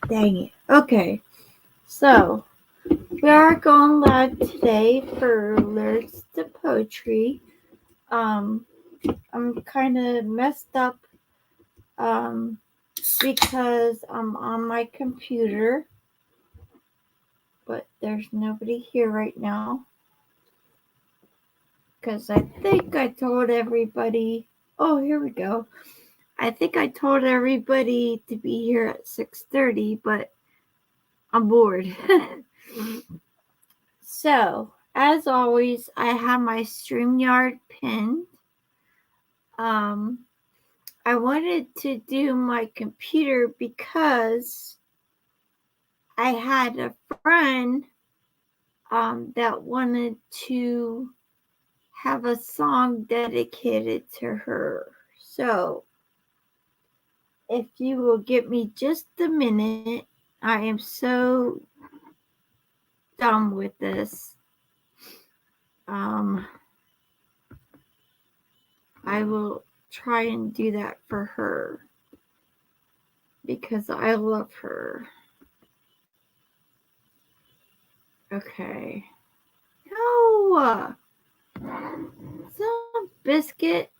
Dang it. Okay. So, we are going live today for Lyrics to Poetry. I'm kind of messed up because I'm on my computer, but there's nobody here right now. Because I think I told everybody. Oh, here we go. I think I told everybody to be here at 6:30, but I'm bored. So, as always, I have my StreamYard pinned. I wanted to do my computer because I had a friend that wanted to have a song dedicated to her. So, if you will give me just a minute, I am so done with this. I will try and do that for her because I love her. Okay. No! Some biscuit.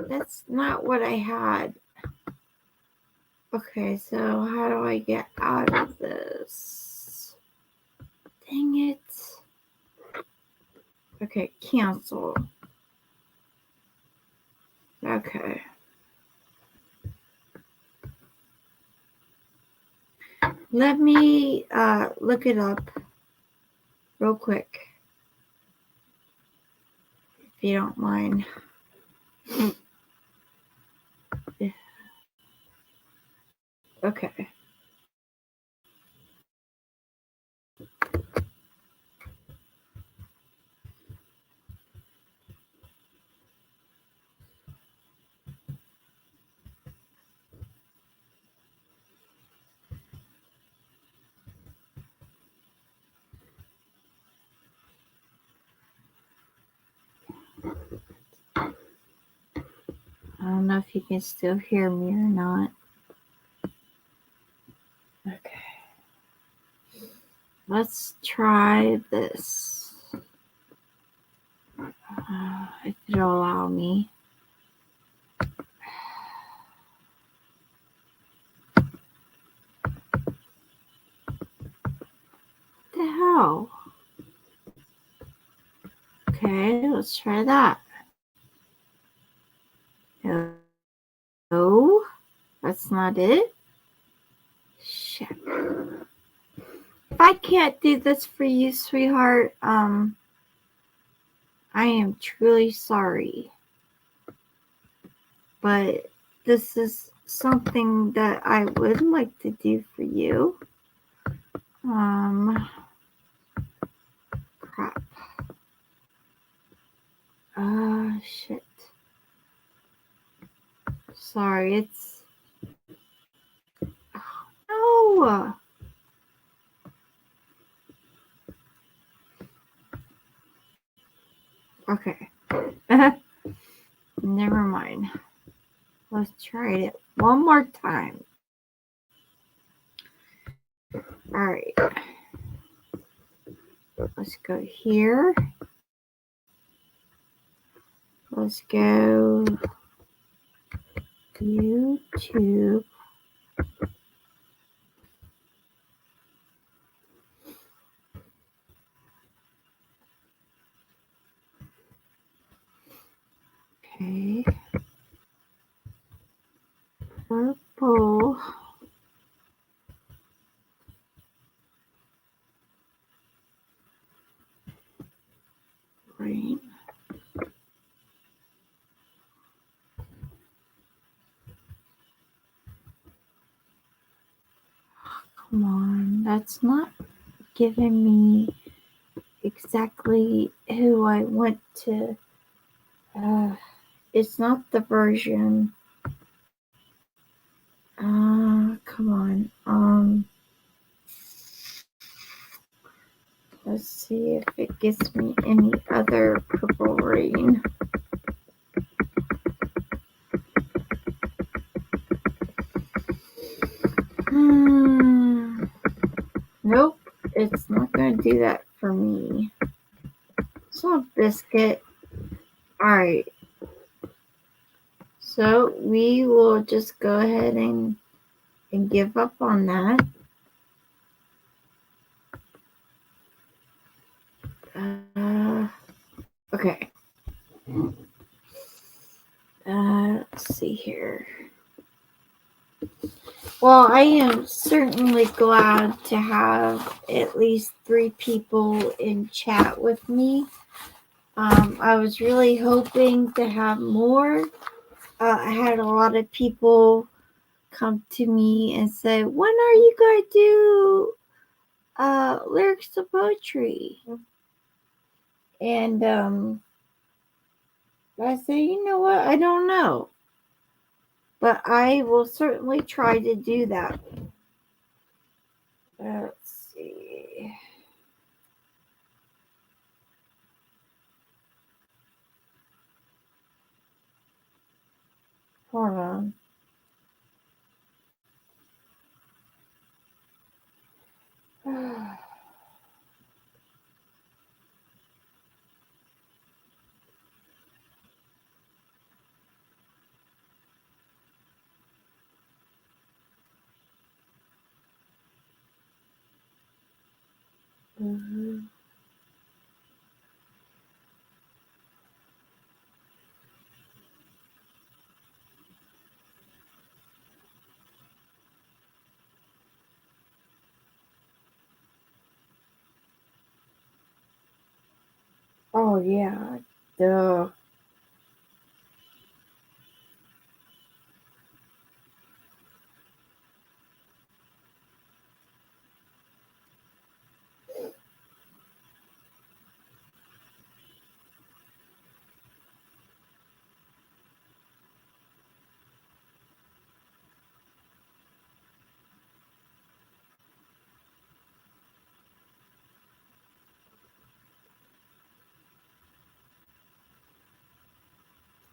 That's not what I had. Okay, so how do I get out of this? Dang it. Okay, cancel. Okay. Let me look it up real quick, if you don't mind. Okay. I don't know if you can still hear me or not. Okay. Let's try this. If it'll allow me. What the hell? Okay, let's try that. No, that's not it. Shit. If I can't do this for you, sweetheart, I am truly sorry. But this is something that I would like to do for you. Crap. Shit. Sorry, it's... Oh, no! Okay. Never mind. Let's try it one more time. Alright. Let's go here. Let's go YouTube. Okay. Purple. Green. Come on, that's not giving me exactly who I want to. It's not the version. Come on. Let's see if it gives me any other Purple Rain. Nope, it's not going to do that for me. So, Biscuit. Alright. So, we will just go ahead and give up on that. Okay. Let's see here. Well, I am certainly glad to have at least 3 people in chat with me. I was really hoping to have more. I had a lot of people come to me and say, when are you going to do lyrics to poetry? And I say, you know what? I don't know. But I will certainly try to do that. Let's see. Hold on. Oh, yeah. Duh.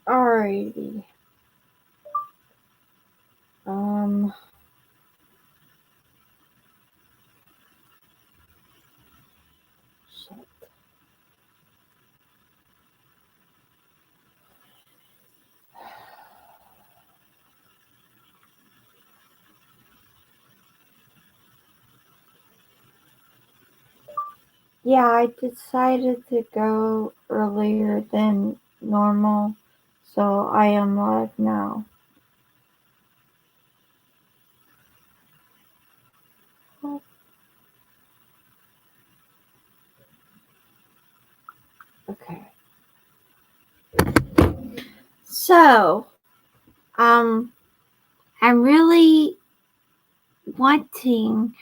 Alrighty. Shit. Yeah, I decided to go earlier than normal, so I am live now. Okay. So, I'm really wanting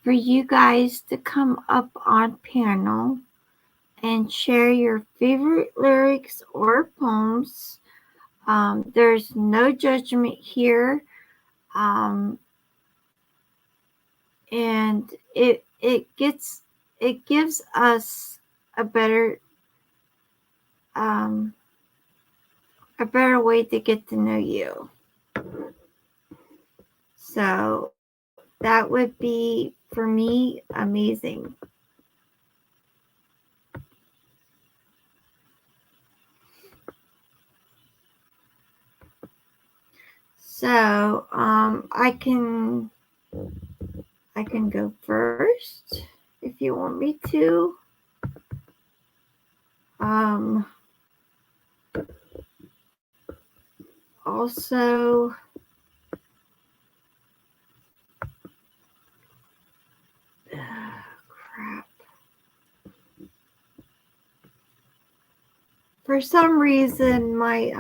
for you guys to come up on panel and share your favorite lyrics or poems. There's no judgment here. And it gives us a better way to get to know you. So that would be, for me, amazing. So I can go first if you want me to. Also, crap. For some reason, my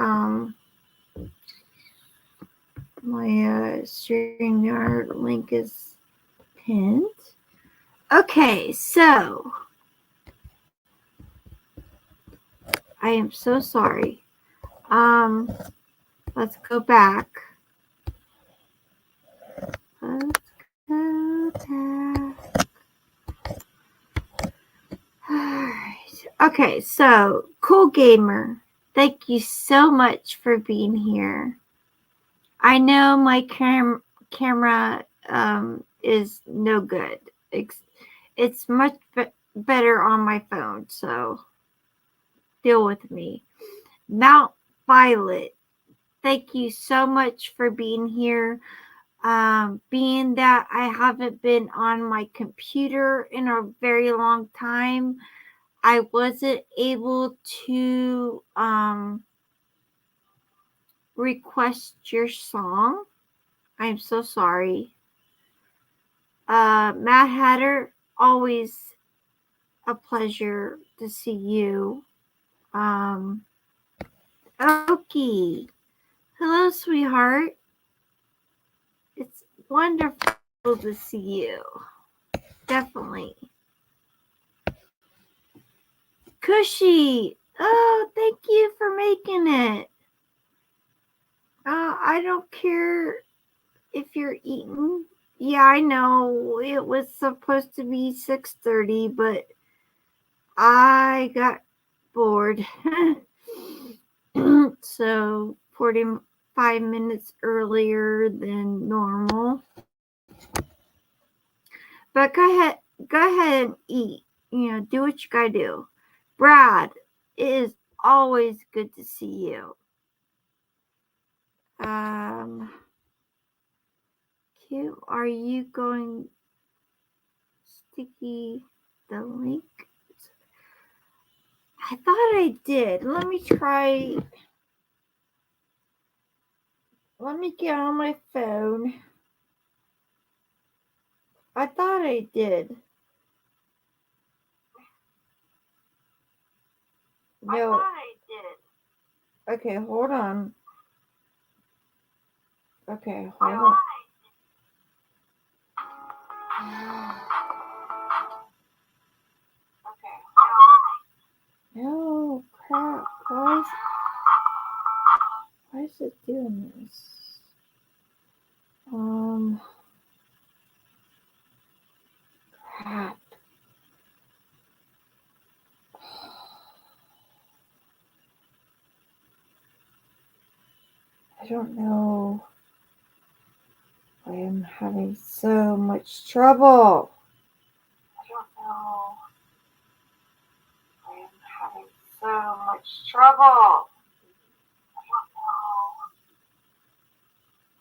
StreamYard link is pinned. Okay, so I am so sorry. Let's go back. Let's go back. Okay, so Cool Gamer, thank you so much for being here. I know my camera is no good. It's much better on my phone, so deal with me. Mount Violet, thank you so much for being here. Being that I haven't been on my computer in a very long time, I wasn't able to request your song. I'm so sorry. Matt Hatter, always a pleasure to see you. Oki, hello, sweetheart. It's wonderful to see you. Definitely. Cushy, oh, thank you for making it. I don't care if you're eating. Yeah, I know it was supposed to be 6:30, but I got bored. So 45 minutes earlier than normal. But go ahead and eat. Do what you gotta do. Brad, it is always good to see you. Q, are you going sticky the link? I thought I did. Let me try. Let me get on my phone. I thought I did. No. I thought I did. Okay, hold on. Okay, hold on. Okay. No, crap. Why is it doing this? Crap. I don't know. I am having so much trouble. I don't know. I am having so much trouble. I don't know.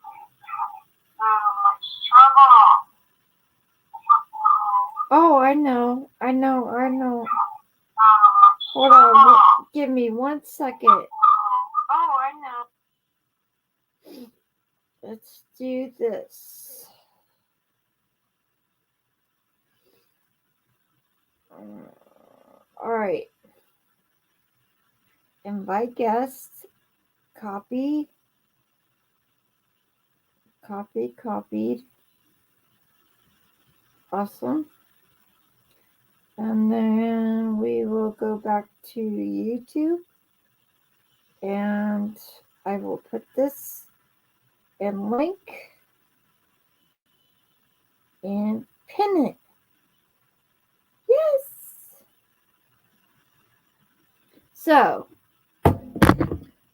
I am having so much trouble. Oh, I know. Hold on. Give me 1 second. Oh, I know. Let's do this. All right. Invite guests. Copy. Copied. Awesome. And then we will go back to YouTube. And I will put this in link and pin it. Yes. So,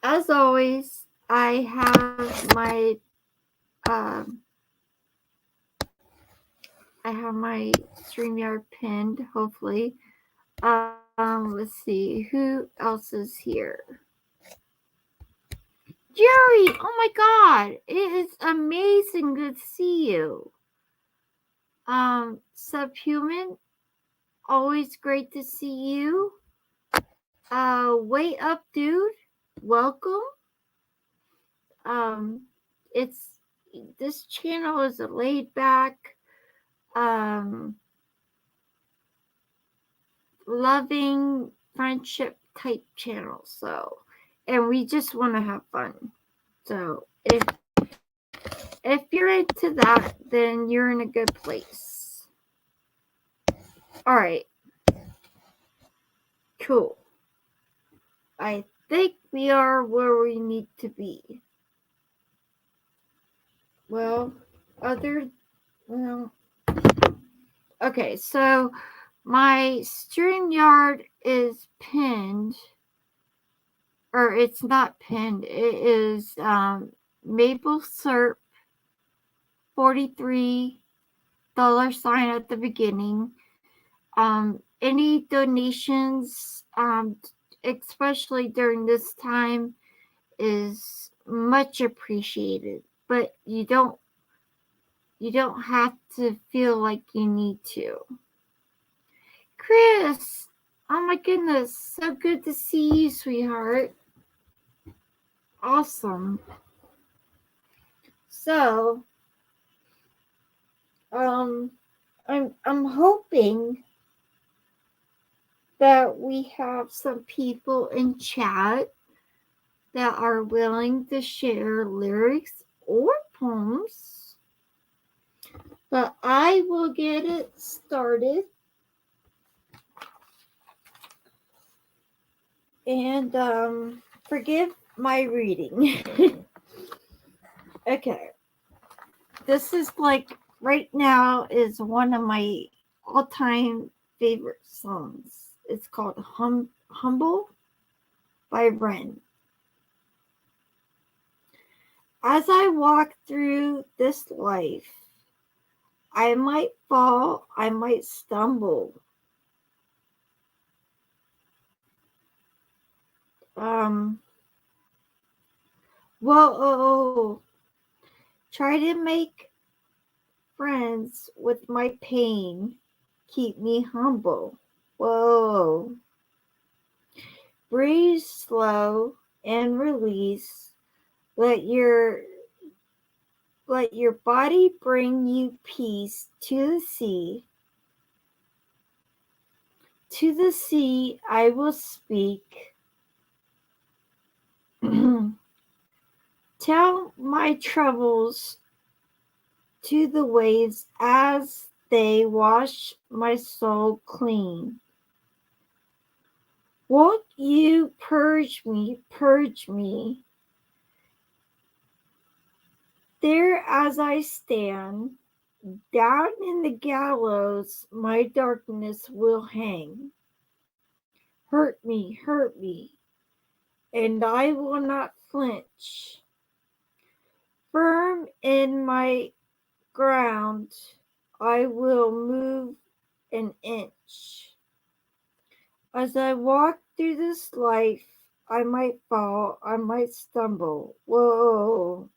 as always, I have my StreamYard pinned, hopefully. Let's see, who else is here? Jerry, oh my God, it is amazing to see you. Subhuman, always great to see you. Wait up, dude, welcome. This channel is a laid back, loving friendship type channel. So, and we just want to have fun. So if you're into that, then you're in a good place. All right. Cool. I think we are where we need to be. Okay, so My StreamYard is pinned, or it's not pinned. It is Maple Syrup 43 $sign at the beginning. Any donations, especially during this time, is much appreciated. But you don't have to feel like you need to. Chris, oh my goodness, so good to see you, sweetheart. Awesome. So, I'm hoping that we have some people in chat that are willing to share lyrics or poems. But I will get it started. And forgive my reading. Okay. This is like right now is one of my all-time favorite songs. It's called Humble by Ren. As I walk through this life, I might fall, I might stumble. Whoa, try to make friends with my pain, keep me humble. Whoa. Breathe slow and release. Let your body bring you peace to the sea. To the sea I will speak. Tell my troubles to the waves as they wash my soul clean. Won't you purge me, purge me? There as I stand, down in the gallows my darkness will hang. Hurt me, and I will not flinch. Firm in my ground, I will move an inch. As I walk through this life, I might fall, I might stumble. Whoa.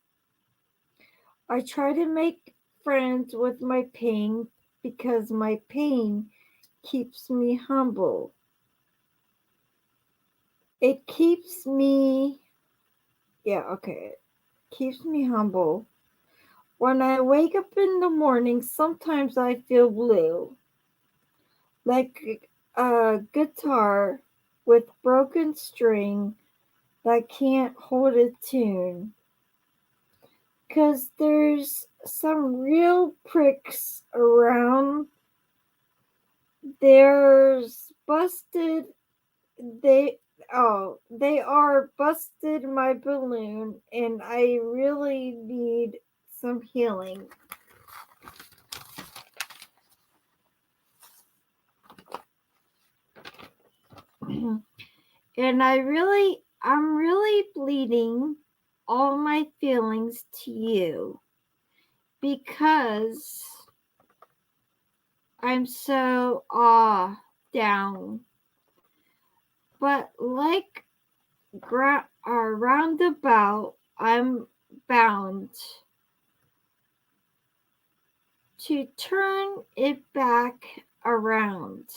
I try to make friends with my pain because my pain keeps me humble. It keeps me, keeps me humble. When I wake up in the morning, sometimes I feel blue, like a guitar with broken string that can't hold a tune. 'Cause there's some real pricks around. There's busted. They are busted my balloon, and I really need some healing. And I'm really bleeding all my feelings to you because I'm so down. But like roundabout, I'm bound to turn it back around.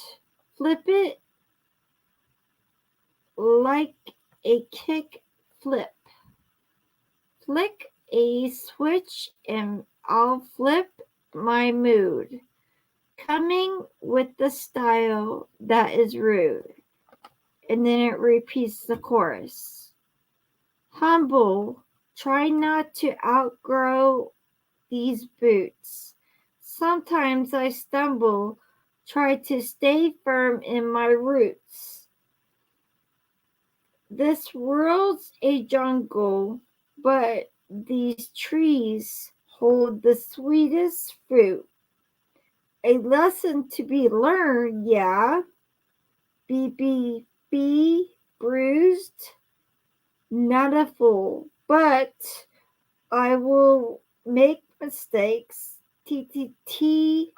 Flip it like a kick flip. Flick a switch and I'll flip my mood. Coming with the style that is rude. And then it repeats the chorus. Humble, try not to outgrow these boots. Sometimes I stumble, try to stay firm in my roots. This world's a jungle, but these trees hold the sweetest fruit. A lesson to be learned, yeah. Be bruised, not a fool. But I will make mistakes. T.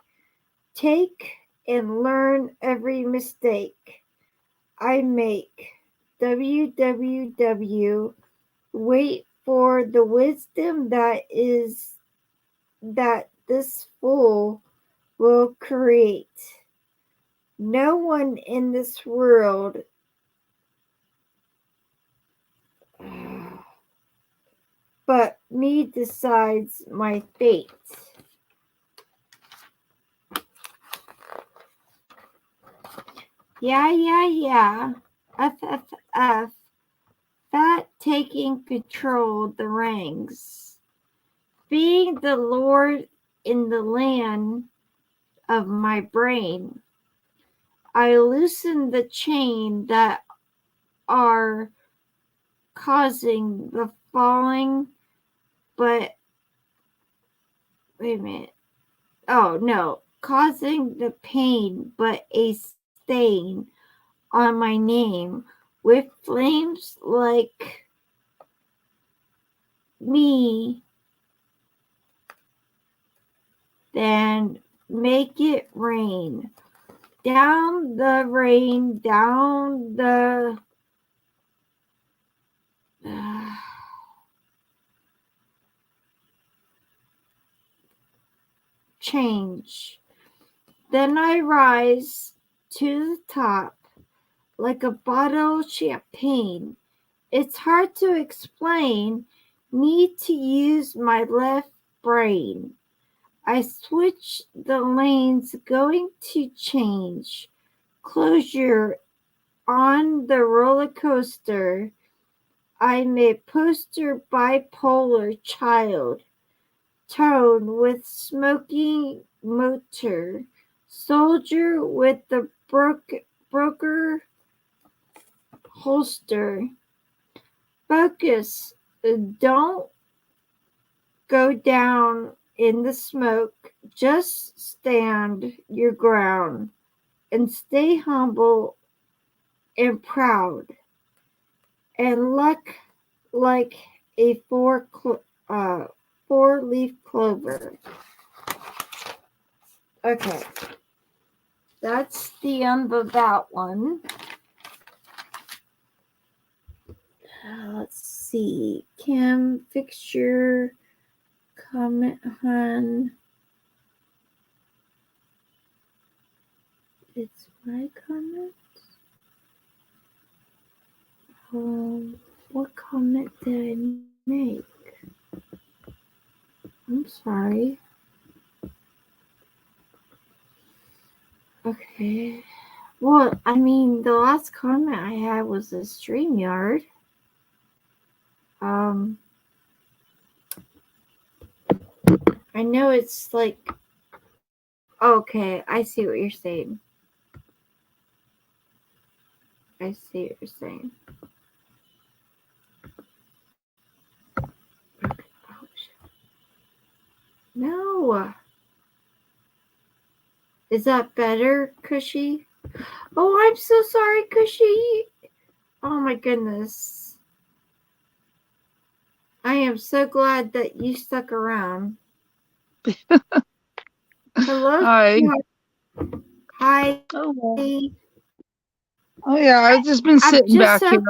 Take and learn every mistake I make. WWW. Wait for the wisdom that this fool will create. No one in this world but me decides my fate. Yeah. FFF. Fat taking control the ranks. Being the lord in the land of my brain. I loosen the chain that are causing the falling, but wait a minute. Oh no, causing the pain, but a stain on my name with flames like me, then make it rain. Down the rain, down the change. Then I rise to the top like a bottle of champagne. It's hard to explain. Need to use my left brain. I switch the lanes going to change. Closure on the roller coaster. I'm a poster bipolar child. Tone with smoking motor. Soldier with the broker holster. Focus. Don't go down in the smoke. Just stand your ground and stay humble and proud. And luck like a four-leaf clover. Okay. That's the end of that one. Let's see. Kim, fixture, comment, hun. It's my comment. What comment did I make? I'm sorry. Okay. Well, I mean, the last comment I had was a StreamYard. I know it's like, okay, I see what you're saying. No. Is that better, Cushy? Oh, I'm so sorry, Cushy. Oh my goodness. I am so glad that you stuck around. Hello. Hi. Hi. Oh yeah, I've just been sitting back here.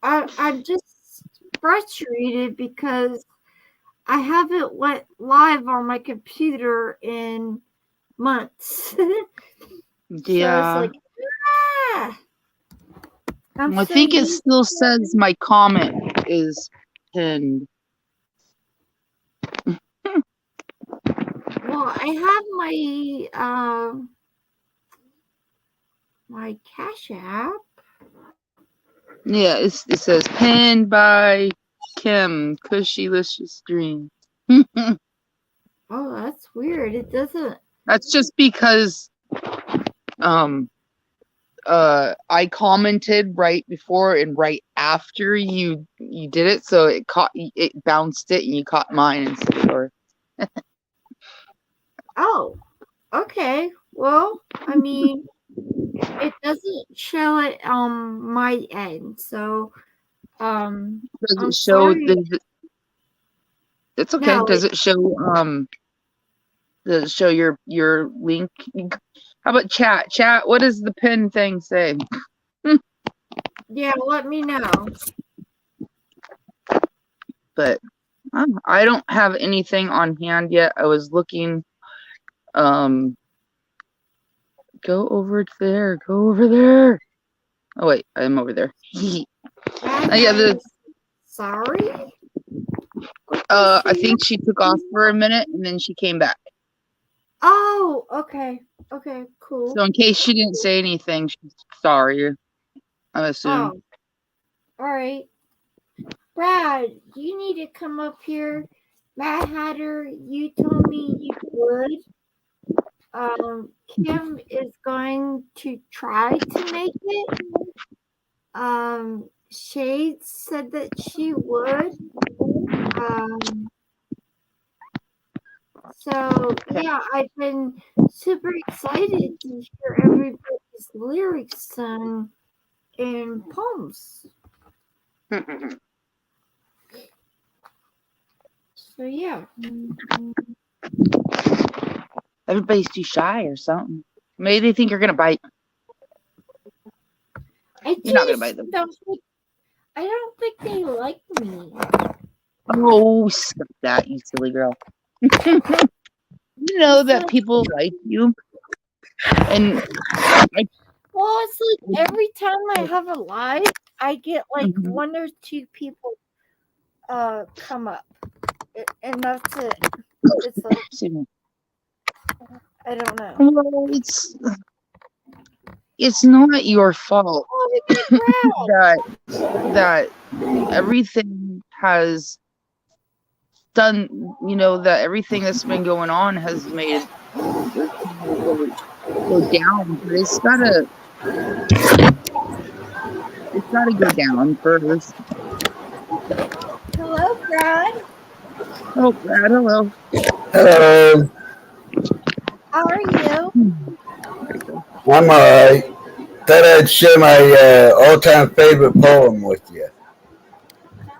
I'm just frustrated because I haven't went live on my computer in months. Yeah. So it's like, I think it still says my comment is pinned. Well, I have my Cash App. Yeah, it says pinned by Kim, Cushylicious Dream. Oh, that's weird. It doesn't. That's just because I commented right before and right after you did it, so it bounced it and you caught mine instead. Or Oh, okay. Well, I mean, it doesn't show it on my end, so Does I'm it show? sorry. It's okay. No, Does it show? Does it show your link? How about chat? Chat. What does the pin thing say? yeah, let me know. But I don't have anything on hand yet. I was looking. Go over there. Go over there. Oh wait, I'm over there. Yeah. Sorry? I think she took off for a minute and then she came back. Oh, okay. Okay, cool. So in case she didn't say anything, she's sorry. I assume. Oh, all right. Brad, you need to come up here. Mad Hatter, you told me you would. Kim is going to try to make it. Shades said that she would. So yeah, I've been super excited to hear everybody's lyrics sung in poems. So yeah. Everybody's too shy or something. Maybe they think you're gonna bite. You're not gonna bite them. I don't think they like me. Oh, stop that, you silly girl. You know that people like you. And well, it's like every time I have a live, I get like one or two people come up. And that's it. It's like I don't know. Well, it's not your fault that everything has done, that everything that's been going on has made it go down, but it's gotta go down first. Hello, Brad. Oh, Brad, hello. Hello. How are you? I'm alright. Thought I'd share my all-time favorite poem with you.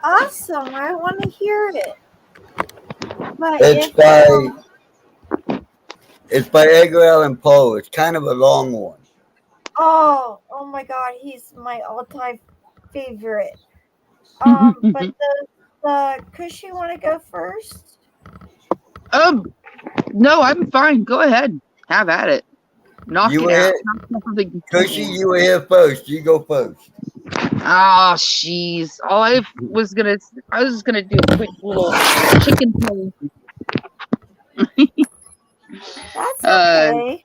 Awesome. I want to hear it. But it's by Edgar Allan Poe. It's kind of a long one. Oh my God, he's my all-time favorite. But the Cushy want to go first? No, I'm fine. Go ahead. Have at it. Knock it out. Cushy, you were here first. You go first. Oh, jeez. I was just gonna do a quick little chicken poem. That's okay.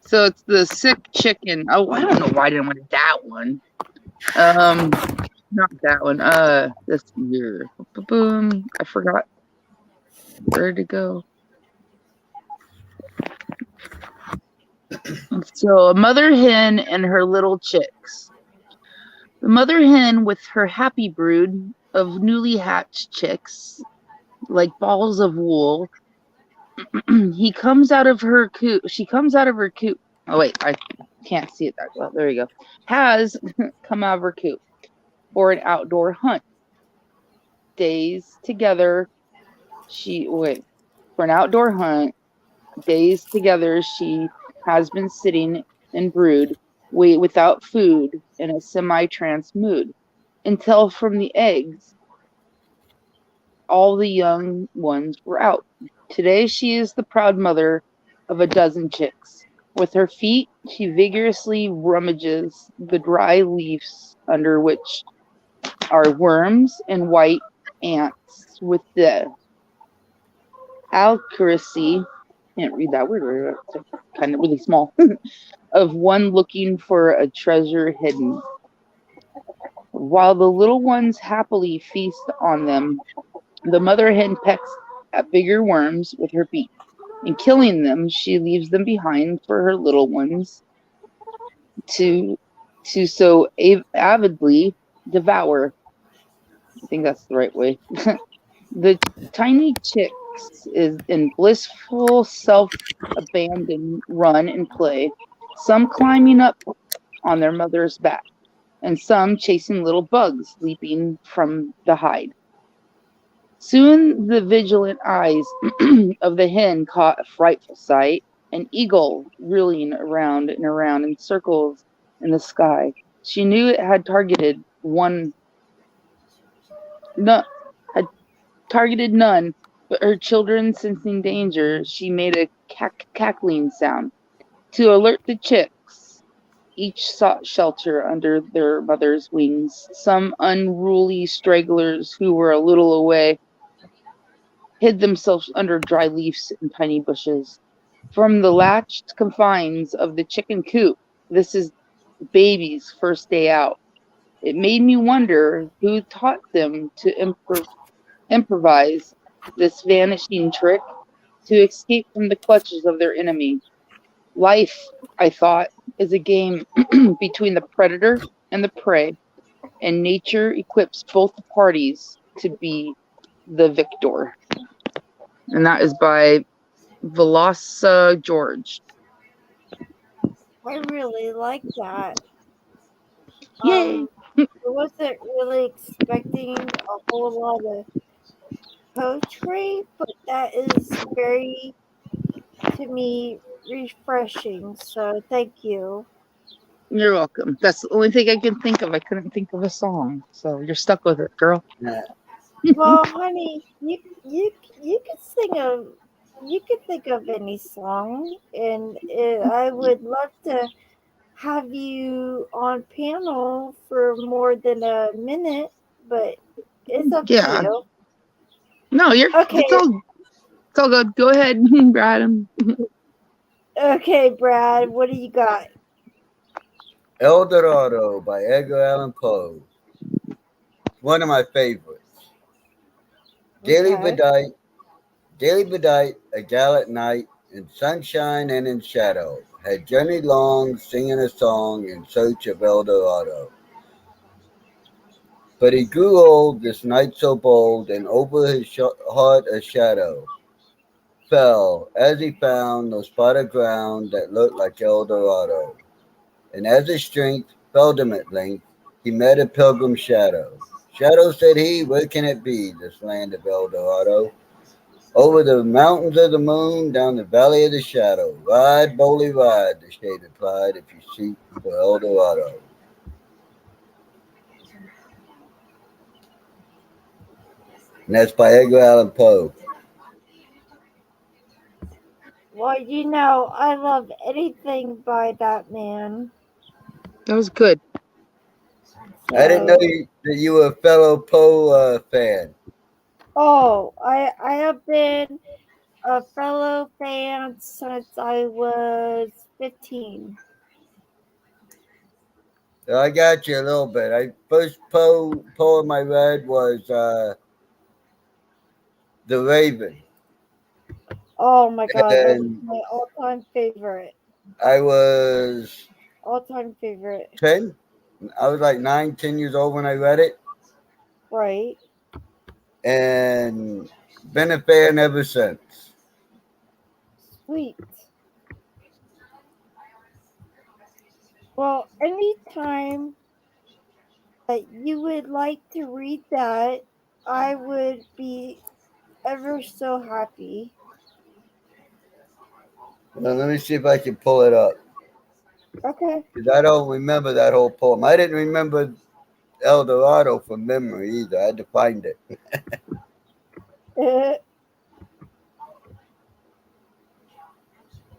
So it's the sick chicken. Oh, I don't know why I didn't want that one. Not that one. This here. Boom. I forgot where to go. So a mother hen and her little chicks. The mother hen with her happy brood of newly hatched chicks, like balls of wool. She comes out of her coop. Oh wait, I can't see it that well. There you go. Has come out of her coop for an outdoor hunt. Days together, for an outdoor hunt. Days together, she has been sitting in brood, without food, in a semi-trance mood, until from the eggs, all the young ones were out. Today she is the proud mother of a dozen chicks. With her feet, she vigorously rummages the dry leaves under which are worms and white ants with the accuracy, can't read that word, it's kind of really small, of one looking for a treasure hidden. While the little ones happily feast on them, the mother hen pecks at bigger worms with her beak. In killing them, she leaves them behind for her little ones to so avidly devour. I think that's the right way. The tiny chick is in blissful self-abandon run and play, some climbing up on their mother's back, and some chasing little bugs leaping from the hide. Soon the vigilant eyes of the hen caught a frightful sight, an eagle reeling around and around in circles in the sky. She knew it had no, had targeted none, but her children sensing danger, she made a cackling sound. To alert the chicks, each sought shelter under their mother's wings. Some unruly stragglers who were a little away hid themselves under dry leaves and tiny bushes. From the latched confines of the chicken coop, this is baby's first day out. It made me wonder who taught them to improvise this vanishing trick to escape from the clutches of their enemy. Life, I thought, is a game between the predator and the prey, and nature equips both parties to be the victor. And that is by Velosa George. I really like that. Yay! I wasn't really expecting a whole lot of poetry, but that is very, to me, refreshing. So thank you. You're welcome. That's the only thing I can think of. I couldn't think of a song, so you're stuck with it, girl. Yeah. Well, honey, you could sing a you could think of any song, and I would love to have you on panel for more than a minute, but it's up to Yeah. you. No, Okay, it's all good. Go ahead, Brad. okay, Brad, what do you got? El Dorado by Edgar Allan Poe. One of my favorites. Daily Okay. Bedight, Daily Bedight, a gallant knight, in sunshine and in shadow, had journeyed long, singing a song in search of El Dorado. But he grew old, this knight so bold, and over his heart a shadow fell as he found no spot of ground that looked like El Dorado. And as his strength failed him at length, he met a pilgrim shadow. Shadow, said he, where can it be, this land of El Dorado? Over the mountains of the moon, down the valley of the shadow. Ride, boldly ride, the shade replied, if you seek for El Dorado. And that's by Edgar Allan Poe. Well, I love anything by that man. That was good. I didn't know So, that you were a fellow Poe fan. oh, I have been a fellow fan since I was 15. So I got you a little bit. I first poem I read was The Raven. Oh my god, that was And my all-time favorite. I was All-time favorite. 10. I was like 9, 10 years old when I read it. Right. And been a fan ever since. Sweet. Well, anytime that you would like to read that, I would be ever so happy. Well, let me see if I can pull it up. Okay. Because I don't remember that whole poem. I didn't remember El Dorado from memory either. I had to find it.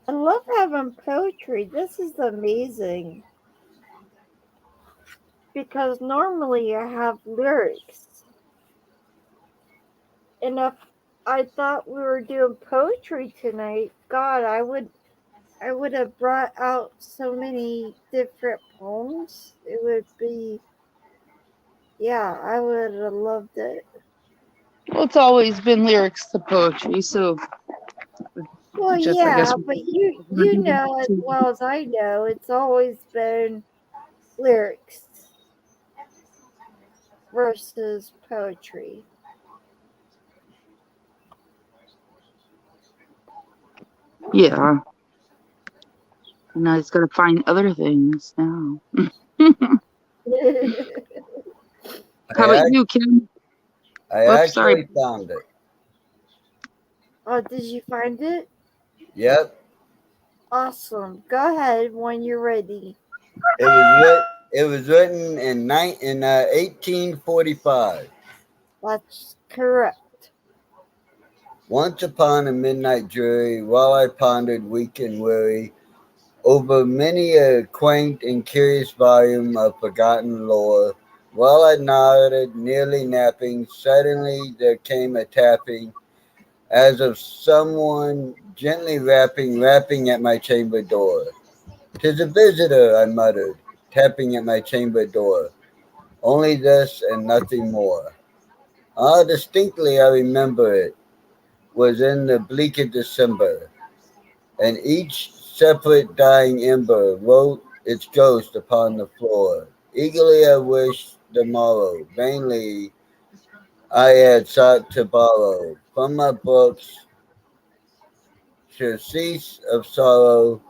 I love having poetry. This is amazing. Because normally I have lyrics. And if I thought we were doing poetry tonight, God, I would have brought out so many different poems. It would be, yeah, I would have loved it. Well, it's always been lyrics to poetry, so Well, just I guess yeah, but you know as well as I know, it's always been lyrics versus poetry. Yeah. And now he's got to find other things now. How I, about ac- you, Kim? I Oops, sorry. actually found it. Oh, did you find it? Yep. Awesome. Go ahead when you're ready. It was written in 1845. That's correct. Once upon a midnight dreary, while I pondered weak and weary over many a quaint and curious volume of forgotten lore, while I nodded, nearly napping, suddenly there came a tapping, as of someone gently rapping at my chamber door. "'Tis a visitor," I muttered, tapping at my chamber door. Only this and nothing more. Ah, distinctly I remember it was in the bleaker December, and each separate dying ember wrote its ghost upon the floor. Eagerly I wished the morrow, vainly I had sought to borrow from my books surcease of sorrow,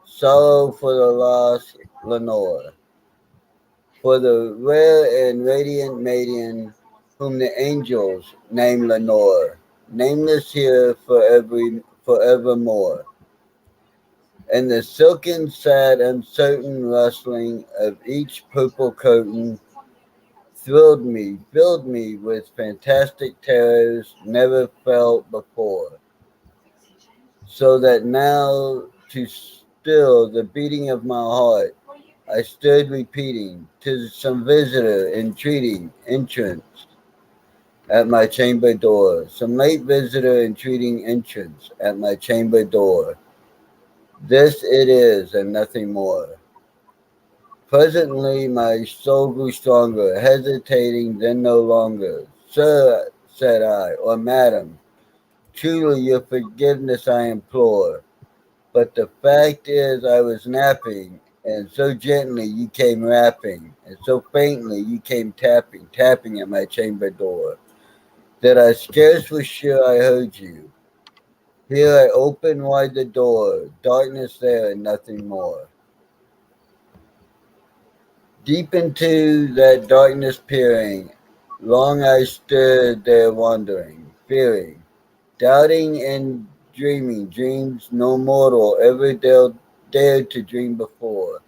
sorrow for the lost Lenore, for the rare and radiant maiden whom the angels name Lenore, nameless here forevermore. And the silken, sad, uncertain rustling of each purple curtain filled me with fantastic terrors never felt before. So that now, to still the beating of my heart, I stood repeating, "'Tis some visitor entreating entrance at my chamber door, some late visitor entreating entrance at my chamber door. This it is, and nothing more." Presently my soul grew stronger, hesitating then no longer. "Sir," said I, "or madam, truly your forgiveness I implore. But the fact is I was napping, and so gently you came rapping, and so faintly you came tapping at my chamber door, that I scarce was sure I heard you. Here I opened wide the door, darkness there and nothing more. Deep into that darkness peering, long I stood there wondering, fearing, doubting and dreaming dreams no mortal ever dared to dream before.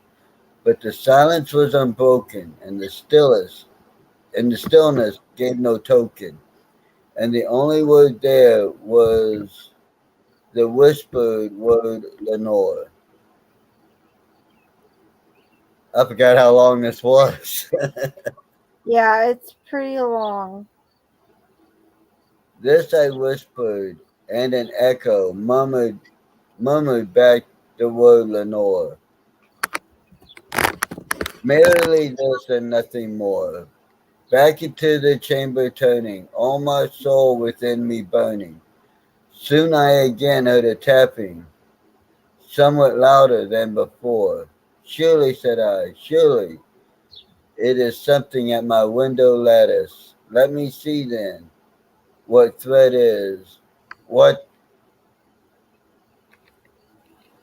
But the silence was unbroken, and the stillness gave no token, and the only word there was the whispered word Lenore. I forgot how long this was. Yeah, it's pretty long. This I whispered, and an echo murmured back the word Lenore. Merely this and nothing more. Back into the chamber turning, all my soul within me burning. Soon I again heard a tapping, somewhat louder than before. "Surely," said I, "surely it is something at my window lattice. Let me see then what thread is, what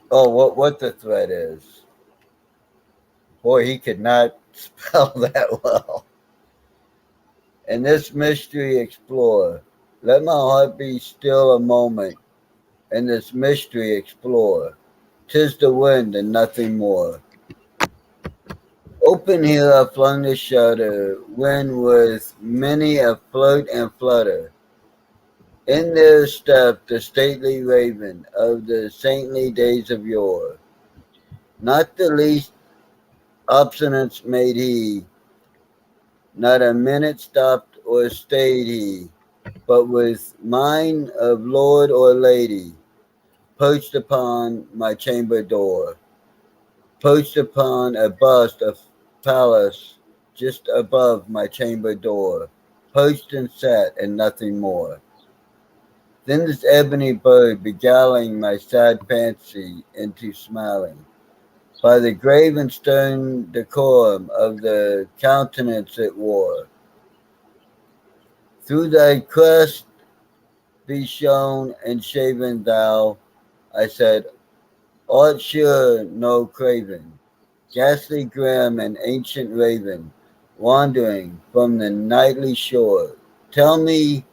what the thread is." Boy, he could not spell that well. "And this mystery explore. Let my heart be still a moment, and this mystery explore. 'Tis the wind and nothing more." Open here I flung the shutter, when with many a flirt and flutter, in there stepped the stately raven of the saintly days of yore. Not the least obstinance made he, not a minute stopped or stayed he, but with mien of lord or lady, perched upon my chamber door, perched upon a bust of Pallas just above my chamber door, perched and sat and nothing more. Then this ebony bird beguiling my sad fancy into smiling, by the grave and stern decorum of the countenance it wore. "Through thy crest be shown and shaven thou, I said, art sure no craven, ghastly grim and ancient raven, wandering from the nightly shore. Tell me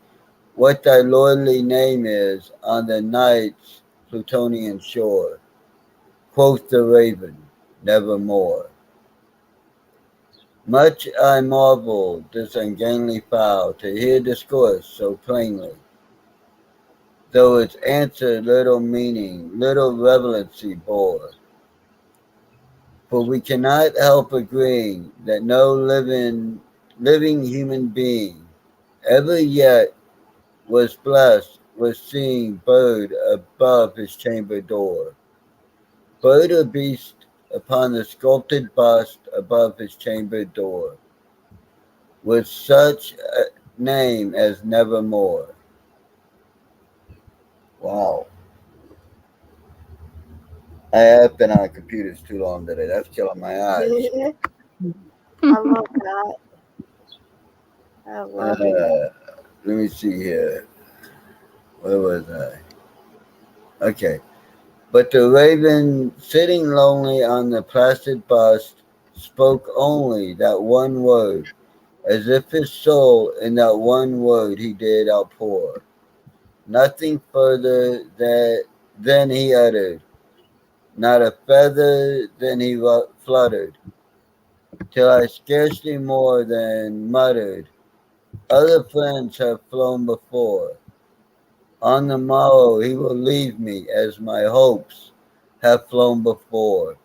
what thy lordly name is on the night's Plutonian shore. Quoth the raven, nevermore. Much I marvel this ungainly fowl to hear discourse so plainly, though its answer little meaning, little relevancy bore. For we cannot help agreeing that no living human being ever yet was blessed with seeing bird above his chamber door, bird or beast upon the sculpted bust above his chamber door, with such a name as Nevermore. Wow. I have been on computers too long today. That's killing my eyes. I love that. I love it. Let me see here. Where was I? Okay. But the raven, sitting lonely on the placid bust, spoke only that one word, as if his soul in that one word he did outpour. Nothing further than he uttered, not a feather than he fluttered, till I scarcely more than muttered, other friends have flown before. On the morrow he will leave me as my hopes have flown before.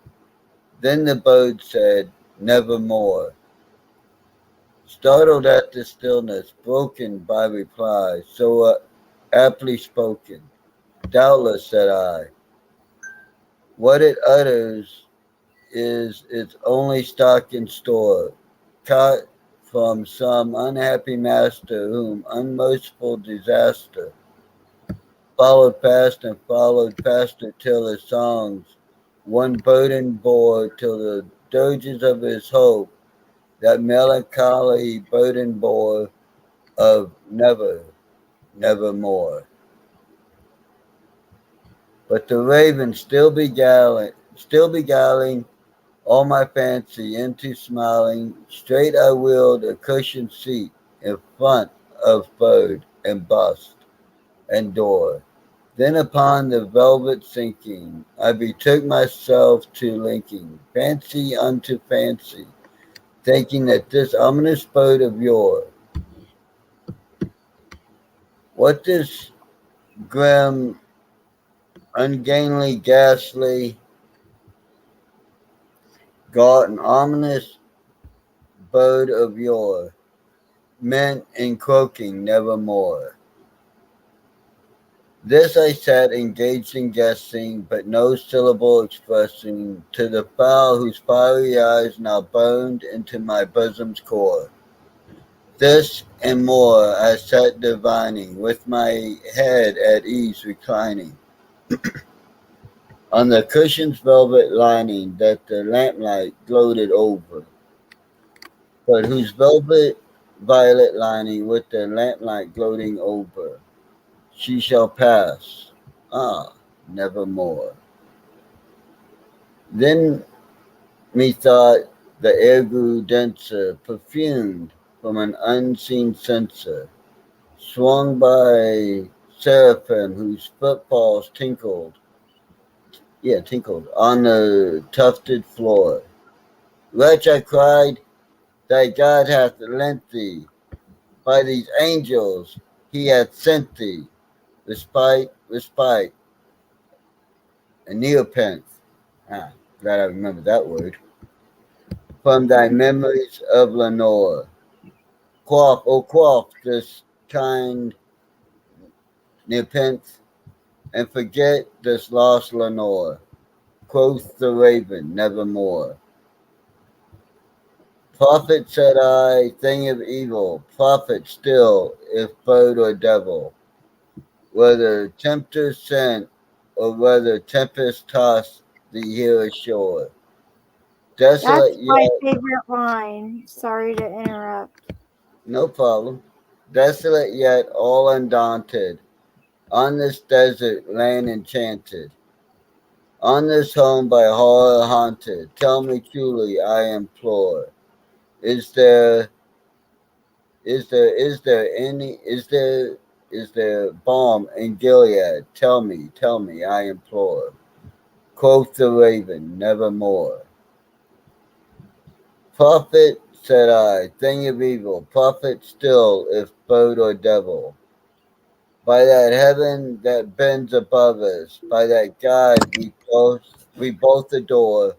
Then the bird said, nevermore. Startled at the stillness, broken by reply, so aptly spoken. Doubtless, said I, what it utters is its only stock in store, caught from some unhappy master whom unmerciful disaster followed faster till his songs one burden bore till the dirges of his hope that melancholy burden bore of nevermore. But the raven still beguiling all my fancy into smiling, straight I wheeled a cushioned seat in front of bird and bust and door. Then upon the velvet sinking, I betook myself to linking fancy unto fancy, thinking that this ominous bird of yore, what this grim, ungainly, ghastly, gaunt and ominous bird of yore, meant in croaking nevermore. This I sat engaged in guessing, but no syllable expressing to the fowl whose fiery eyes now burned into my bosom's core. This and more I sat divining, with my head at ease reclining on the cushion's velvet lining that the lamplight gloated over, but whose velvet violet lining with the lamplight gloating over, she shall pass, nevermore. Then methought the air grew denser, perfumed from an unseen censer, swung by seraphim whose footfalls tinkled on the tufted floor. Wretch, I cried, thy God hath lent thee, by these angels he hath sent thee, respite, and neopenthe. Glad I remember that word. From thy memories of Lenore. Quaff this kind nepenthe, and forget this lost Lenore. Quoth the raven, nevermore. Prophet, said I, thing of evil, prophet still, if bird or devil, whether tempter sent, or whether tempest tossed thee here ashore. Desolate That's my yet, favorite line. Sorry to interrupt. no problem. Desolate yet, all undaunted, on this desert land enchanted. On this home by horror haunted, tell me truly, I implore. Is there, is there balm in Gilead? Tell me, I implore. Quoth the raven, nevermore. Prophet, said I, thing of evil, prophet still, if bird or devil. By that heaven that bends above us, by that God we both adore,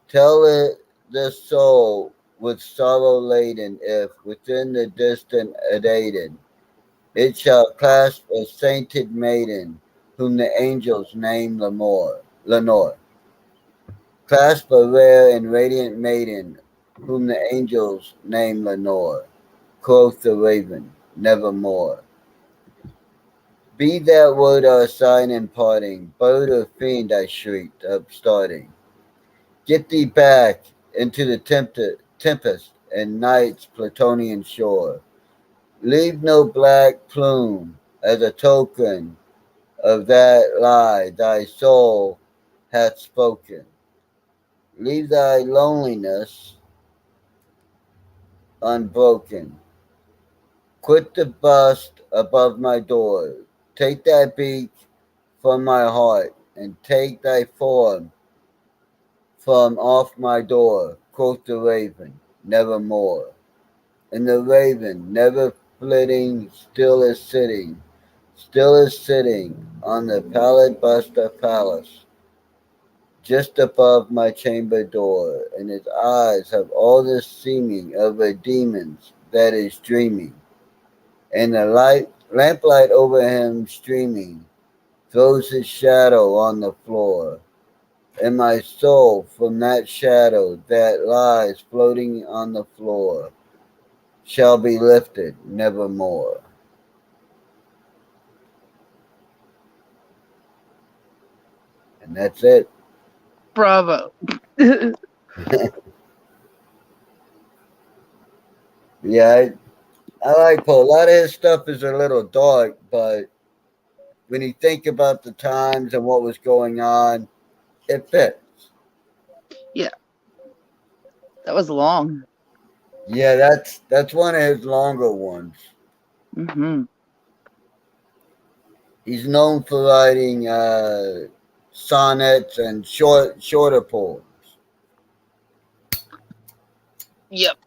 tell it the soul with sorrow laden, if within the distant Aden it shall clasp a sainted maiden, whom the angels name Lenore. Clasp a rare and radiant maiden, whom the angels name Lenore. Quoth the raven, nevermore. Be that word our sign in parting, bird or fiend, I shrieked, upstarting. Get thee back into the tempest and night's Plutonian shore. Leave no black plume as a token of that lie thy soul hath spoken. Leave thy loneliness unbroken. Quit the bust above my door. Take thy beak from my heart, and take thy form from off my door. Quoth the raven, nevermore. And the raven, never flitting, still is sitting on the pallid bust of Pallas, just above my chamber door, and his eyes have all the seeming of a demon's that is dreaming, and the lamplight over him streaming throws his shadow on the floor, and my soul from that shadow that lies floating on the floor shall be lifted nevermore. And that's it. Bravo. Yeah, I like Poe. A lot of his stuff is a little dark, but when you think about the times and what was going on, it fits. Yeah. That was long. Yeah, that's one of his longer ones. Mm-hmm. He's known for writing sonnets and shorter poems. Yep.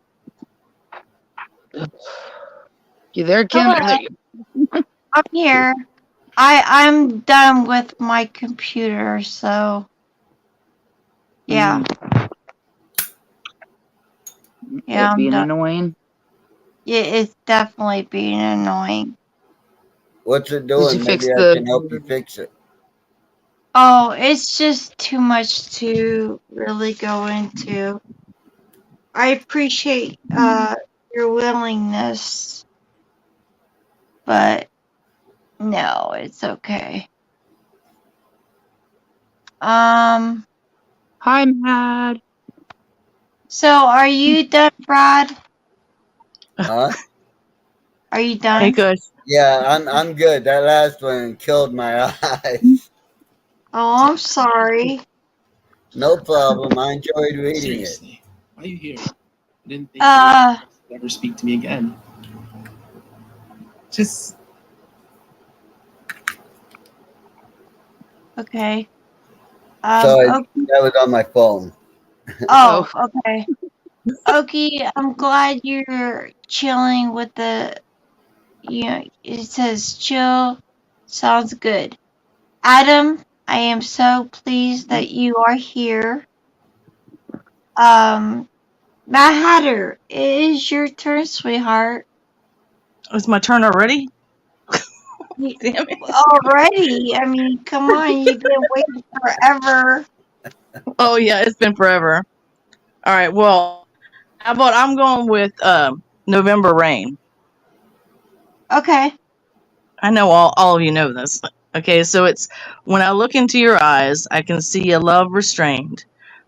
You there, Kim? Hello. I'm here. I'm done with my computer, so yeah. Yeah, I'm being done. annoying. It's definitely being annoying. What's it Did you doing? fix Maybe I the? can help you fix it. Oh, it's just too much to really go into. I appreciate your willingness, but no, it's okay. Hi, Mad. So are you done, Brad? Huh? Are you done? Hey, Kush. Yeah, I'm good. That last one killed my eyes. Oh, I'm sorry. No problem. I enjoyed reading Seriously, why are you here? I didn't think you would ever speak to me again. Just Okay. Sorry, Okay. that was on my phone. Oh, okay. Okay, I'm glad you're chilling with the, it says chill. Sounds good. Adam, I am so pleased that you are here. Matt Hatter, it is your turn, sweetheart. It's my turn already? Y- Damn it. Already? I mean, come on, you've been waiting forever. Oh, yeah, it's been forever. All right, well, how about I'm going with November Rain. Okay. I know all of you know this. Okay, so it's when I look into your eyes, I can see a love restrained.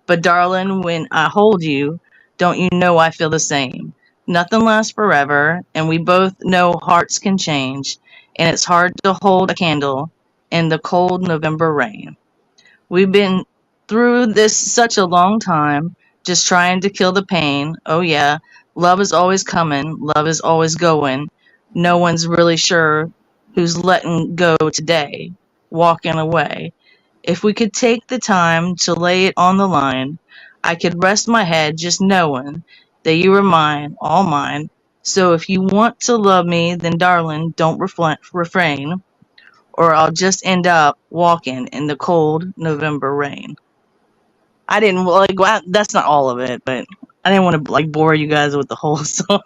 But darling, when I hold you, don't you know I feel the same? Nothing lasts forever, and we both know hearts can change, and it's hard to hold a candle in the cold November rain. We've been through this such a long time, just trying to kill the pain. Oh yeah, love is always coming, love is always going. No one's really sure who's letting go today, walking away. If we could take the time to lay it on the line, I could rest my head just knowing that you are mine, all mine. So if you want to love me, then darling, don't refrain, or I'll just end up walking in the cold November rain. I didn't like that's not all of it, but I didn't want to like bore you guys with the whole song.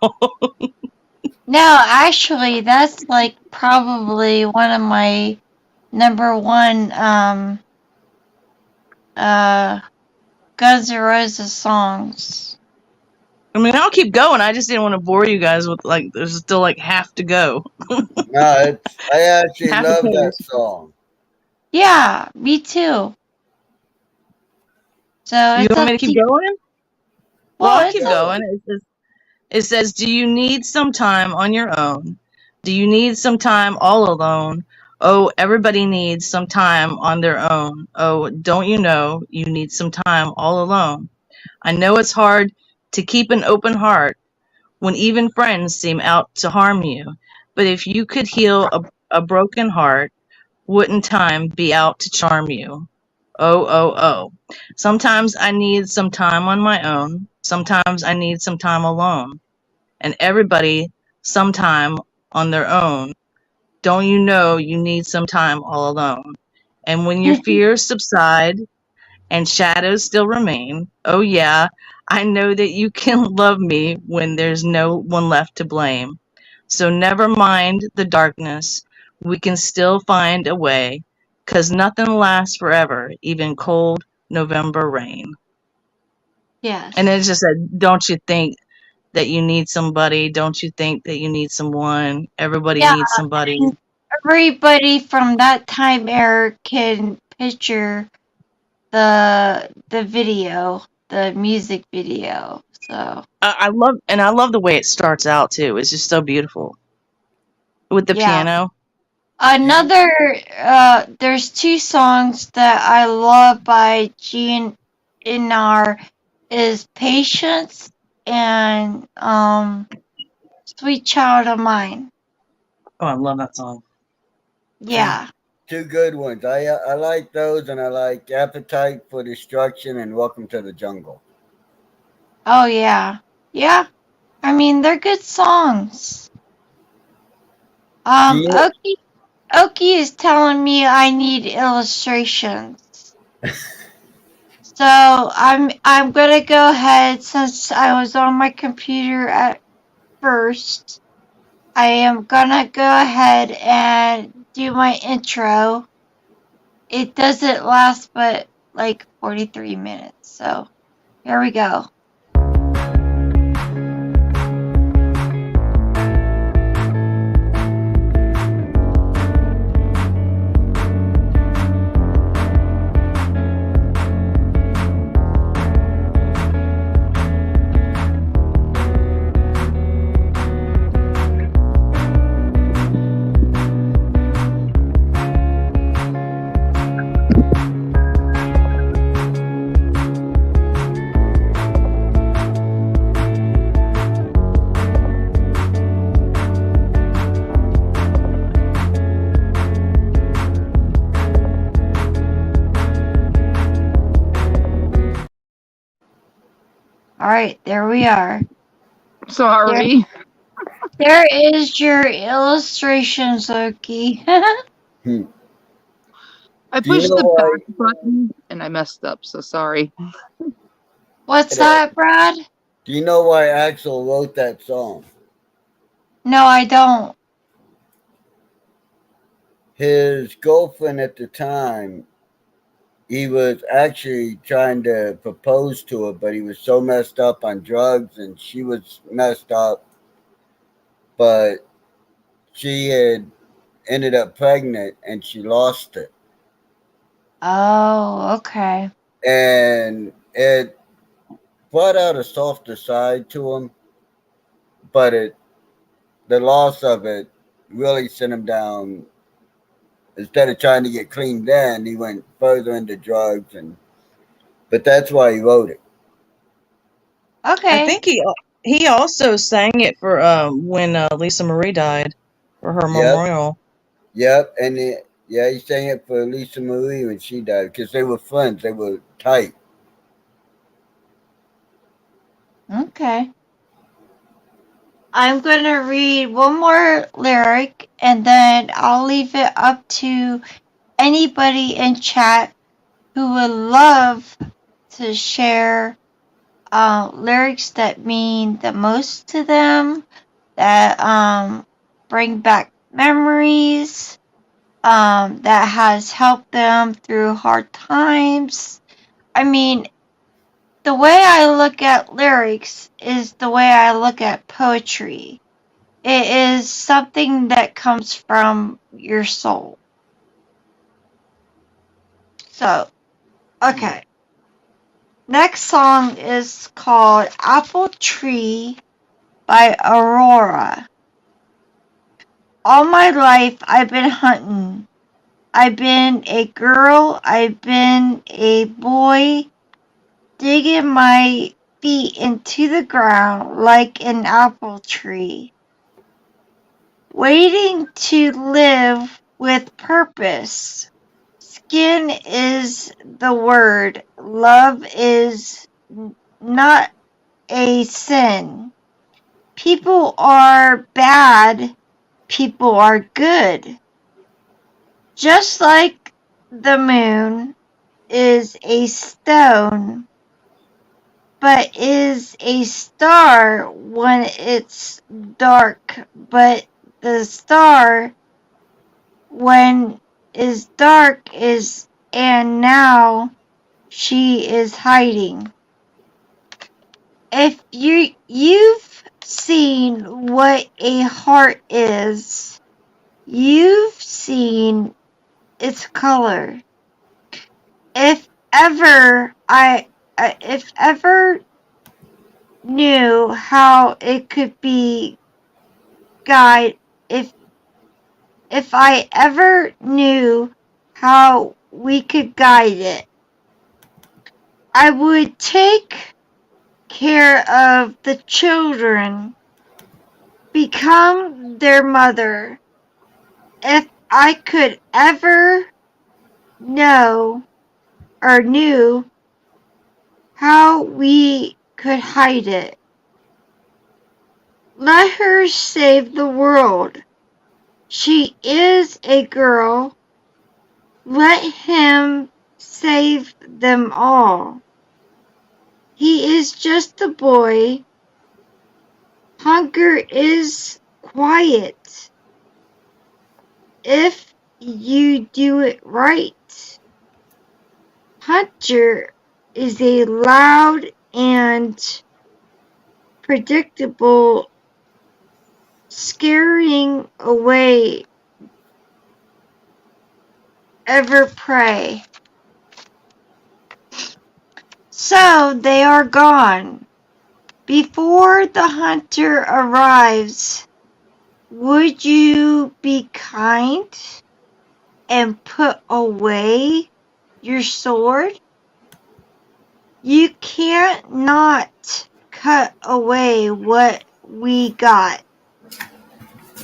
No, actually, that's like probably one of my number one Guns N' Roses songs. I mean, I'll keep going. I just didn't want to bore you guys with like there's still like half to go. No, I actually Half love a page. that song. Yeah, me too. So You it's want up me to to keep you. going? Well, Well, I'll it's keep up- going. It says, do you need some time on your own? Do you need some time all alone? Oh, everybody needs some time on their own. Oh, don't you know you need some time all alone? I know it's hard to keep an open heart when even friends seem out to harm you. But if you could heal a broken heart, wouldn't time be out to charm you? Oh, oh, oh. Sometimes I need some time on my own. Sometimes I need some time alone. And everybody sometime on their own. Don't you know you need some time all alone? And when your fears subside and shadows still remain, oh yeah, I know that you can love me when there's no one left to blame. So never mind the darkness, we can still find a way, 'cause nothing lasts forever, even cold November rain. yes. And it's just said, don't you think that you need somebody? Don't you think that you need someone? Everybody Yeah, needs somebody. and everybody from that time era can picture the video, the music video. So I love the way it starts out too. It's just so beautiful with the yeah. piano. Another there's two songs that I love by GNR is Patience and Sweet Child of Mine. Oh, I love that song. Yeah. Two good ones. I like those, and I like Appetite for Destruction and Welcome to the Jungle. Oh yeah. Yeah. I mean they're good songs. Yeah. Oki is telling me I need illustrations. So I'm gonna go ahead, since I was on my computer at first. I am gonna go ahead and do my intro. It doesn't last but like 43 minutes. So here we go. All right, there we are. Sorry. There is your illustrations, Oki. I Do you pushed know the why? back button and I messed up, so sorry. What's that, Brad? Do you know why Axel wrote that song? No, I don't. His girlfriend at the time, he was actually trying to propose to her, but he was so messed up on drugs, and she was messed up. But she had ended up pregnant, and she lost it. Oh, okay. And it brought out a softer side to him, but the loss of it really sent him down instead of trying to get clean then, he went further into drugs, but that's why he wrote it. Okay. I think he also sang it for when Lisa Marie died for her memorial. Yep, and he sang it for Lisa Marie when she died because they were friends. They were tight. Okay. I'm going to read one more lyric and then I'll leave it up to anybody in chat who would love to share lyrics that mean the most to them, that bring back memories, that has helped them through hard times. I mean, the way I look at lyrics is the way I look at poetry. It is something that comes from your soul. So, okay. Next song is called Apple Tree by Aurora. All my life I've been hunting. I've been a girl, I've been a boy, digging my feet into the ground like an apple tree. Waiting to live with purpose. Skin is the word. Love is not a sin. People are bad. People are good. Just like the moon is a stone, but is a star when it's dark, but the star when is dark is, and now she is hiding. If you've seen what a heart is, you've seen its color. If ever knew how it could be guide, if I ever knew how we could guide it, I would take care of the children, become their mother. If I could ever know or knew how we could hide it, let her save the world. She is a girl. Let him save them all. He is just a boy. Hunger is quiet if you do it right. Hunter is a loud and predictable, scaring away ever prey. So they are gone. Before the hunter arrives, would you be kind and put away your sword? You can't not cut away what we got.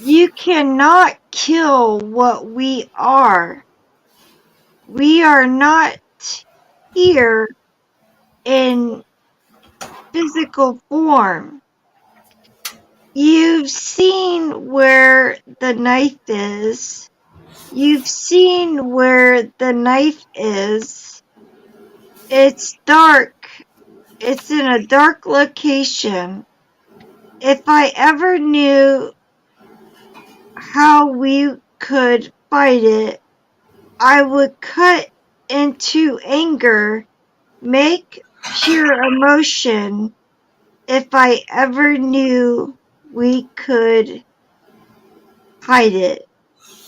You cannot kill what we are. We are not here in physical form. You've seen where the knife is. You've seen where the knife is. It's dark. It's in a dark location. If I ever knew how we could fight it, I would cut into anger, make pure emotion. If I ever knew we could hide it.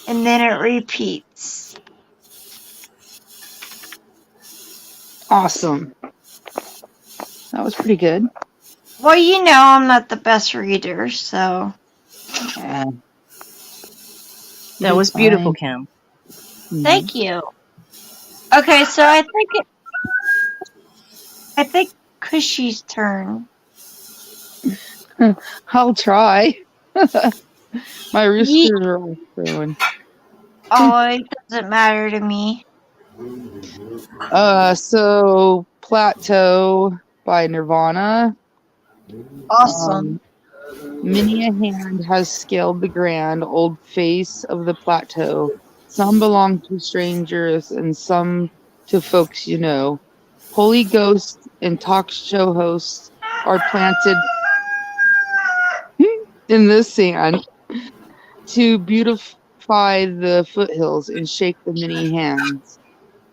And then it repeats. Awesome. That was pretty good. Well, you know I'm not the best reader, so. Yeah. That was beautiful, Kim. Thank you. Okay, so I think Cushy's turn. I'll try. My roosters are all crowing. Oh, it doesn't matter to me. So Plateau by Nirvana. Awesome. Many a hand has scaled the grand old face of the plateau. Some belong to strangers and some to folks you know. Holy ghosts and talk show hosts are planted in the sand to beautify the foothills and shake the many hands.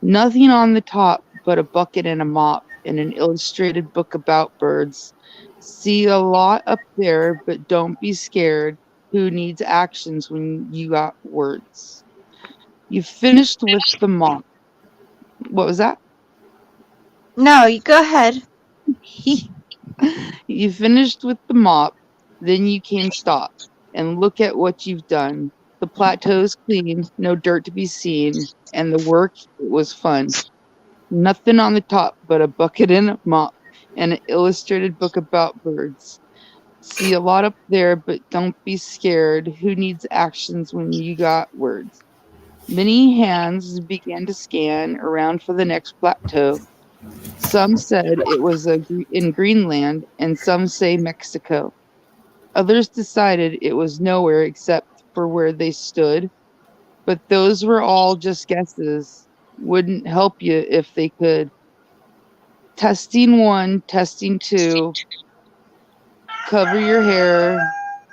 Nothing on the top but a bucket and a mop and an illustrated book about birds. See a lot up there, but don't be scared. Who needs actions when you got words? You finished with the mop. What was that? No, you go ahead. You finished with the mop, then you can stop and look at what you've done. The plateau's clean, no dirt to be seen, and the work it was fun. Nothing on the top but a bucket and a mop and an illustrated book about birds. See a lot up there, but don't be scared. Who needs actions when you got words? Many hands began to scan around for the next plateau. Some said it was in Greenland, and some say Mexico. Others decided it was nowhere except for where they stood, but those were all just guesses. Wouldn't help you if they could. Testing 1, testing 2. Cover your hair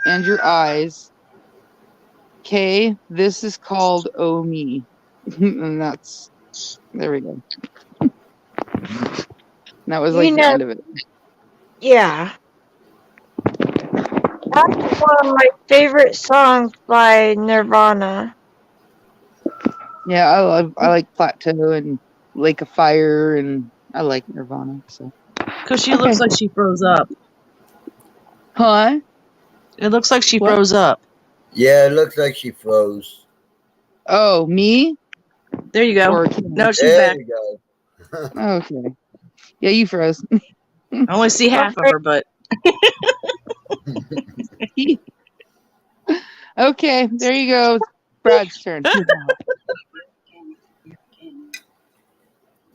and your eyes. Okay, this is called Oh Me. And there we go. That was like the end of it. Yeah. That's one of my favorite songs by Nirvana. Yeah, I like Plateau and Lake of Fire, and I like Nirvana. So. Because she looks like she froze up. Huh? It looks like she What? froze up. Yeah, it looks like she froze. Oh, me? There you go. Or No, she's There back. you go. okay. Yeah, you froze. I only see half of her, but Okay, there you go. Brad's turn.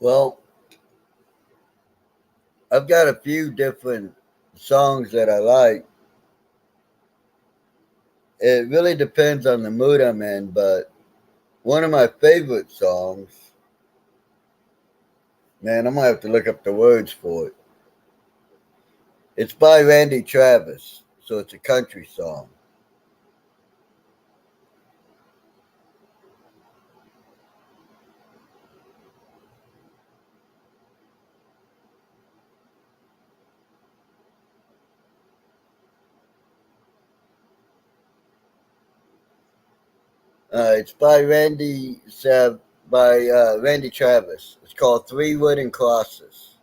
Well, I've got a few different songs that I like. It really depends on the mood I'm in, but one of my favorite songs, man, I'm gonna have to look up the words for it. It's by Randy Travis, so it's a country song. It's by Randy Travis. It's called Three Wooden Crosses.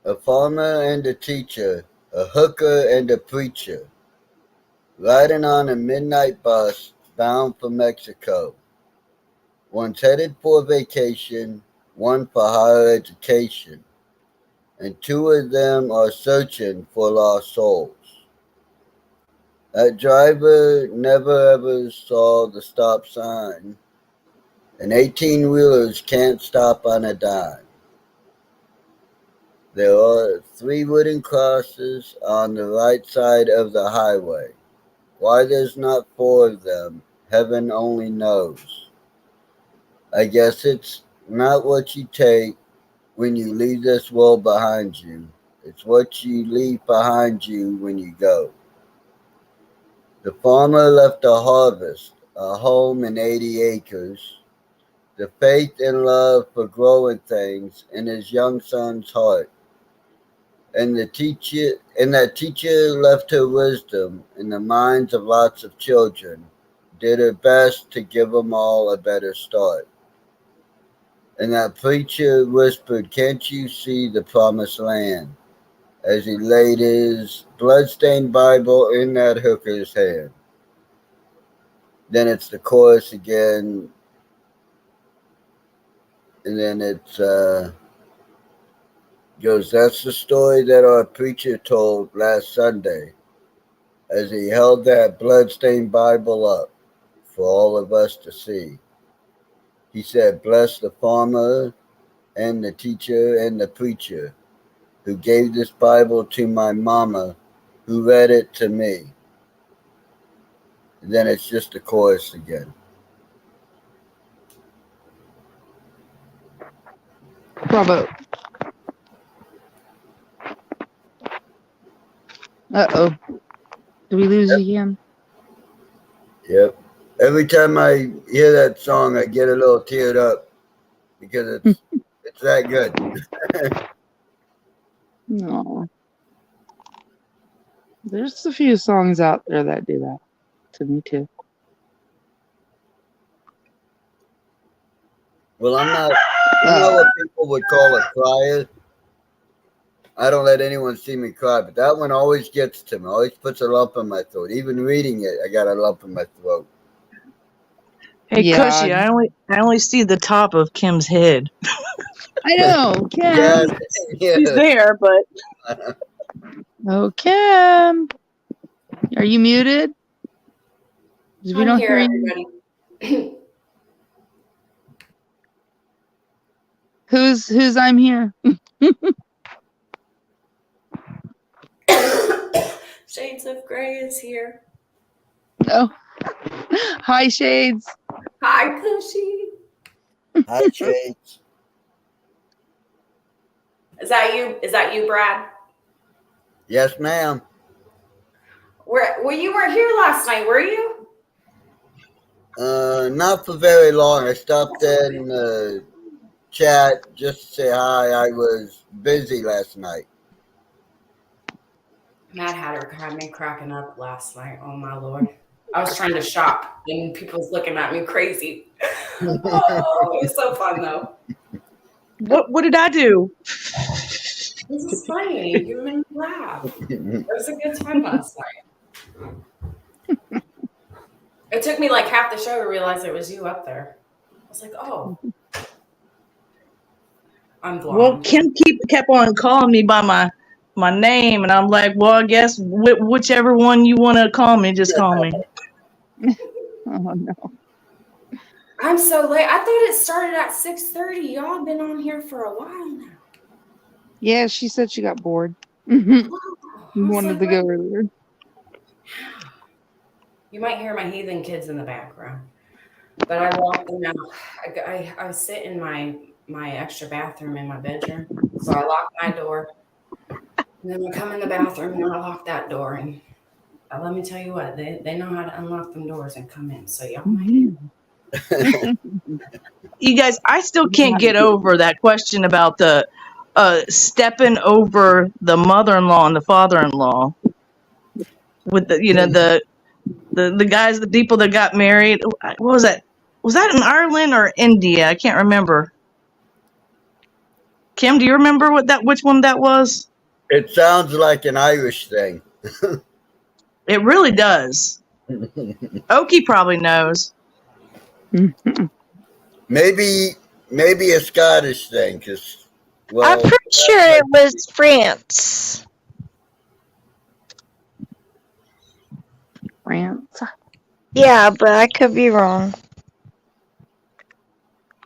A farmer and a teacher, a hooker and a preacher, riding on a midnight bus bound for Mexico. One's headed for vacation, one for higher education, and two of them are searching for lost souls. That driver never ever saw the stop sign, and 18-wheelers can't stop on a dime. There are three wooden crosses on the right side of the highway. Why there's not four of them, heaven only knows. I guess it's not what you take when you leave this world behind you. It's what you leave behind you when you go. The farmer left a harvest, a home and 80 acres, the faith and love for growing things in his young son's heart. And that teacher left her wisdom in the minds of lots of children, did her best to give them all a better start. And that preacher whispered, "Can't you see the promised land?" as he laid his bloodstained Bible in that hooker's hand. Then it's the chorus again. And then it goes, that's the story that our preacher told last Sunday as he held that bloodstained Bible up for all of us to see. He said, bless the farmer and the teacher and the preacher who gave this Bible to my mama, who read it to me. And then it's just the chorus again. Bravo. Uh-oh. Do we lose you again? Yep. Every time I hear that song, I get a little teared up because it's that good. No. There's a few songs out there that do that to me too. Well, I'm not what people would call a crier. I don't let anyone see me cry, but that one always gets to me. Always puts a lump in my throat. Even reading it, I got a lump in my throat. Hey, Yeah. Cushy, I only see the top of Kim's head. I know, Kim. Yes, She's yes. there, but Oh, Kim. Are you muted? 'Cause we I'm don't here, hear you. everybody. Who's I'm here? Shades of Grey is here. Oh. Hi, Shades. Hi, Cushy. Hi, Shades. Is that you? Is that you, Brad? Yes, ma'am. Well, you weren't here last night, were you? Not for very long. I stopped in chat just to say hi. I was busy last night. Mad Hatter had me cracking up last night. Oh my lord! I was trying to shop, and people was looking at me crazy. Oh, it was so fun though. what did I do? This is funny. You made me laugh. It was a good time last night. It took me like half the show to realize it was you up there. I was like, oh. I'm blind. Well, Kim kept on calling me by my name, and I'm like, well, I guess whichever one you want to call me, just call me. Oh, no. I'm so late. I thought it started at 6:30. Y'all have been on here for a while now. Yeah, she said she got bored. Oh, I was Wanted like, to go wait. earlier. You might hear my heathen kids in the background, but I walked them out. I sit in my extra bathroom in my bedroom, so I lock my door. And then I come in the bathroom and I lock that door. And let me tell you what, they know how to unlock them doors and come in. So y'all might hear them. You guys, I still can't get over that question about the stepping over the mother-in-law and the father-in-law with the guys, the people that got married. What was that? Was that in Ireland or India? I can't remember. Kim, do you remember which one that was? It sounds like an Irish thing. It really does. Okie probably knows. Maybe a Scottish thing, because I'm pretty sure it was France. France. Yeah, but I could be wrong.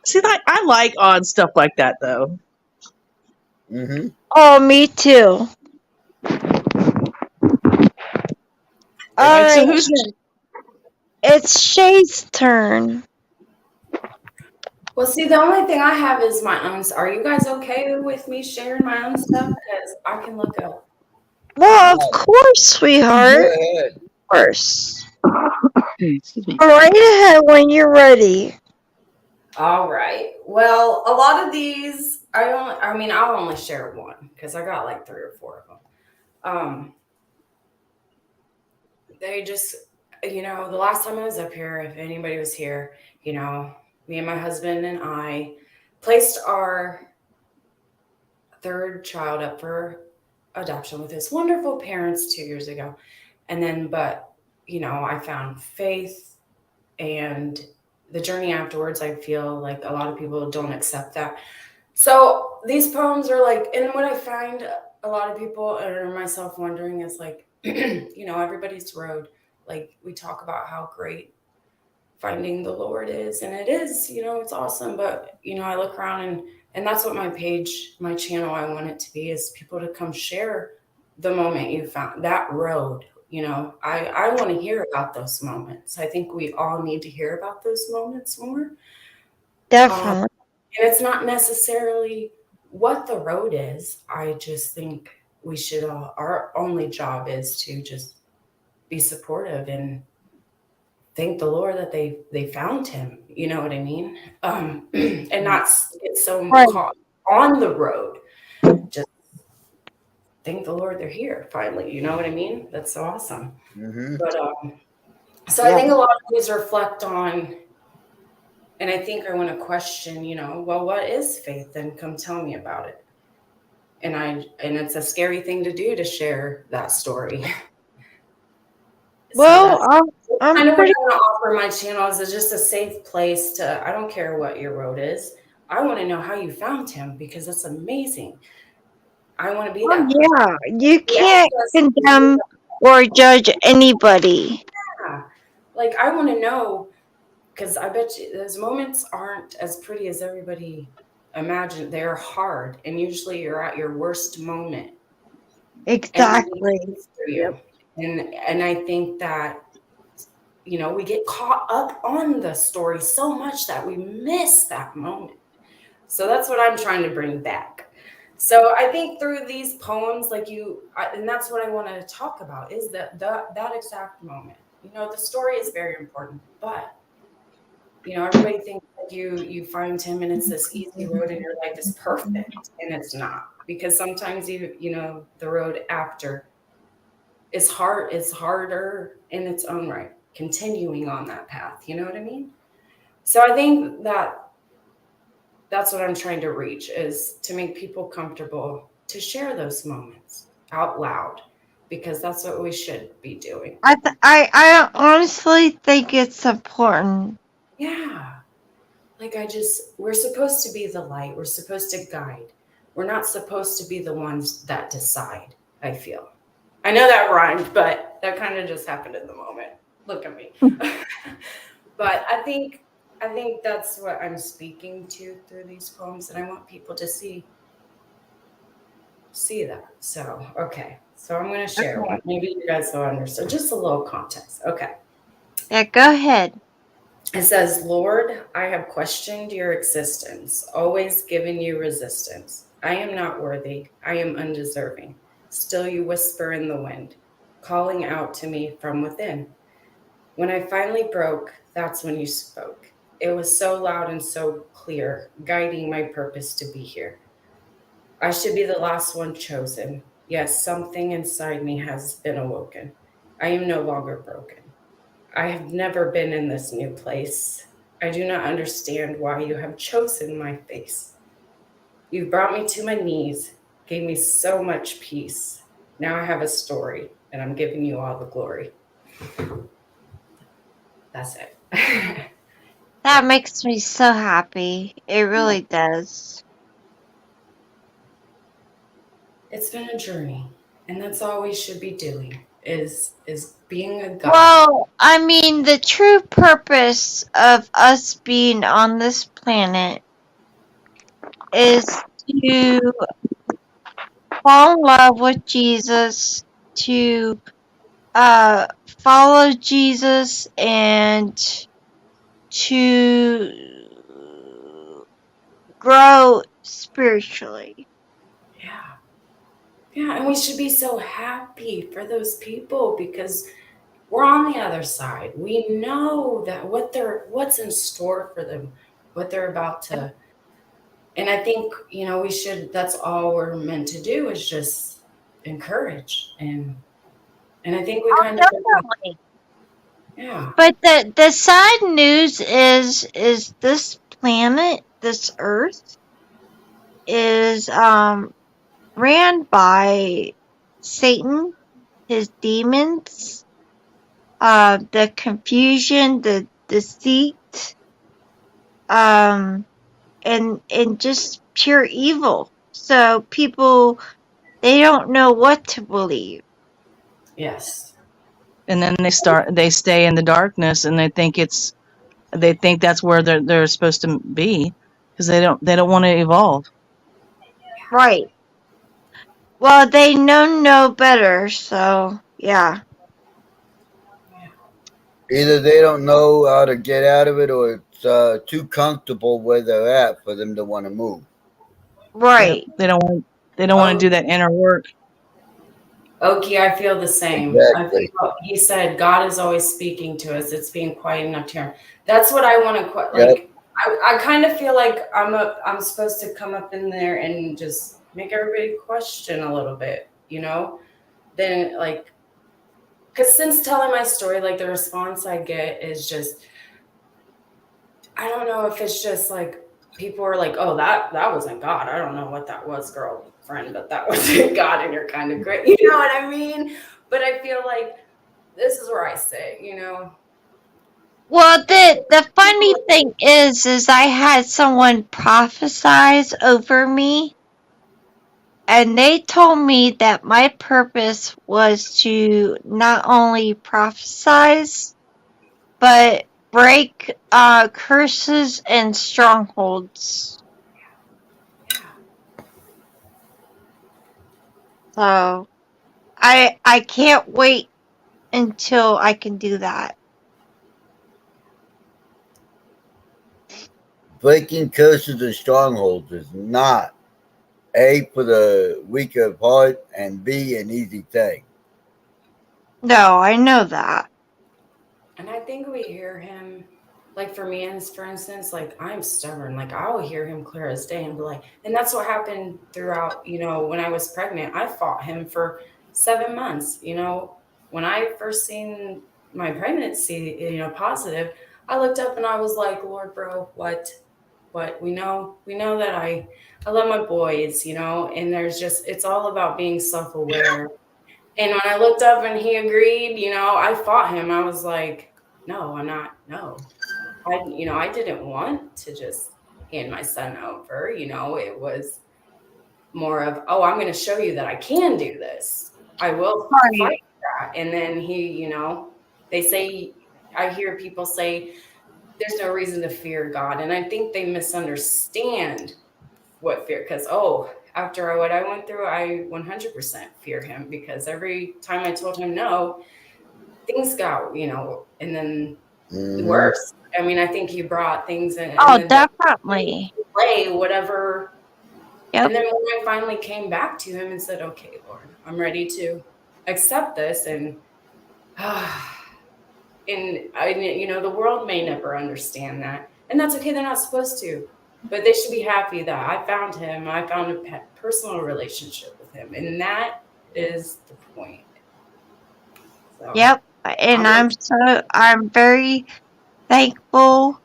See, I like odd stuff like that, though. Mm-hmm. Oh, me too. All right, so Alright, who's next? it's Shay's turn. Well, see, the only thing I have is my own. Are you guys okay with me sharing my own stuff? Because I can look up. Well, of course, sweetheart. Go ahead. Of course. Excuse me. Go right ahead when you're ready. All right. Well, a lot of these, I'll only share one because I got like 3 or 4 of them. They just, the last time I was up here, if anybody was here, me and my husband and I placed our 3rd child up for adoption with his wonderful parents 2 years ago. And then, I found faith and the journey afterwards, I feel like a lot of people don't accept that. So these poems are like, and what I find a lot of people and myself wondering is like, everybody's road. Like we talk about how great finding the Lord is, and it is, it's awesome. But I look around and that's what my channel, I want it to be, is people to come share the moment you found that road. I want to hear about those moments. I think we all need to hear about those moments more. Definitely. And it's not necessarily what the road is. I just think we should our only job is to just be supportive and thank the Lord that they found him. You know what I mean? And not get so caught on the road. Just thank the Lord they're here finally. You know what I mean? That's so awesome. Mm-hmm. But so I think a lot of these reflect on, and I think I want to question, well, what is faith? And come tell me about it. And it's a scary thing to do, to share that story. Well, So I'm kind of what pretty. I want to offer my channel is just a safe place I don't care what your road is. I want to know how you found him, because that's amazing. I want to be that. Yeah, you can't condemn or judge anybody. Yeah. Like, I want to know, because I bet you those moments aren't as pretty as everybody imagined. They're hard, and usually you're at your worst moment. Exactly. And I think that, we get caught up on the story so much that we miss that moment. So that's what I'm trying to bring back. So I think through these poems, and that's what I want to talk about, is that exact moment. The story is very important, but everybody thinks that you find him and it's this easy road and your life is perfect, and it's not, because sometimes the road after is hard. It's harder in its own right, continuing on that path. You know what I mean? So I think that's what I'm trying to reach, is to make people comfortable to share those moments out loud, because that's what we should be doing. I honestly think it's important. Yeah. We're supposed to be the light. We're supposed to guide. We're not supposed to be the ones that decide, I feel. I know that rhymed, but that kind of just happened in the moment. Look at me. But I think that's what I'm speaking to through these poems, and I want people to see that. So, okay. So I'm going to share one. Maybe you guys will understand. Just a little context. Okay. Yeah, go ahead. It says, Lord, I have questioned your existence, always given you resistance. I am not worthy. I am undeserving. Still you whisper in the wind, calling out to me from within. When I finally broke, that's when you spoke. It was so loud and so clear, guiding my purpose to be here. I should be the last one chosen. Yes, something inside me has been awoken. I am no longer broken. I have never been in this new place. I do not understand why you have chosen my face. You brought me to my knees, gave me so much peace. Now I have a story, and I'm giving you all the glory. That's it. That makes me so happy. It really does. It's been a journey, and that's all we should be doing, is being a guide. Well, I mean, the true purpose of us being on this planet is to fall in love with Jesus, to follow Jesus, and to grow spiritually. Yeah, and we should be so happy for those people, because we're on the other side. We know that what's in store for them, what they're about to. And I think, that's all we're meant to do, is just encourage. And I think we kind of, Definitely. yeah. But the sad news is this planet, this Earth, is ran by Satan, his demons, the confusion, the deceit, and just pure evil. So people, they don't know what to believe. Yes. And then they stay in the darkness, and they think that's where they're supposed to be, because they don't want to evolve. Right. Well, they know no better, so yeah. Either they don't know how to get out of it, or it's too comfortable where they're at for them to want to move. Right. Yep. They don't want to do that inner work. Okie, I feel the same. Exactly. He said God is always speaking to us. It's being quiet enough to hear. That's what I want to like. Yep. I kind of feel like I'm supposed to come up in there and just make everybody question a little bit, you know? Then like, because since telling my story, like the response I get is just, I don't know if it's just like people are like, oh, that wasn't God. I don't know what that was, girlfriend, but that wasn't God, and you're kind of great. You know what I mean? But I feel like this is where I sit, you know. Well, the funny thing is I had someone prophesize over me, and they told me that my purpose was to not only prophesize, but break curses and strongholds. So I can't wait until I can do that. Breaking curses and strongholds is not A, for the weak of heart, and B, an easy thing. No, I know that. And I think we hear him, like for me, for instance, like I'm stubborn. Like I will hear him clear as day and be like, and that's what happened throughout, you know, when I was pregnant. I fought him for 7 months. You know, when I first seen my pregnancy, you know, positive, I looked up and I was like, Lord, bro, what? We know that I love my boys, you know, and there's just, it's all about being self-aware. And when I looked up and he agreed, you know, I fought him. I was like, no, I'm not. No, I didn't want to just hand my son over. You know, it was more of, oh, I'm going to show you that I can do this. I will fight that. And then he, you know, they say, I hear people say, there's no reason to fear God. And I think they misunderstand what fear, because, after what I went through, I 100% fear him, because every time I told him no, things got, you know, and then worse. I mean, I think he brought things in. Oh, definitely. Play whatever. Yep. And then when I finally came back to him and said, okay, Lord, I'm ready to accept this. And you know, the world may never understand that. And that's okay. They're not supposed to. But they should be happy that I found him. I found a personal relationship with him. And that is the point. So, yep. And I'm very thankful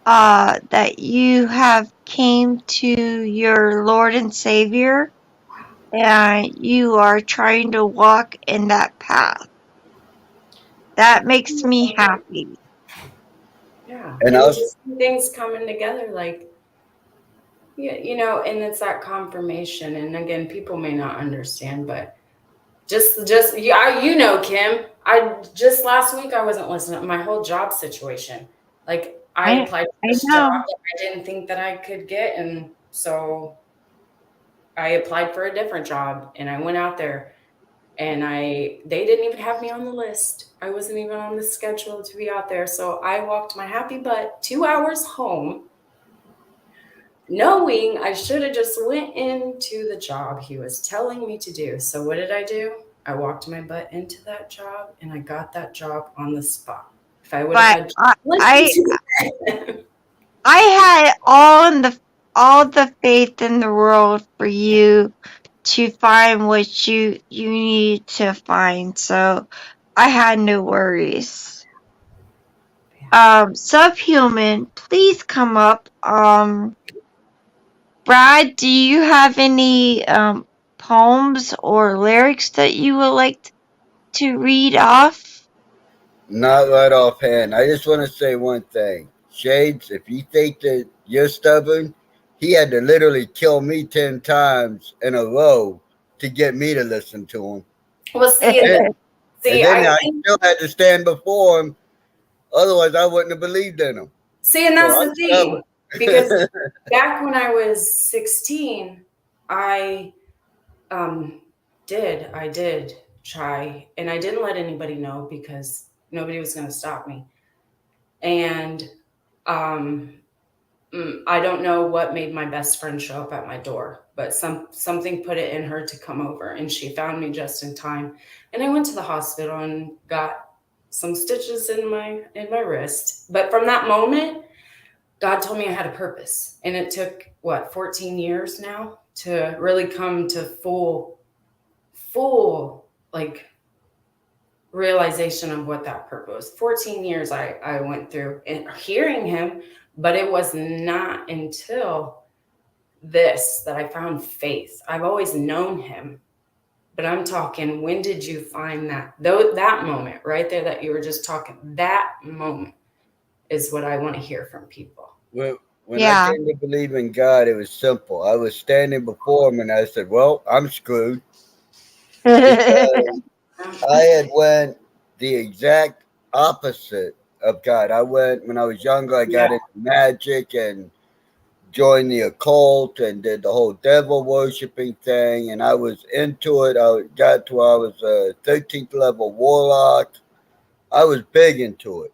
that you have came to your Lord and Savior, and you are trying to walk in that path. That makes me happy. Yeah. And just things coming together, like, yeah, you know, and it's that confirmation. And again, people may not understand, but just yeah, you know, Kim, I just last week I wasn't listening to my whole job situation. Like I applied for this job that I didn't think that I could get, and so I applied for a different job, and I went out there, and they didn't even have me on the list. I wasn't even on the schedule to be out there. So I walked my happy butt 2 hours home, knowing I should have just went into the job he was telling me to do. So what did I do? I walked my butt into that job, and I got that job on the spot. If I would have I had all the faith in the world for you to find what you need to find. So I had no worries. Subhuman, please come up. Brad, do you have any poems or lyrics that you would like to read off? Not right offhand. I just want to say one thing. Shades, if you think that you're stubborn, he had to literally kill me 10 times in a row to get me to listen to him. Well, see, And then I I think, still had to stand before him. Otherwise, I wouldn't have believed in him. see, and So that's I'm the thing. stubborn. Because back when I was 16, I did try, and I didn't let anybody know because nobody was going to stop me. And I don't know what made my best friend show up at my door, but something put it in her to come over, and she found me just in time. And I went to the hospital and got some stitches in my wrist. But from that moment, God told me I had a purpose, and it took 14 years now to really come to full like realization of what that purpose was. 14 years I went through and hearing him, but it was not until this that I found faith. I've always known him, but I'm talking, when did you find that moment right there that you were just talking? That moment is what I want to hear from people. When Yeah. I came to believe in God, it was simple. I was standing before him and I said, well, I'm screwed. Because I had went the exact opposite of God. I went when I was younger. I got into magic and joined the occult and did the whole devil worshiping thing. And I was into it. I got to where I was a 13th level warlock. I was big into it.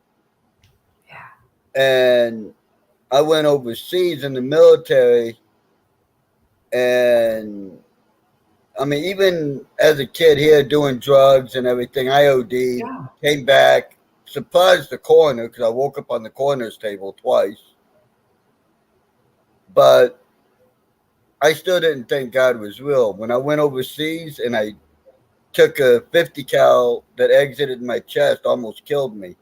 Yeah. And I went overseas in the military. And I mean, even as a kid here doing drugs and everything, I OD'd, Yeah. came back, surprised the coroner because I woke up on the coroner's table twice. But I still didn't think God was real. When I went overseas and I took a 50 cal that exited my chest, almost killed me.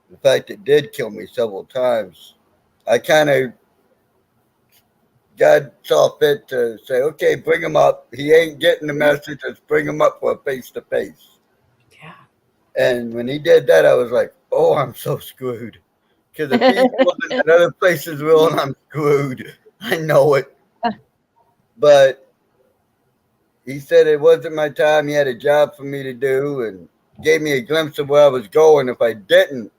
In fact, it did kill me several times. I kind of, God saw fit to say, okay, bring him up. He ain't getting the message. Let's bring him up for a face-to-face. Yeah. And when he did that, I was like, oh, I'm so screwed. Because if he's looking at other places real, I'm screwed. I know it. But he said it wasn't my time. He had a job for me to do and gave me a glimpse of where I was going if I didn't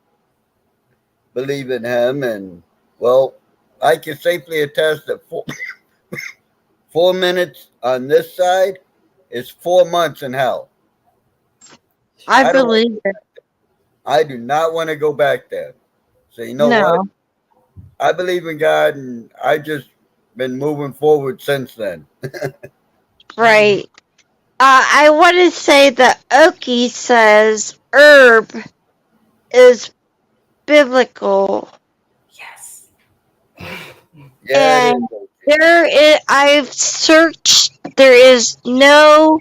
believe in him. And, well, I can safely attest that 4 minutes on this side is 4 months in hell. I believe it. I do not want to go back there. So you know No. what? I believe in God, and I just been moving forward since then. Right. I want to say that Oki says herb is biblical. Yes. Yeah, And I've searched. There is no,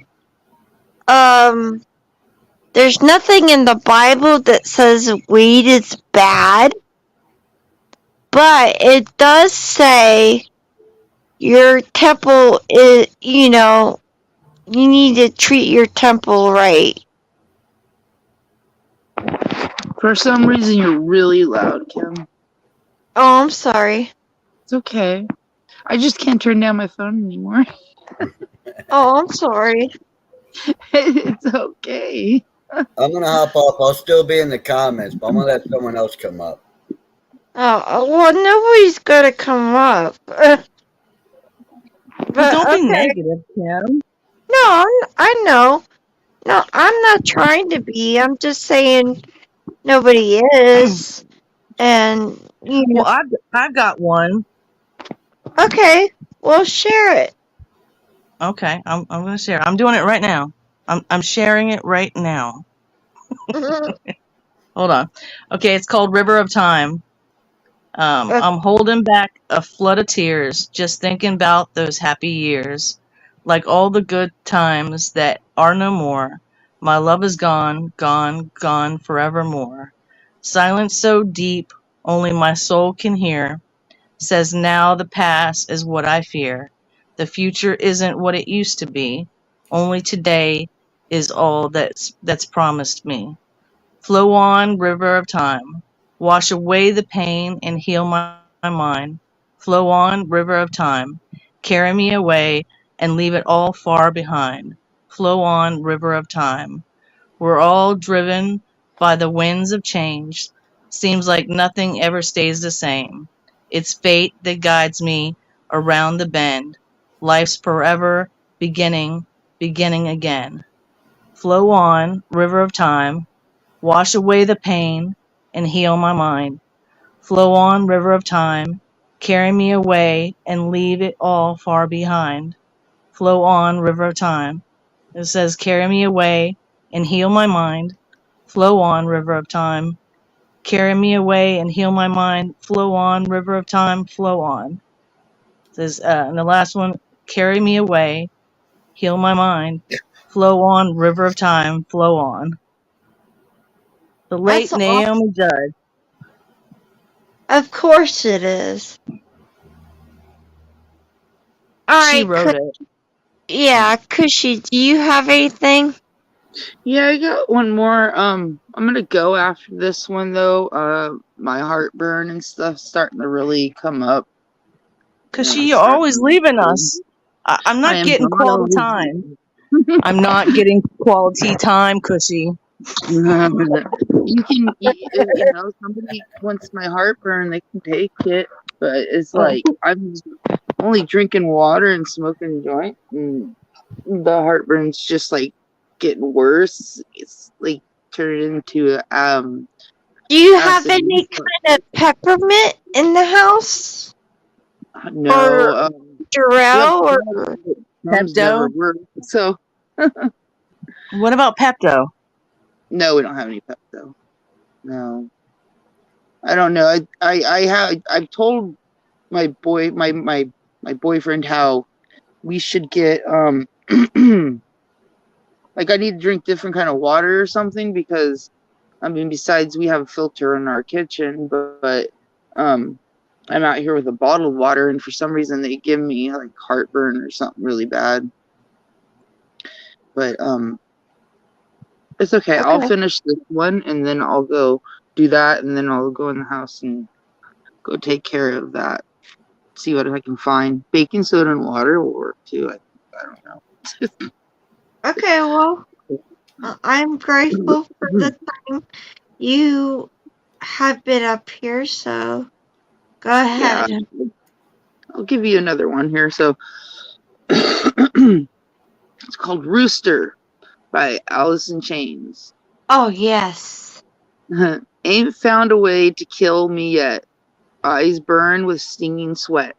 there's nothing in the Bible that says weed is bad, but it does say your temple is, you need to treat your temple right. For some reason, you're really loud, Kim. Oh, I'm sorry. It's okay. I just can't turn down my phone anymore. Oh, I'm sorry. It's okay. I'm gonna hop off. I'll still be in the comments, but I'm gonna let someone else come up. Oh, well, nobody's gonna come up. But Don't be okay. negative, Kim. No, I know. No, I'm not trying to be. I'm just saying nobody is. And, Well, I've got one. okay, well, share it. Okay, I'm gonna share. I'm doing it right now. I'm sharing it right now. Hold on. Okay, it's called River of Time. I'm holding back a flood of tears, just thinking about those happy years. Like all the good times that are no more. My love is gone, gone, gone forevermore. Silence so deep, only my soul can hear. Says now the past is what I fear. The future isn't what it used to be. Only today is all that's promised me. Flow on, river of time. Wash away the pain and heal my mind. Flow on, river of time. Carry me away and leave it all far behind. Flow on, river of time. We're all driven by the winds of change. Seems like nothing ever stays the same. It's fate that guides me around the bend. Life's forever beginning, beginning again. Flow on, river of time. Wash away the pain and heal my mind. Flow on, river of time. Carry me away and leave it all far behind. Flow on, river of time. It says, carry me away and heal my mind. Flow on, river of time. Carry me away and heal my mind. Flow on, river of time, flow on. It says, and the last one, carry me away, heal my mind. Flow on, river of time, flow on. The late That's Naomi Judd. Of course it is. All She right, wrote it. yeah, Cushy, do you have anything? Yeah, I got one more. I'm gonna go after this one though. My heartburn and stuff starting to really come up. Cause Yeah, you're always leaving us. I'm I not am getting not quality always- time. I'm not getting quality time, Cushy. You can, you know, somebody wants my heartburn, they can take it, but it's like I'm only drinking water and smoking a joint, and the heartburn's just like getting worse. It's like turned into Do you have acid any reflux. kind of peppermint in the house? No, Durell or Pepto never worked, so What about Pepto? no, we don't have any Pepto. No, I don't know. I've told my boyfriend how we should get like I need to drink different kind of water or something, because I mean, besides we have a filter in our kitchen, but I'm out here with a bottled water, and for some reason they give me like heartburn or something really bad. But it's okay. I'll finish this one and then I'll go do that, and then I'll go in the house and go take care of that. See what I can find. Baking soda and water will work too. I don't know. Okay, well, I'm grateful for the time you have been up here, so go ahead. Yeah, I'll give you another one here. So it's called Rooster by Alice in Chains. Oh, yes. Ain't found a way to kill me yet. Eyes burn with stinging sweat.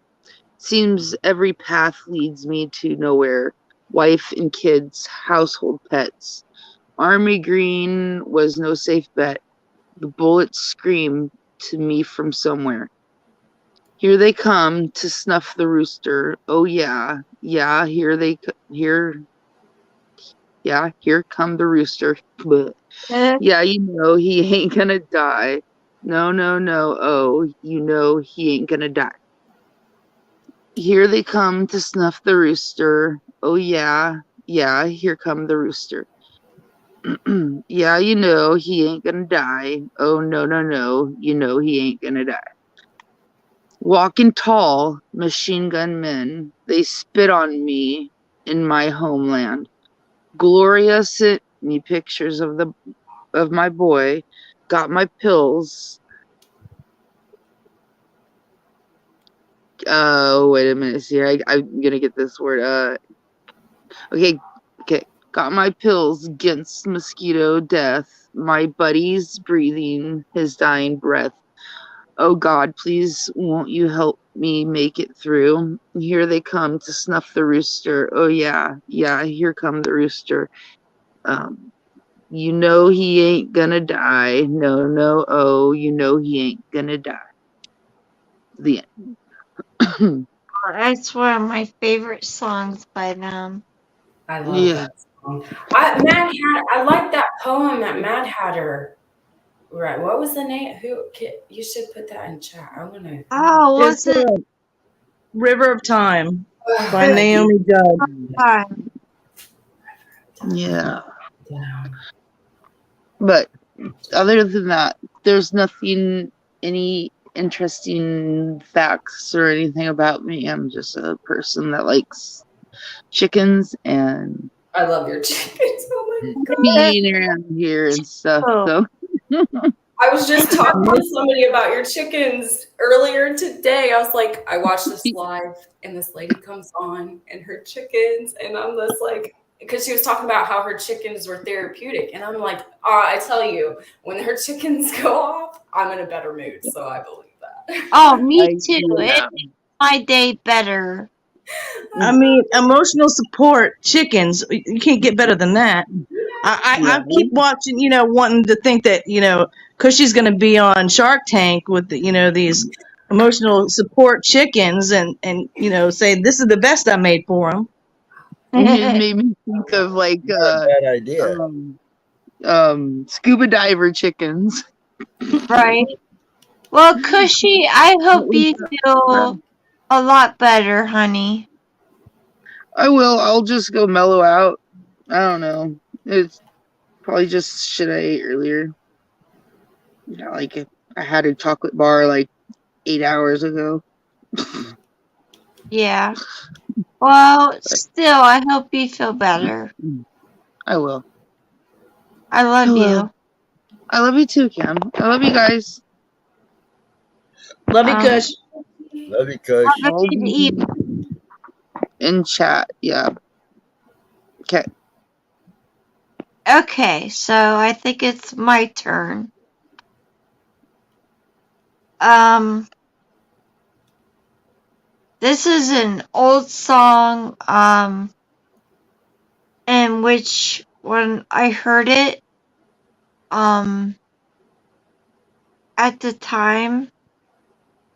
Seems every path leads me to nowhere. Wife and kids, household pets. Army green was no safe bet. The bullets scream to me from somewhere. Here they come to snuff the rooster. Oh yeah, yeah, here come the rooster. But yeah, you know he ain't gonna die. No, no, no. Oh, you know he ain't gonna die. Here they come to snuff the rooster. Oh yeah, yeah, here come the rooster. Yeah, you know he ain't gonna die. Oh no, no, no, you know he ain't gonna die. Walking tall, machine gun men, they spit on me in my homeland. Gloria sent me pictures of my boy, got my pills. Wait a minute. See, I'm gonna get this word. Okay. Got my pills against mosquito death. My buddy's breathing his dying breath. Oh God, please won't you help me make it through? Here they come to snuff the rooster. Oh yeah, yeah, here come the rooster. You know he ain't gonna die. No, no, oh, you know he ain't gonna die. The end. That's one of my favorite songs by them. I love that song. I like that poem that Mad Hatter. Right. What was the name? You should put that in chat. I want to. Oh, what's it? River of Time by Naomi Judd. Yeah. But other than that, there's nothing, any interesting facts or anything about me. I'm just a person that likes chickens and I love your chickens. Oh my god. being around here and stuff. So I was just talking to somebody about your chickens earlier today. I was like, I watched this live and this lady comes on and her chickens, and I'm just like, because she was talking about how her chickens were therapeutic. And I'm like, I tell you, when her chickens go off, I'm in a better mood. So I believe that. Oh, me I too. do It that. makes my day better. I mean, emotional support, chickens. You can't get better than that. I keep watching, wanting to think that, because she's going to be on Shark Tank with, these emotional support chickens and, say, this is the best I made for them. It made me think of like Not a bad idea. scuba diver chickens. Right. Well, Cushy, I hope you feel a lot better, honey. I will. I'll just go mellow out. I don't know. It's probably just shit I ate earlier. Like I had a chocolate bar like 8 hours ago. Yeah. Well, still, I hope you feel better. I will. I love you. I love you too, Cam. I love you guys. Love you, Kush. Love you, Kush. Have a good evening. In chat, yeah. Okay. Okay, so I think it's my turn. This is an old song, in which when I heard it, at the time,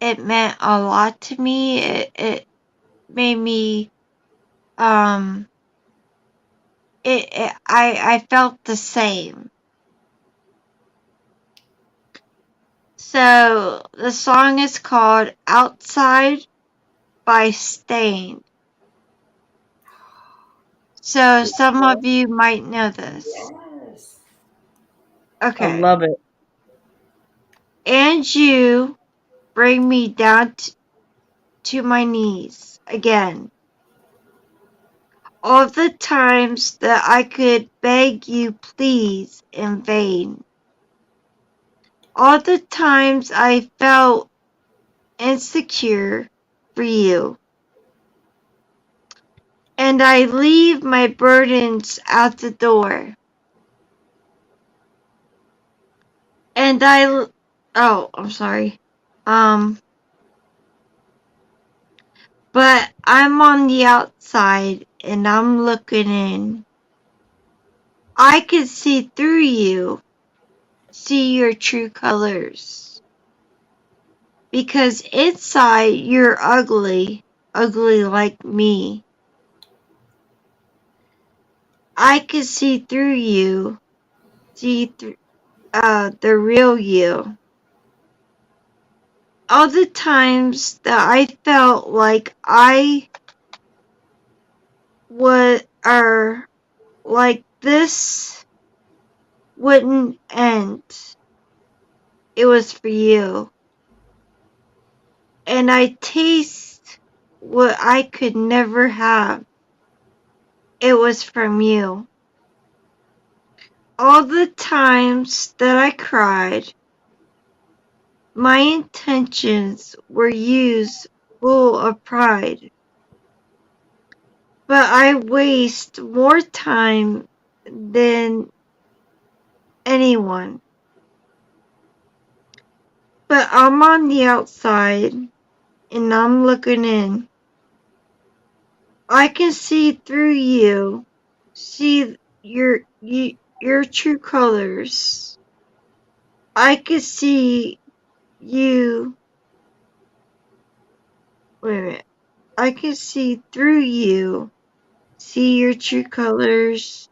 it meant a lot to me. It made me, I felt the same. So the song is called Outside by Stained. So some of you might know this. Yes. Okay. I love it. And you bring me down to my knees again. All the times that I could beg you please in vain. All the times I felt insecure for you. And I leave my burdens at the door. And I'm sorry. But I'm on the outside and I'm looking in. I can see through you, see your true colors. Because inside you're ugly, ugly like me. I can see through you, see through the real you. All the times that I felt like I like this wouldn't end. It was for you. And I taste what I could never have. It was from you. All the times that I cried, my intentions were used full of pride. But I waste more time than anyone. But I'm on the outside and I'm looking in. I can see through you, see your true colors. I can see you. Wait a minute. I can see through you, see your true colors.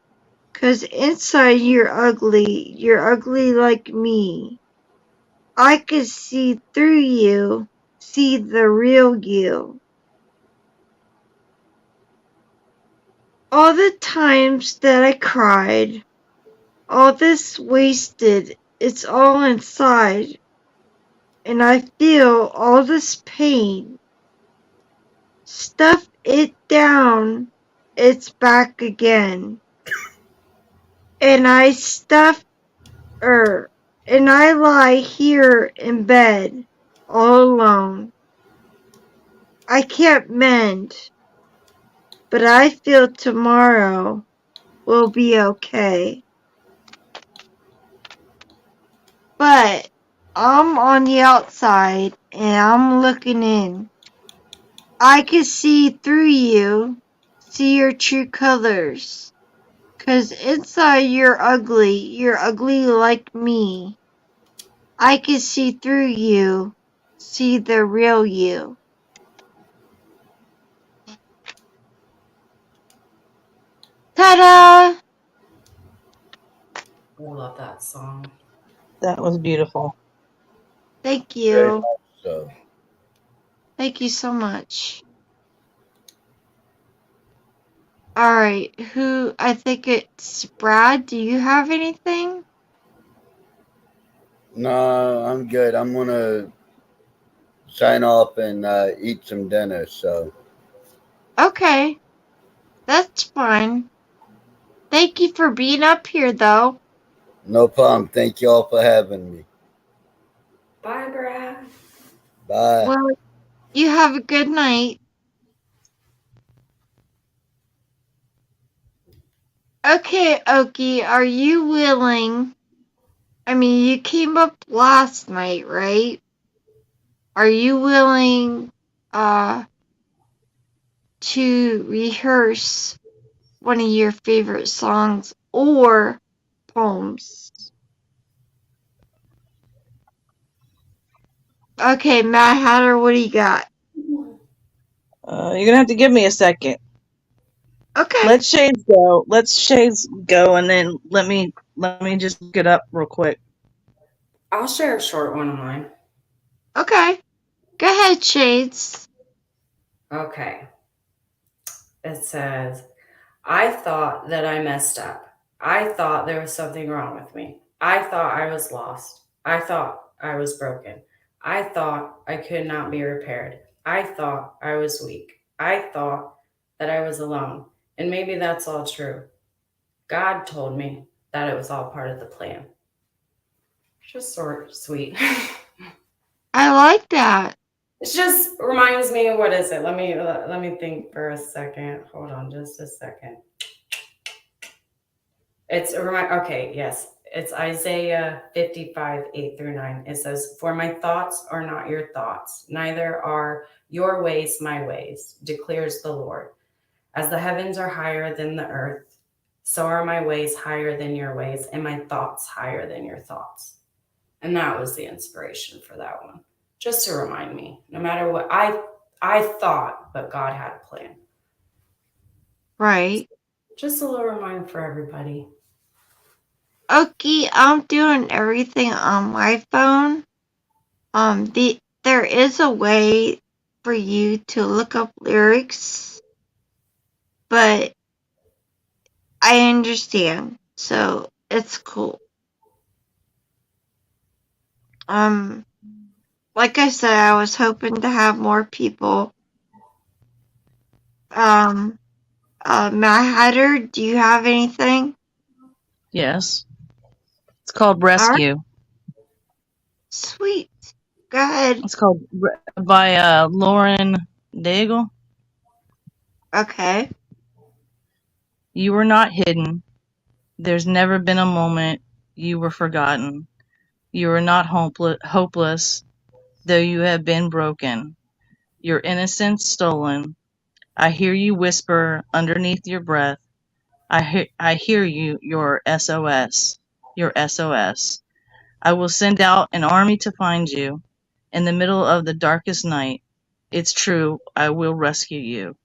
'Cause inside you're ugly like me. I can see through you, see the real you. All the times that I cried, all this wasted. It's all inside. And I feel all this pain. Stuff it down. It's back again. And I and I lie here in bed, all alone. I can't mend, but I feel tomorrow will be okay. But I'm on the outside and I'm looking in. I can see through you, see your true colors. 'Cause inside you're ugly like me. I can see through you, see the real you. Ta-da! I love that song. That was beautiful. Thank Very you. much so. Thank you so much. Alright, I think it's Brad. Do you have anything? No, I'm good. I'm gonna sign off and eat some dinner. So Okay, that's fine. Thank you for being up here, though. no problem. Thank you all for having me. Bye, Brad. Bye. Well, you have a good night. Okay, Oki, are you willing? I mean, you came up last night, right? Are you willing to rehearse one of your favorite songs or poems? Okay, Mad Hatter, what do you got? You're gonna have to give me a second. Okay. Let Shades go. Let Shades go, and then let me just get up real quick. I'll share a short one of mine. Okay. Go ahead, Shades. Okay. It says, I thought that I messed up. I thought there was something wrong with me. I thought I was lost. I thought I was broken. I thought I could not be repaired. I thought I was weak. I thought that I was alone. And maybe that's all true. God told me that it was all part of the plan. Just sort of sweet. I like that. It just reminds me of, what is it? Let me think for a second. Hold on just a second. Okay, yes. It's Isaiah 55, 8-9. It says, For my thoughts are not your thoughts, neither are your ways my ways, declares the Lord. As the heavens are higher than the earth, so are my ways higher than your ways, and my thoughts higher than your thoughts. And that was the inspiration for that one. Just to remind me, no matter what I thought, but God had a plan. Right. Just a little reminder for everybody. Okay, I'm doing everything on my phone. There is a way for you to look up lyrics, but I understand, so it's cool. Like I said, I was hoping to have more people. Mad Hatter, do you have anything? Yes. It's called Rescue. Sweet. Go ahead. It's called by Lauren Daigle. Okay. You were not hidden. There's never been a moment you were forgotten. You are not hopeless, though you have been broken. Your innocence stolen. I hear you whisper underneath your breath. I hear you, your SOS. Your SOS. I will send out an army to find you. In the middle of the darkest night, it's true, I will rescue you.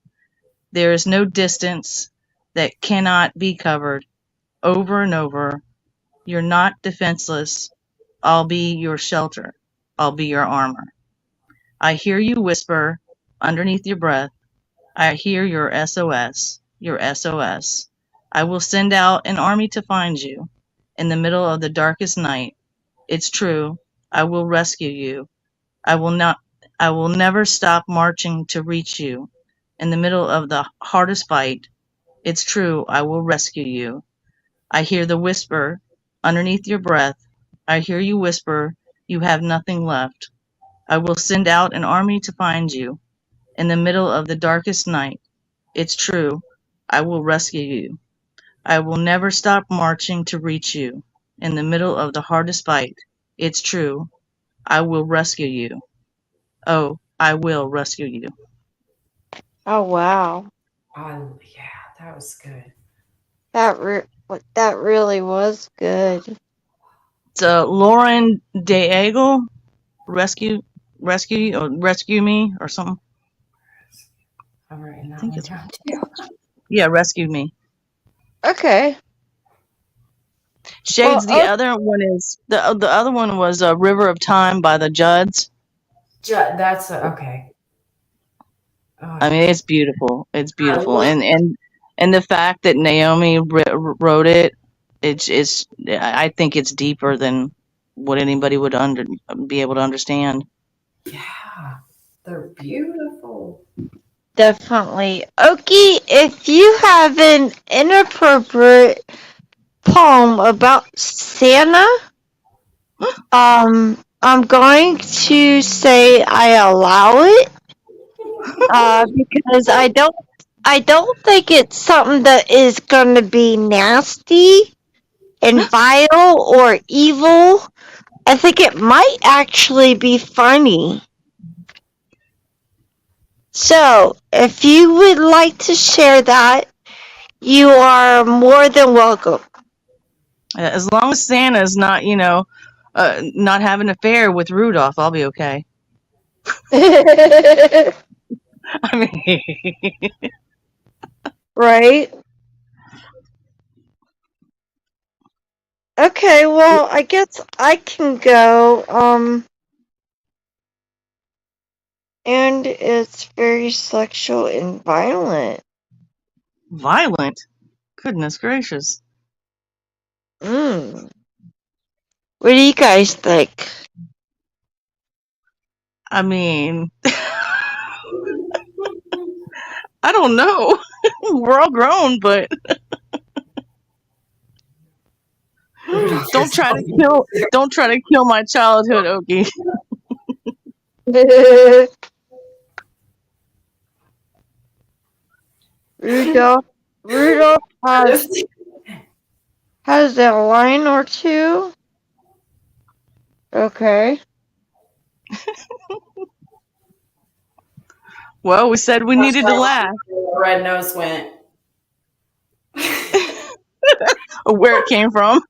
There is no distance that cannot be covered. Over and over, you're not defenseless. I'll be your shelter. I'll be your armor. I hear you whisper underneath your breath. I hear your SOS. Your SOS. I will send out an army to find you. in the middle of the darkest night. It's true, I will rescue you. I will never stop marching to reach you. In the middle of the hardest fight, it's true, I will rescue you. I hear the whisper underneath your breath. I hear you whisper, you have nothing left. I will send out an army to find you. In the middle of the darkest night, it's true, I will rescue you. I will never stop marching to reach you. In the middle of the hardest fight, it's true, I will rescue you. Oh, I will rescue you. Oh wow, Yeah, that was good. that really was good. It's Lauren Daigle, rescue me or something. I'm writing that think one it's down too. Yeah, rescue me. Okay. Shades. The Well, other one is the other one was River of Time by the Judds. That's okay. I mean, it's beautiful. It's I beautiful, love and the fact that Naomi wrote it, it's I think it's deeper than what anybody would be able to understand. Yeah, they're beautiful. definitely. Okie, if you have an inappropriate poem about Santa, I'm going to say I allow it, because I don't think it's something that is going to be nasty and vile or evil. I think it might actually be funny. So, if you would like to share that, you are more than welcome. As long as Santa's not, not having an affair with Rudolph, I'll be okay. I mean, Right? Okay, well, I guess I can go. And it's very sexual and violent. violent. Goodness gracious. What do you guys think? I mean, I don't know. We're all grown, but don't try to kill my childhood, Okie. Rudolph has a line or two. Okay. Well, we said we needed to laugh. Red nose went. Where it came from.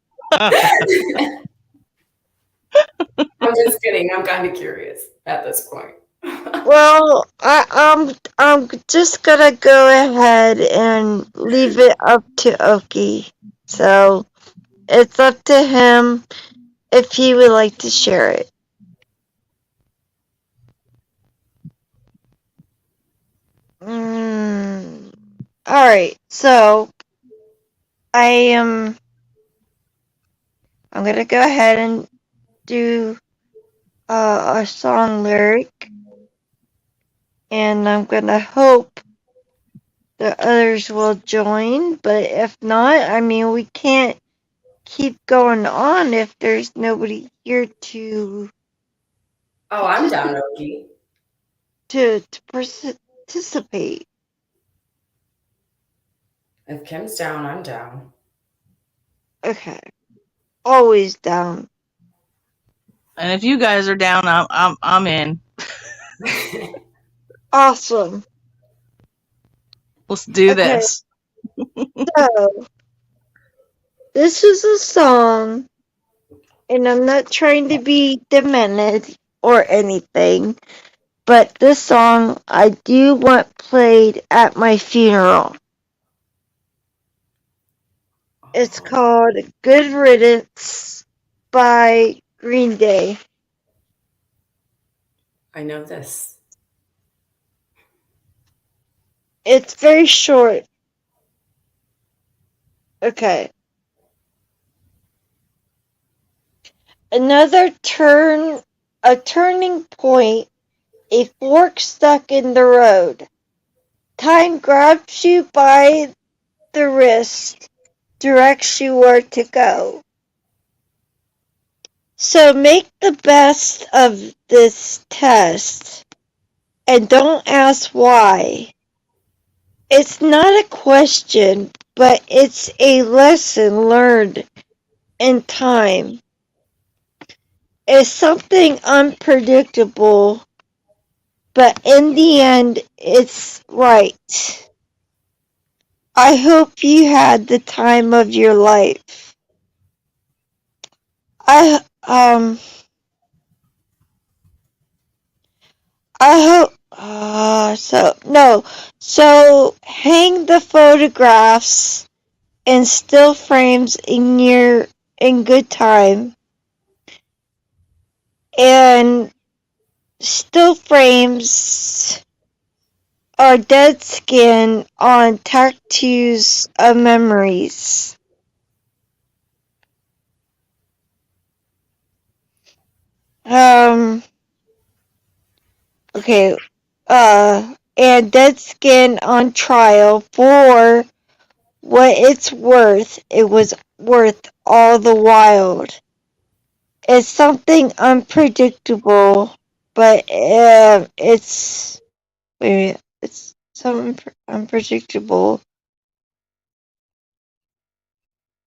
I'm just kidding. I'm kind of curious at this point. Well, I'm just gonna go ahead and leave it up to Okie. So it's up to him if he would like to share it. Alright, so I'm gonna go ahead and do a song lyric, and I'm gonna hope the others will join, but if not, I mean, we can't keep going on if there's nobody here to Oh, I'm down, Okie. to participate. If Kim's down, I'm down. Okay, always down. And if you guys are down, I'm in. Awesome. Let's do Okay. this. So this is a song, and I'm not trying to be demented or anything, but this song I do want played at my funeral. It's called Good Riddance by Green Day. I know this. It's very short. Okay. another a turning point, a fork stuck in the road. Time grabs you by the wrist, directs you where to go. So make the best of this test, and don't ask why. It's not a question, but it's a lesson learned in time. It's something unpredictable, but in the end, it's right. I hope you had the time of your life. I hope, so hang the photographs and still frames in good time, and still frames are dead skin on tattoos of memories. Okay, and dead skin on trial for what it's worth. It was worth all the while. It's something unpredictable, but it's something unpredictable.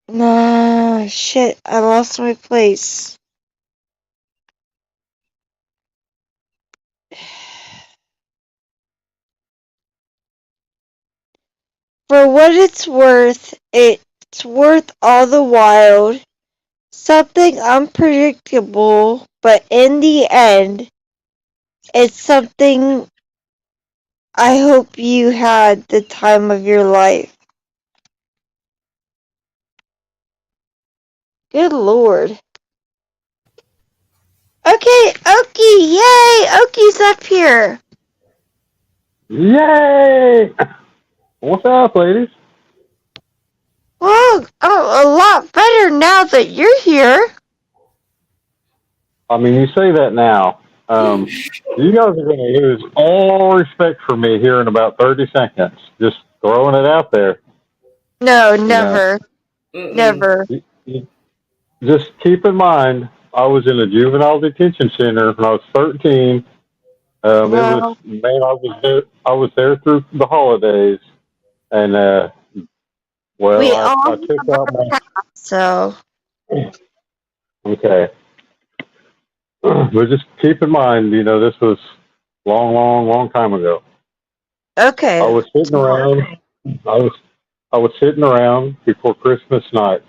Nah, shit, I lost my place. For what it's worth all the while. Something unpredictable, but in the end, it's something I hope you had the time of your life. Good Lord. Okay, Okie, yay! Okie's up here. Yay! What's up, ladies? Well, a lot better now that you're here. I mean, you say that now. You guys are going to lose all respect for me here in about 30 seconds. Just throwing it out there. No, never. Never. Just keep in mind, I was in a juvenile detention center when I was 13. I was there through the holidays, and I took out my. So. Okay. But just keep in mind, this was long time ago. Okay. I was sitting around. I was sitting around before Christmas night.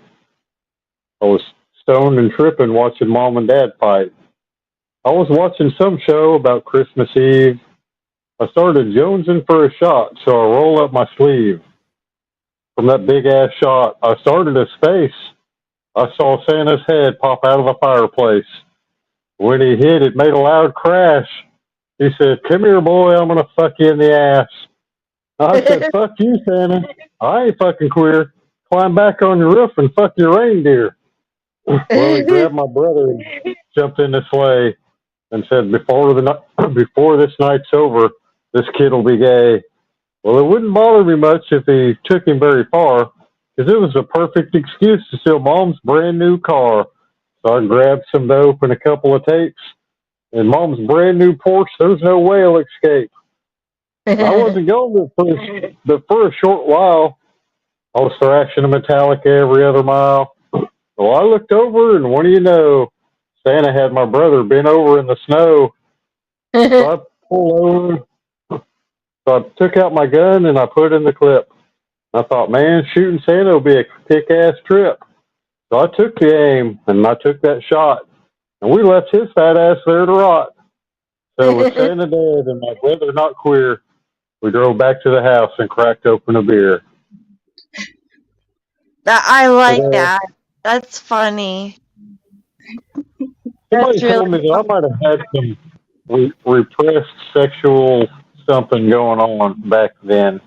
I was stoned and tripping watching Mom and Dad fight. I was watching some show about Christmas Eve. I started jonesing for a shot, so I roll up my sleeve. From that big ass shot, I started a space. I saw Santa's head pop out of the fireplace. When he hit, it made a loud crash. He said, "Come here, boy, I'm going to fuck you in the ass." I said, "Fuck you, Santa. I ain't fucking queer. Climb back on your roof and fuck your reindeer." Well, he grabbed my brother and jumped in the sleigh and said, before this night's over, this kid will be gay. Well, it wouldn't bother me much if he took him very far, because it was a perfect excuse to steal Mom's brand new car. So I grabbed some dope and a couple of tapes. In Mom's brand new Porsche, there's no way I'll escape. I wasn't going but for a short while, I was thrashing a Metallica every other mile. Well, I looked over, and what do you know? Santa had my brother bent over in the snow. So I pulled over. So I took out my gun, and I put in the clip. I thought, man, shooting Santa will be a kick-ass trip. So I took the aim, and I took that shot. And we left his fat ass there to rot. So with Santa dead and my brother not queer, we drove back to the house and cracked open a beer. I like that. That's funny. Somebody told me that I might have had some repressed sexual something going on back then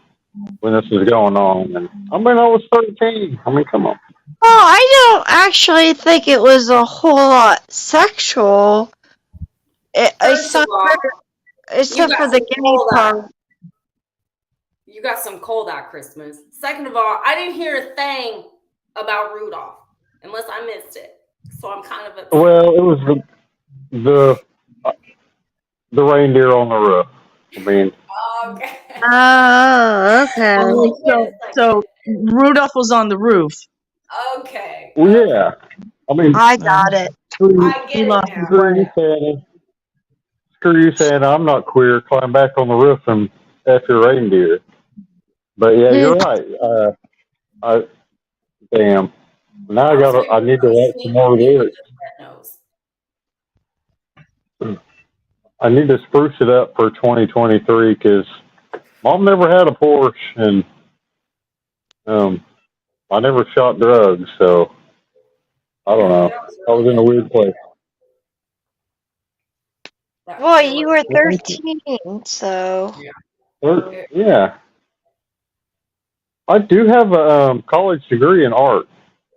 when this was going on. And I was 13. Come on. Well, I don't actually think it was a whole lot sexual, First of all, except for the some gay cold eye. part. You got some cold eye Christmas. Second of all, I didn't hear a thing about Rudolph unless I missed it. So I'm kind of upset. Well, it was the reindeer on the roof. I mean, Okay. Oh, okay. Oh, Wait a so Rudolph was on the roof. Okay. well, yeah. I mean, I got it. I get it now. screw you, Santa. Screw you, Santa. I'm not queer. Climb back on the roof and F your reindeer. But yeah, you're right. Damn. Now I need to write some more lyrics. I need to spruce it up for 2023 because Mom never had a Porsche and I never shot drugs, so I don't know. I was in a weird place. Well, you were 13, so. Yeah. I do have a college degree in art.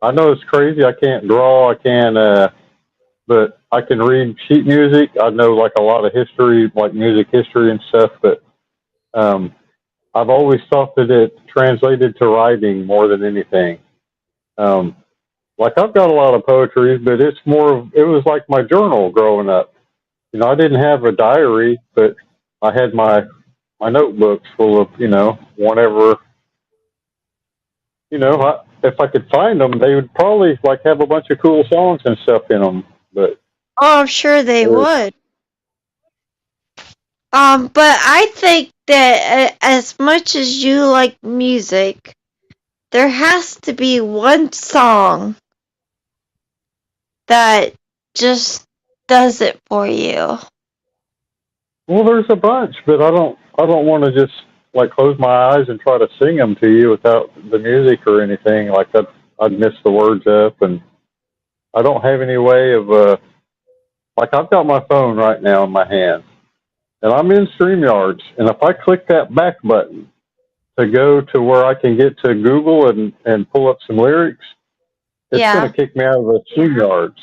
I know it's crazy. I can't draw. I can't, but I can read sheet music. I know like a lot of history, like music history and stuff, but I've always thought that it translated to writing more than anything. Like I've got a lot of poetry, but it was like my journal growing up. You know, I didn't have a diary, but I had my notebooks full of, whatever, if I could find them, they would probably like have a bunch of cool songs and stuff in them, but. Oh, I'm sure they would. But I think that as much as you like music, there has to be one song that just does it for you. Well, there's a bunch, but I don't want to just like close my eyes and try to sing them to you without the music or anything. Like that, I'd miss the words up, and I don't have any way of like I've got my phone right now in my hand, and I'm in StreamYards, and if I click that back button to go to where I can get to Google and pull up some lyrics, it's going to kick me out of the StreamYards.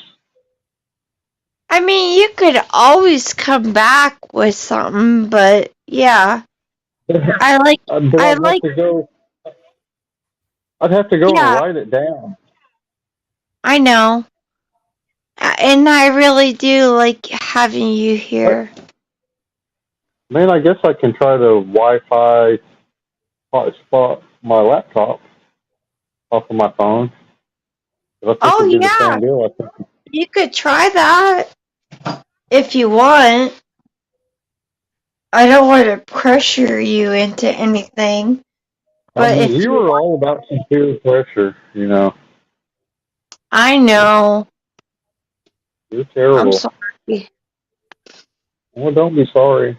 I mean, you could always come back with something, but yeah. I'd have to go and write it down. I know. And I really do like having you here. Man, I guess I can try to Wi-Fi hotspot my laptop off of my phone. Oh, yeah. You could try that if you want. I don't want to pressure you into anything. But I mean, you were all about some peer pressure, I know. You're terrible. I'm sorry. Well, don't be sorry.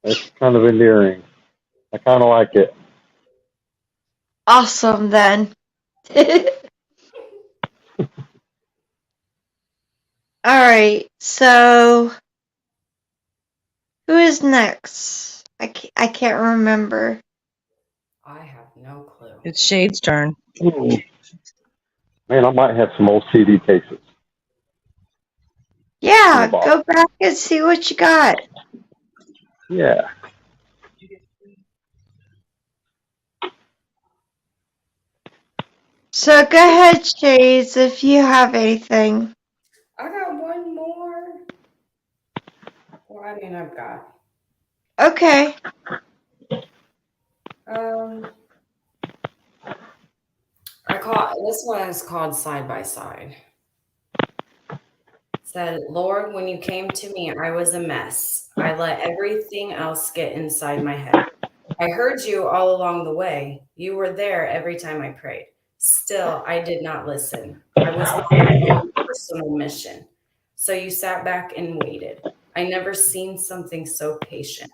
It's kind of endearing. I kind of like it. Awesome, then. All right, so who is next? I can't remember. I have no clue. It's Shade's turn. Ooh. Man, I might have some old CD cases. Yeah, go back and see what you got. Yeah. So go ahead, Shades, if you have anything. I got one more. Well, I mean, I've got. Okay. This one is called Side by Side. It said, Lord, when you came to me, I was a mess. I let everything else get inside my head. I heard you all along the way. You were there every time I prayed. Still, I did not listen. I was on my own personal mission. So you sat back and waited. I never seen something so patient.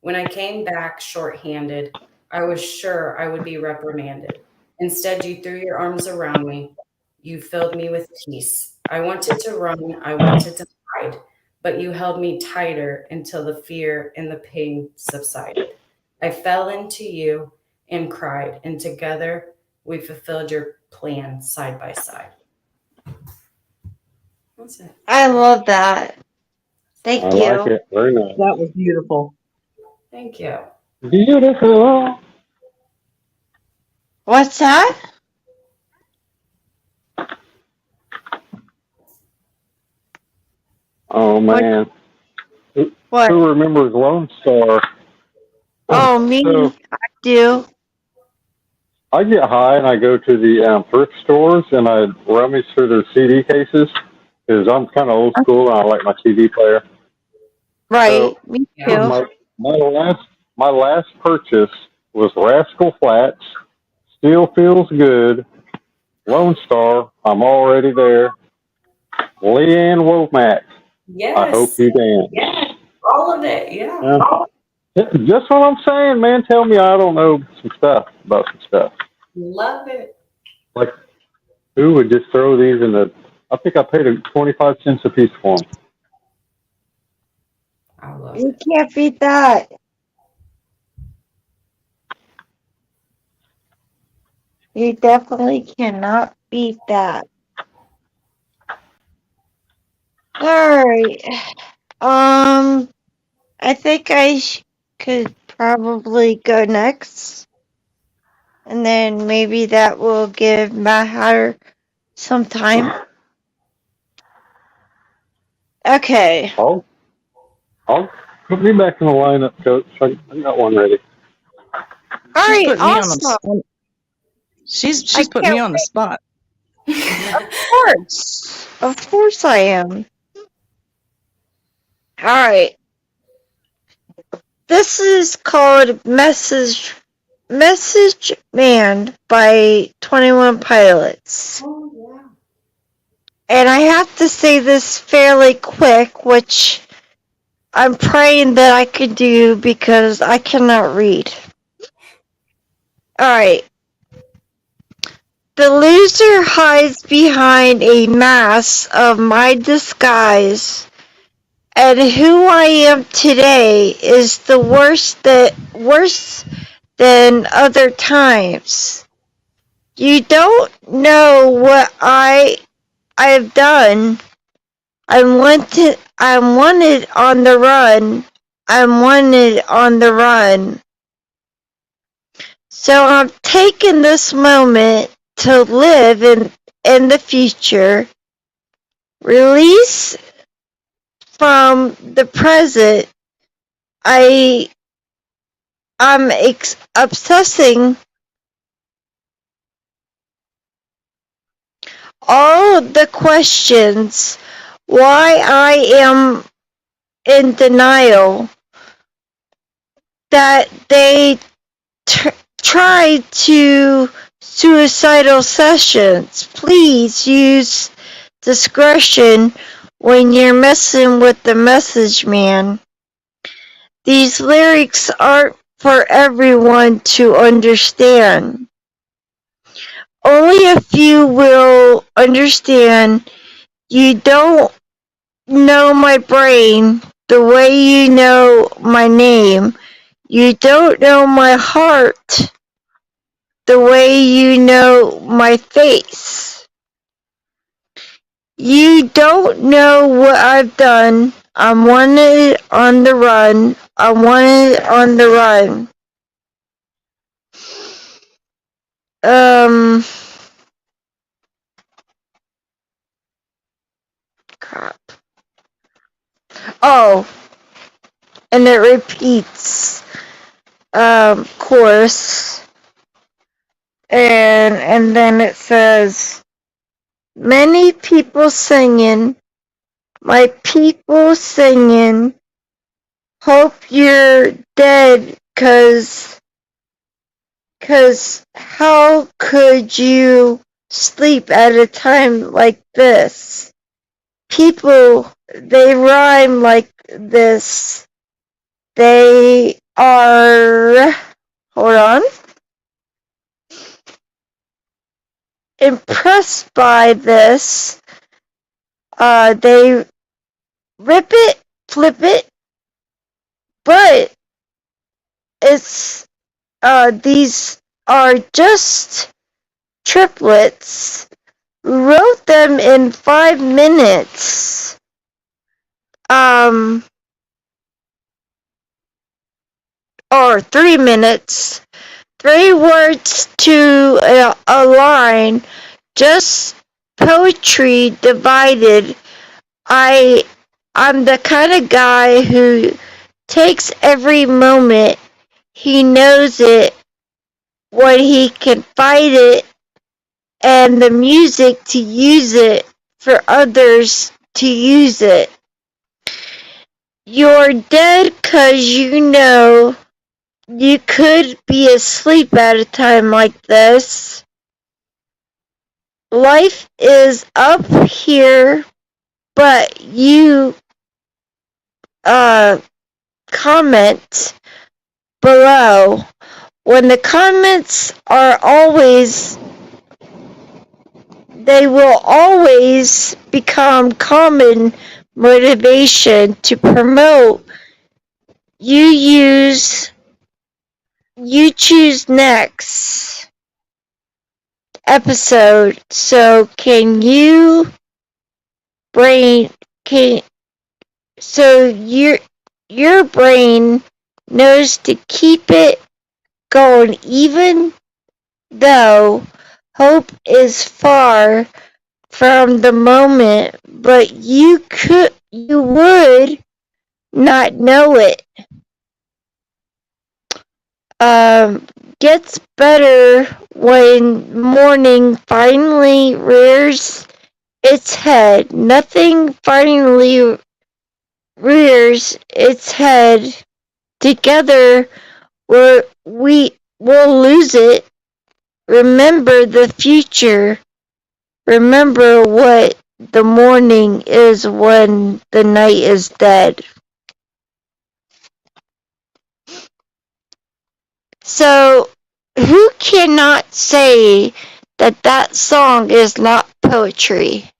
When I came back short-handed, I was sure I would be reprimanded. Instead, you threw your arms around me. You filled me with peace. I wanted to run. I wanted to hide. But you held me tighter until the fear and the pain subsided. I fell into you and cried. And together we fulfilled your plan side by side. That's it. I love that. Thank I you. like it. Very nice. That was beautiful. Thank you. Beautiful. What's that? Oh man. What? Who remembers Lone Star? Oh, me. So I do. I get high and I go to the thrift stores and I rummage through their CD cases because I'm kind of old school and I like my CD player. Right. So Me Yeah. too. my last purchase was Rascal Flatts, Still Feels Good, Lone Star, I'm Already There, Leanne Womack, Yes. I Hope You Dance. Yes. All of it. Yeah. Just what I'm saying, man. Tell me I don't know some stuff about some stuff. Love it. Like, who would just throw these in the... I think I paid 25 cents a piece for them. I love You it. can't beat that. You definitely cannot beat that. Alright. I think I could probably go next. And then maybe that will give Matt Hatter some time. Okay. I'll put me back in the lineup, Coach. I got one ready. Alright, put me on awesome. the she's I put can't me on the spot. Of course I am. Alright. This is called Message Man by 21 Pilots. Oh, yeah. And I have to say this fairly quick, which I'm praying that I can do because I cannot read. Alright. The loser hides behind a mask of my disguise, and who I am today is the worse than other times. You don't know what I have done. I'm wanted on the run. I'm wanted on the run. So I'm taking this moment to live in the future. Release from the present. I'm obsessing all the questions why I am in denial that they try to suicidal sessions. Please use discretion when you're messing with the message man. These lyrics aren't for everyone to understand. Only a few will understand. You don't know my brain the way you know my name. You don't know my heart the way you know my face. You don't know what I've done. I'm wanted on the run. I'm wanted on the run. Crap. Oh, and it repeats, chorus, and then it says, many people singing, my people singing, hope you're dead, 'cause how could you sleep at a time like this? People, they rhyme like this. They are, hold on, impressed by this. They rip it, flip it, but it's, these are just triplets, wrote them in 5 minutes. Or 3 minutes. 3 words to a line. Just poetry divided. I'm the kind of guy who takes every moment. He knows it when he can fight it, and the music to use it for others to use it. You're dead 'cause you know you could be asleep at a time like this. Life is up here, but you comment below. When the comments are always, they will always become common motivation to promote. You choose next episode. So can you brain can so your brain knows to keep it going even though hope is far from the moment, but you would not know it. Gets better when morning finally rears its head. Nothing finally rears its head. Together we will lose it. Remember the future. Remember what the morning is when the night is dead. So, who cannot say that that song is not poetry?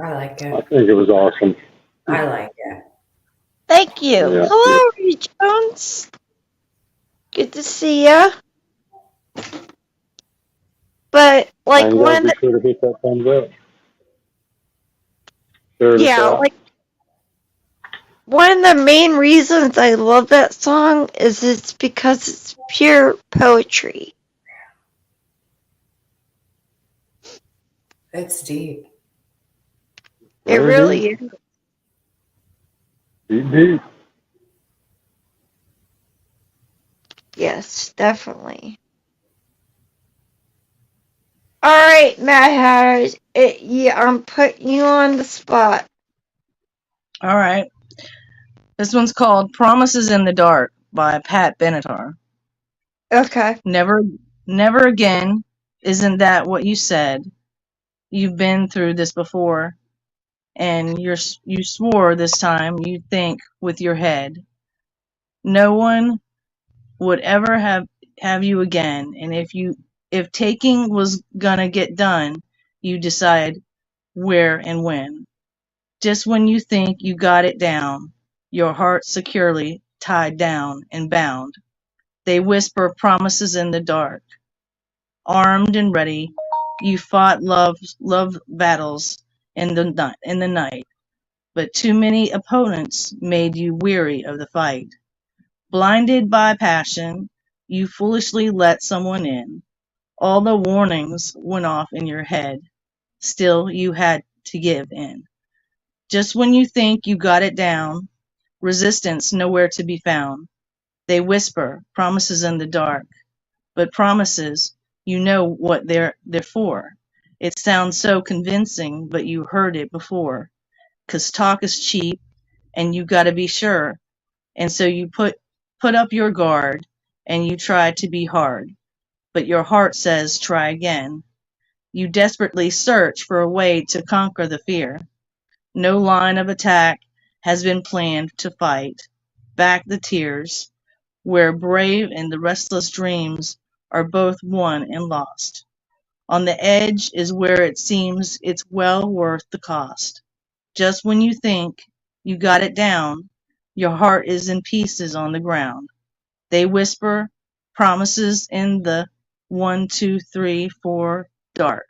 I like I it. think it was awesome. I like it. Thank you. Yeah. Hello, Ree Jones. Good to see ya. But like And one, be sure to hit that thumbs up. Share this yeah, out. like one of the main reasons I love that song is it's because it's pure poetry. It's deep. It Very really is. Deep. Yes, definitely. All right, Matt Harris. Yeah, I'm putting you on the spot. All right. This one's called Promises in the Dark by Pat Benatar. Okay. Never again. Isn't that what you said? You've been through this before, and you swore this time you'd think with your head. No one would ever have you again, and if taking was gonna get done, you decide where and when. Just when you think you got it down, your heart securely tied down and bound, they whisper promises in the dark. Armed and ready, you fought love battles in the night, but too many opponents made you weary of the fight. Blinded by passion, you foolishly let someone in. All the warnings went off in your head. Still, you had to give in. Just when you think you got it down, resistance nowhere to be found. They whisper promises in the dark, but promises, you know what they're for. It sounds so convincing, but you heard it before. 'Cause talk is cheap, and you gotta be sure. And so you put up your guard, and you try to be hard. But your heart says try again. You desperately search for a way to conquer the fear. No line of attack has been planned to fight back the tears, where brave and the restless dreams are both won and lost. On the edge is where it seems it's well worth the cost. Just when you think you got it down, Your heart is in pieces on the ground. They whisper promises in the 1, 2, 3, 4 dark.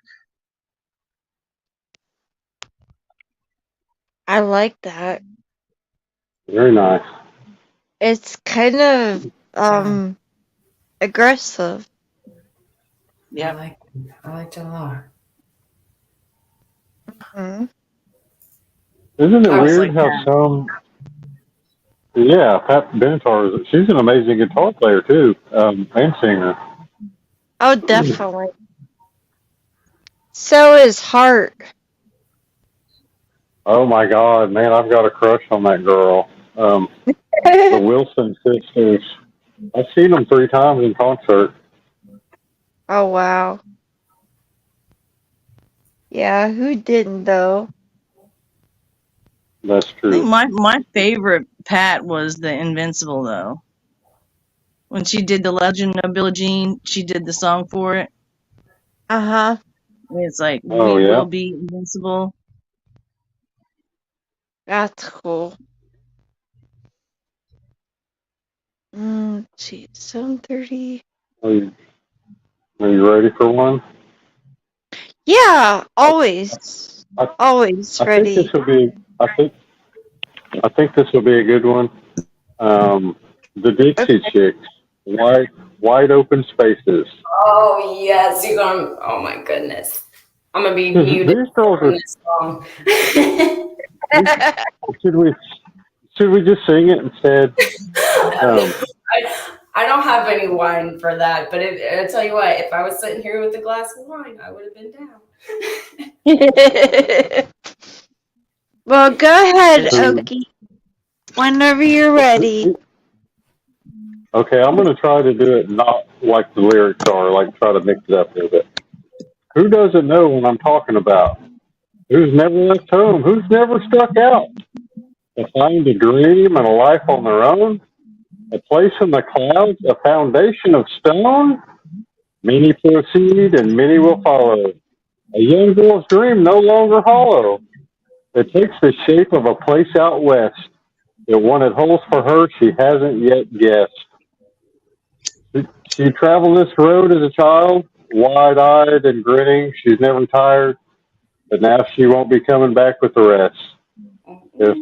I like that. Very nice. It's kind of aggressive. Yeah. I liked it a lot. Mhm. Isn't it I was weird like how that. some? Yeah, Pat Benatar. She's an amazing guitar player too, and singer. Oh, definitely. So is Heart. Oh my God, man, I've got a crush on that girl. The Wilson sisters. I've seen them 3 times in concert. Oh, wow. Yeah, who didn't though? That's I think true. my favorite Pat was the Invincible though. When she did the Legend of Billie Jean, she did the song for it. Uh-huh. It's like Oh we yeah. will be invincible. That's cool. Let's see, 7:30. Are you ready for one? Yeah, always. I Always think ready. this will be. I think this will be a good one. The Dixie Chicks, wide open spaces. Oh yes, you're going. Oh my goodness, I'm gonna be muted These girls from are. this song. Should we just sing it instead? I don't have any wine for that, but I'll tell you what. If I was sitting here with a glass of wine, I would have been down. Well, go ahead, So- Okie. Whenever you're ready. Okay, I'm going to try to do it not like the lyrics are, like try to mix it up a little bit. Who doesn't know what I'm talking about? Who's never left home? Who's never struck out? To find a dream and a life on their own? A place in the clouds, a foundation of stone? Many proceed and many will follow. A young girl's dream no longer hollow. It takes the shape of a place out west. The one it holds for her she hasn't yet guessed. She traveled this road as a child, wide-eyed and grinning. She's never tired, but now she won't be coming back with the rest. If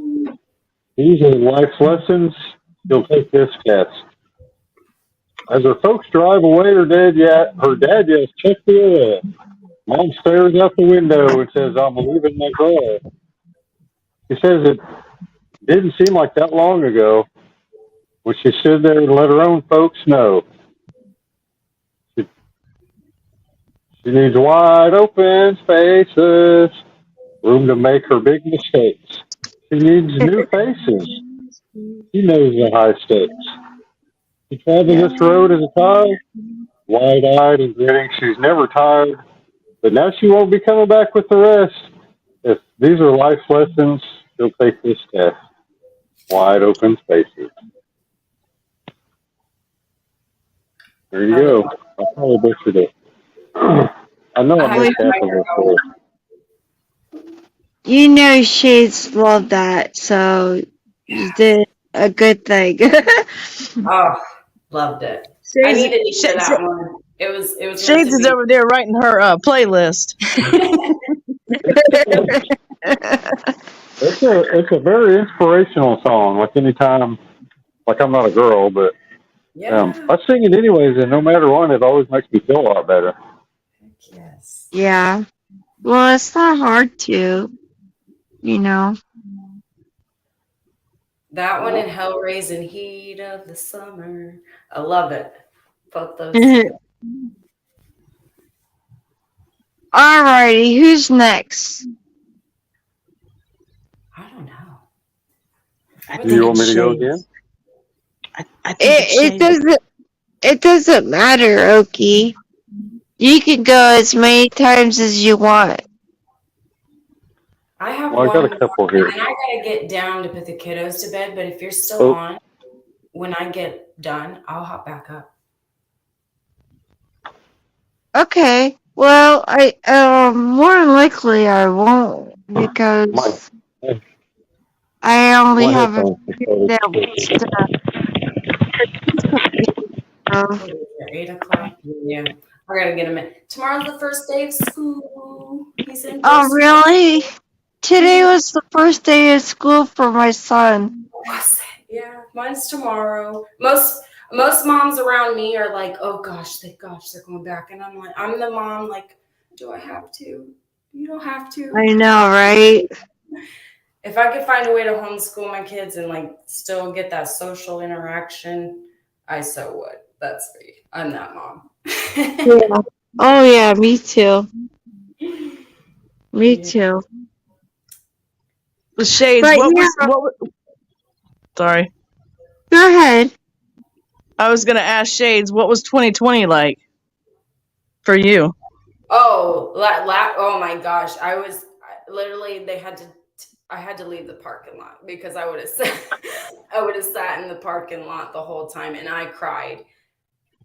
these are life's lessons, she'll take this test. As her folks drive away, her dad yells, "Check the oil." Mom stares out the window and says, "I'm leaving my girl." She says it didn't seem like that long ago when she stood there and let her own folks know. She needs wide open spaces, room to make her big mistakes. She needs new faces. She knows the high stakes. She traveled this road as a child, wide-eyed and grinning. She's never tired, but now she won't be coming back with the rest. If these are life's lessons, she'll take this test. Wide open spaces. There you go. I probably butchered it. I know I made half of it for You know Shades love that, so you did a good thing. Oh, loved it. I needed to hear that one. It was. Shades is over there writing her playlist. It's a very inspirational song. Like anytime, like I'm not a girl, but Yeah. I sing it anyways, and no matter what, it always makes me feel a lot better. Yes. Yeah. Well, it's not hard to, you know. That one and Hellraising Heat of the Summer. I love it. Both those. Alrighty, who's next? I don't know. Do you want me to go again? I think It doesn't matter, Okie. You can go as many times as you want. I have Well, I one got a couple here. and I gotta get down to put the kiddos to bed, but if you're still on, when I get done, I'll hop back up. Okay. Well, more than likely I won't because I only My have a headphones few that wants to. What is it, 8 o'clock? Yeah. I gotta get him in. Tomorrow's the first day of school. He's in Oh, first really? Today was the first day of school for my son. Yeah, mine's tomorrow. Most moms around me are like, oh gosh, thank gosh they're going back. And I'm like, I'm the mom, like, do I have to? You don't have to. I know, right? If I could find a way to homeschool my kids and like still get that social interaction, I so would. That's me. I'm that mom. Yeah. Oh yeah, me too. Me too. Shades, But what yeah. was sorry. Go ahead. I was gonna ask Shades, what was 2020 like for you? Oh, oh my gosh! Literally I had to leave the parking lot because I would have sat in the parking lot the whole time and I cried.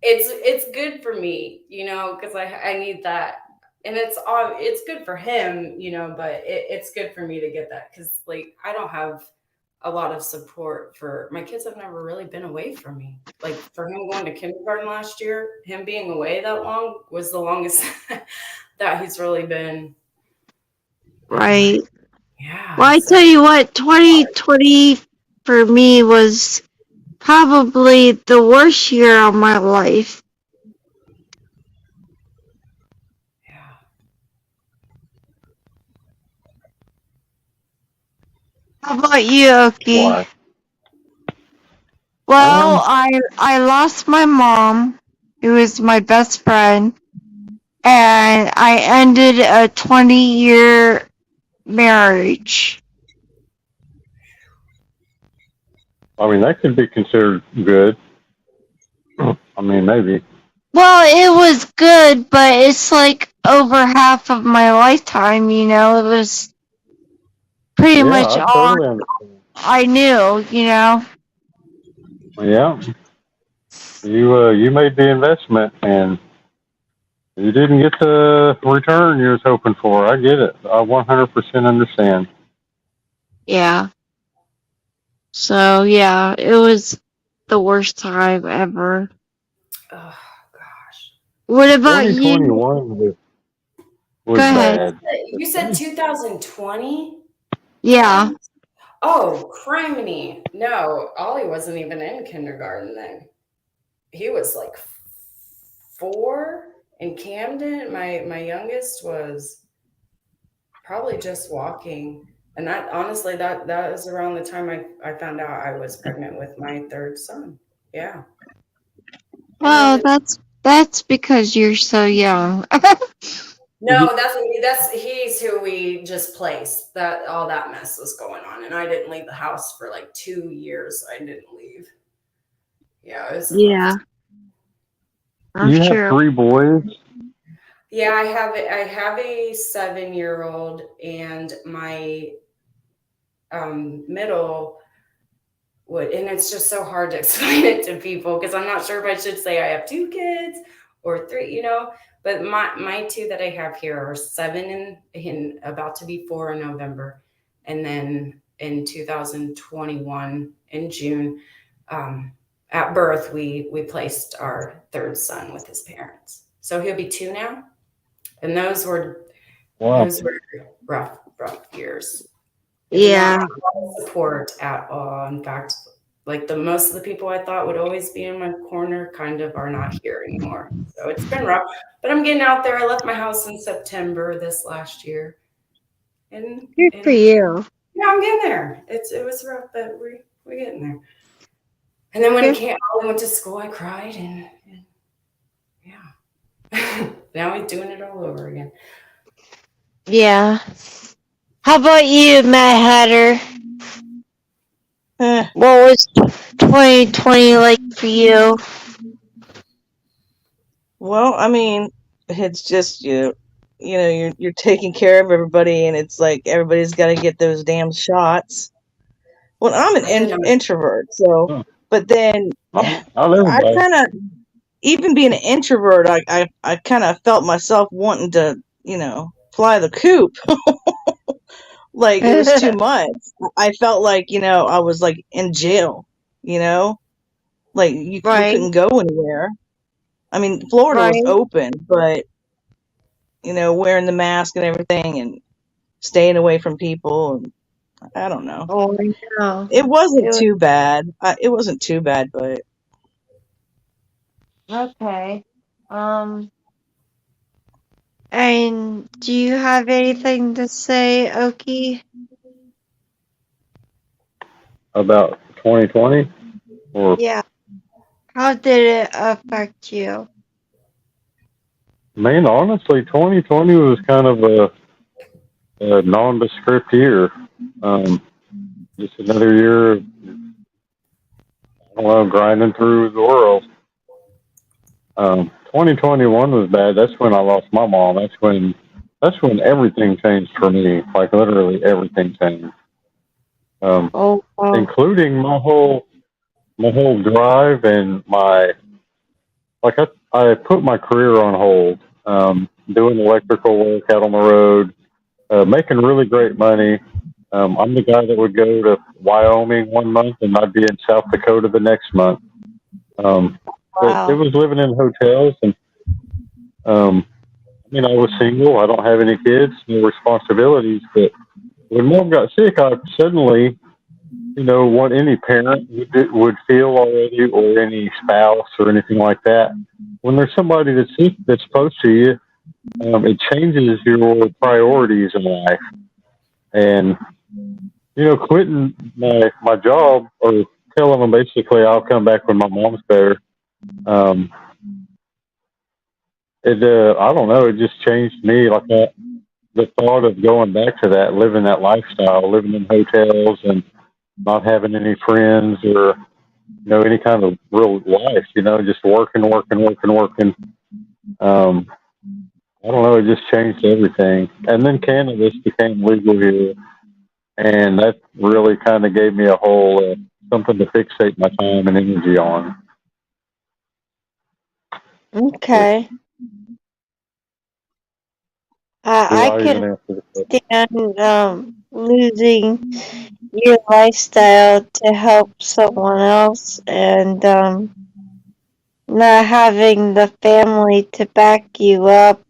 It's good for me, because I need that, and it's good for him, but it's good for me to get that because like I don't have a lot of support for my kids. Have never really been away from me. Like for him going to kindergarten last year, him being away that long was the longest that he's really been. Right. Yeah. Well, I tell you what, 2020 for me was probably the worst year of my life. Yeah. How about you, Oki? Why? Well, I lost my mom, who was my best friend, and I ended a 20-year marriage. I mean, that could be considered good. I mean, maybe. Well, it was good, but it's like over half of my lifetime, It was pretty much I all totally understand. I knew, Yeah. You made the investment and you didn't get the return you was hoping for. I get it. I 100% understand. Yeah. So, yeah, it was the worst time ever. Oh gosh. What about you? 2021 was Go ahead. bad. You said 2020? Yeah. Oh, criminy. No, Ollie wasn't even in kindergarten then. He was like 4 in Camden. My youngest was probably just walking. And that honestly, that was around the time I found out I was pregnant with my 3rd son. Yeah. Well, that's because you're so young. No, he's who we just placed. That all that mess was going on, and I didn't leave the house for like 2 years. I didn't leave. Yeah, it was Yeah. I'm You sure. have 3 boys? Yeah, I have a 7-year-old, and my middle and it's just so hard to explain it to people because I'm not sure if I should say I have 2 kids or 3, but my 2 that I have here are 7 and about to be 4 in November. And then in 2021 in June, at birth, we placed our 3rd son with his parents. So he'll be 2 now. And those were rough years. Yeah. Not a lot of support at all. In fact, like most of the people I thought would always be in my corner kind of are not here anymore. So it's been rough, but I'm getting out there. I left my house in September this last year. And Good for you. Yeah, I'm getting there. It was rough, but we're getting there. And then when I went to school, I cried and yeah. Now he's doing it all over again. Yeah. How about you, Matt Hatter? What was 2020 like for you? Well, I mean, it's just you're taking care of everybody, and it's like everybody's got to get those damn shots. Well, I'm an introvert, so but then I kind of, even being an introvert, I kind of felt myself wanting to, fly the coop Like, it was too much. I felt like, I was like in jail, like we Right. couldn't go anywhere. I mean, Florida was Right. open, but wearing the mask and everything and staying away from people, and I don't know. Oh, I know. It wasn't It was- too bad. It wasn't too bad, but Okay. And do you have anything to say, Oki? About 2020, or Yeah. How did it affect you? man, honestly, 2020 was kind of a nondescript year. Just another year of, I don't know, grinding through the world. 2021 was bad. That's when I lost my mom. That's when everything changed for me. Like literally everything changed. Oh, wow. Including my whole drive and I put my career on hold. Doing electrical work out on the road, making really great money. I'm the guy that would go to Wyoming one month and I'd be in South Dakota the next month. But it was living in hotels, and I was single. I don't have any kids, no responsibilities. But when mom got sick, I suddenly, what any parent would feel already, or any spouse or anything like that. When there's somebody that's sick that's close to you, it changes your priorities in life. And quitting my job, or telling them basically I'll come back when my mom's better. I don't know. It just changed me. Like that, the thought of going back to that, living that lifestyle, living in hotels and not having any friends or any kind of real life. Just working. I don't know. It just changed everything. And then cannabis became legal here, and that really kind of gave me a whole something to fixate my time and energy on. Okay. I I'll could even answer the question. understand losing your lifestyle to help someone else, and not having the family to back you up.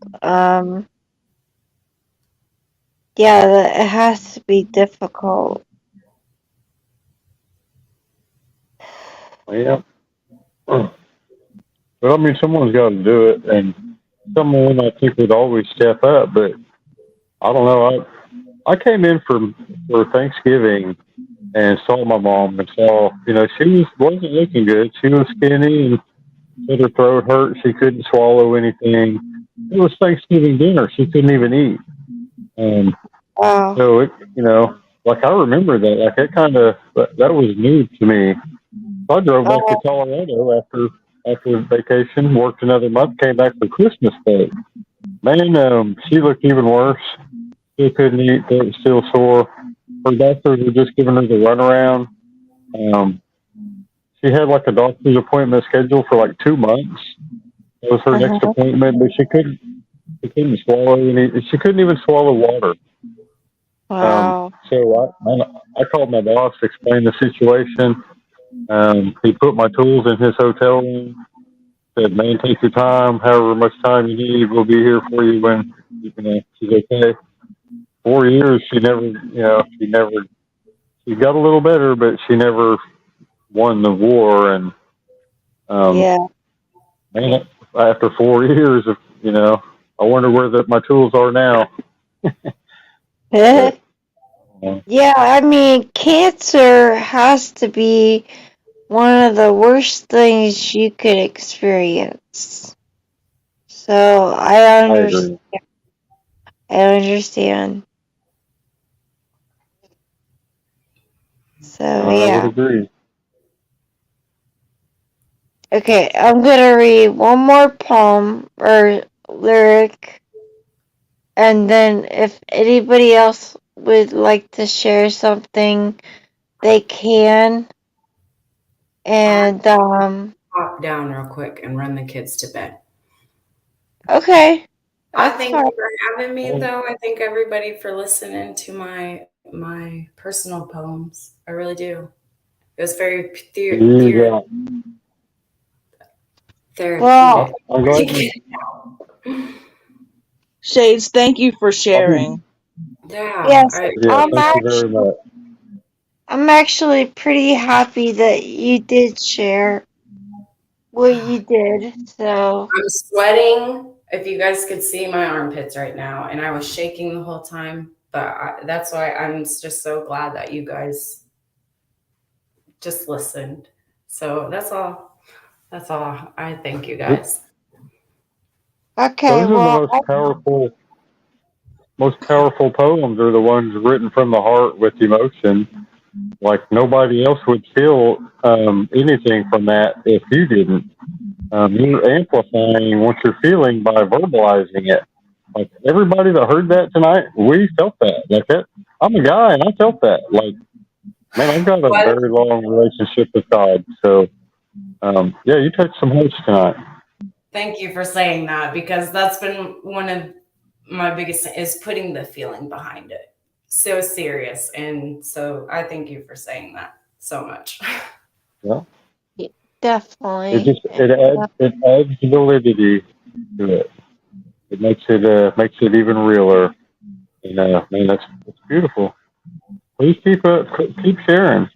Yeah, it has to be difficult. Yeah. But I mean, someone's got to do it, and someone I think would always step up. But I don't know. I came in for Thanksgiving and saw my mom and saw, she wasn't looking good. She was skinny and said her throat hurt. She couldn't swallow anything. It was Thanksgiving dinner. She couldn't even eat. Wow. So it, like I remember that. Like that was new to me. So I drove back to Colorado after vacation, worked another month, came back for Christmas Day. Man, she looked even worse. She couldn't eat, throat was still sore. Her doctors were just giving her the runaround. She had like a doctor's appointment scheduled for like 2 months. It was her next appointment, but she couldn't swallow any. She couldn't even swallow water. Wow. So I called my boss, explained the situation. He put my tools in his hotel room. Said, "Man, take your time. However much time you need, we'll be here for you when she's okay." 4 years, she got a little better, but she never won the war. And Yeah. man, after 4 years, I wonder where my tools are now. But, Yeah, I mean, cancer has to be one of the worst things you could experience. So I understand. I understand. So I yeah. would agree. Okay, I'm gonna read one more poem or lyric, and then if anybody else would like to share something, they can. And Pop down real quick and run the kids to bed. okay. I That's thank fine. you for having me, though. I thank everybody for listening to my my personal poems. I really do. It was very Yeah. Well, therapeutic. I'm glad you, Shades, thank you for sharing. Yeah, yes, yeah, thank you very much. I'm actually pretty happy that you did share what you did. So I'm sweating. If you guys could see my armpits right now, and I was shaking the whole time. But that's why I'm just so glad that you guys just listened. So that's all. That's all. I thank you guys. okay, Those are well, the most powerful poems are the ones written from the heart with emotion. Like nobody else would feel anything from that if you didn't. You're amplifying what you're feeling by verbalizing it. Like everybody that heard that tonight, we felt that. Like that, I'm a guy and I felt that. Like, man, I've got a very long relationship with God. So, yeah, you touched some hearts tonight. Thank you for saying that, because that's been one of my biggest is putting the feeling behind it. So serious. And so I thank you for saying that so much. Yeah. definitely. It adds validity to it. It makes it even realer. And man, that's beautiful. Please keep sharing.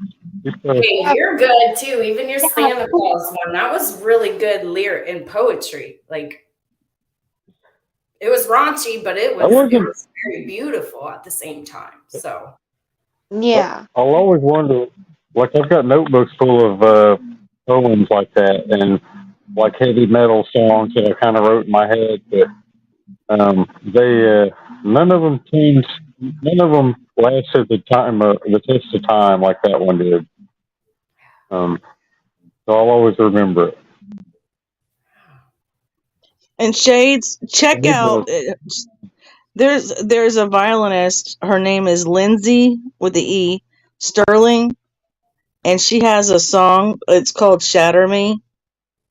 Hey, you're good too. Even your Santa Claus one, that was really good lyric and poetry. Like it was raunchy, but it was very beautiful at the same time. So yeah, I'll always wonder. Like I've got notebooks full of poems like that, and like heavy metal songs that I kind of wrote in my head, but they none of them lasted the test of time like that one did. So I'll always remember it. And Shades, check out. There's a violinist. Her name is Lindsay with the E Sterling, and she has a song. It's called "Shatter Me."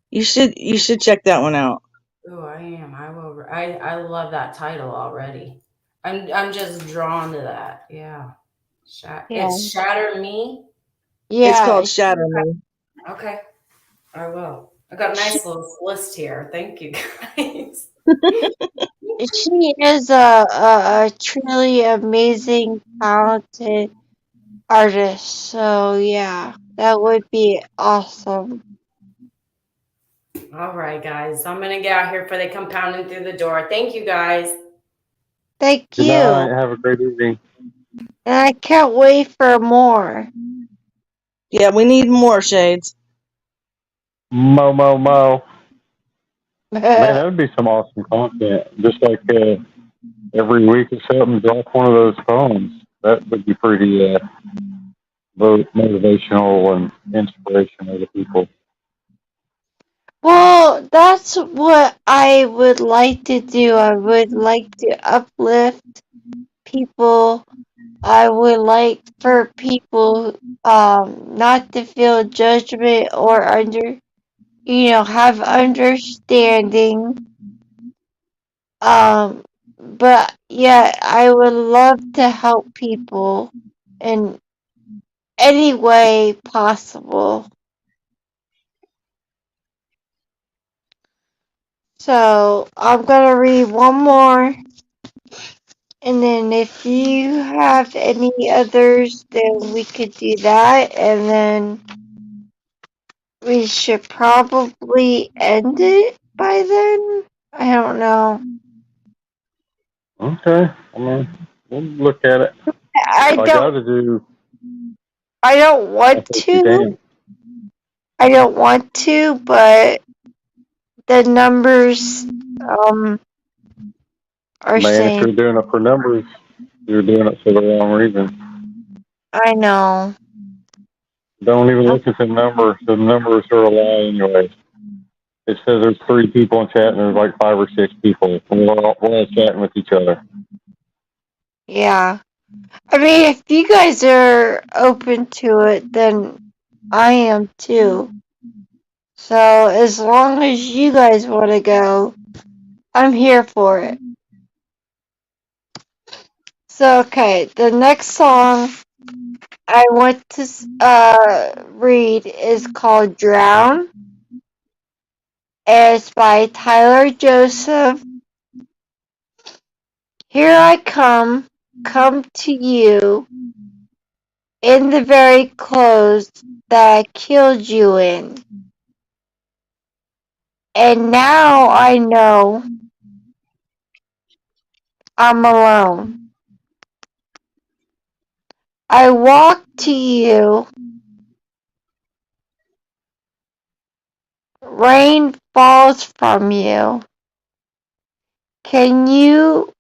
You should check that one out. oh, I am. I will. I love that title already. I'm just drawn to that. Yeah. It's Shatter Me. yeah. It's called "Shatter Me." Okay. I will. I got a nice little list here. Thank you guys. She is a truly amazing, talented artist. So yeah, that would be awesome. All right, guys. I'm gonna get out here before they come pounding through the door. Thank you, guys. Thank Good you. night. Have a great evening. And I can't wait for more. Yeah, we need more Shades. Mo. Man, that would be some awesome content. Just like every week or something, drop one of those poems. That would be pretty motivational and inspirational to people. Well, that's what I would like to do. I would like to uplift people. I would like for people not to feel judgment or have understanding. But yeah, I would love to help people in any way possible. So I'm gonna read one more, and then if you have any others, then we could do that, and then we should probably end it by then. I don't know. Okay. I mean, we'll look at it. I don't want to. I don't want to, but the numbers are saying. If you're doing it for numbers, you're doing it for the wrong reason. I know. Don't even look at the numbers. The numbers are a lie anyway. It says there's 3 people in chat and there's like 5 or 6 people. We're all chatting with each other. Yeah. I mean, if you guys are open to it, then I am too. So as long as you guys want to go, I'm here for it. So, okay, the next song I want to read is called Drown. It's by Tyler Joseph. Here I come to you in the very clothes that I killed you in. And now I know I'm alone. I walk to you, rain falls from you. Can you,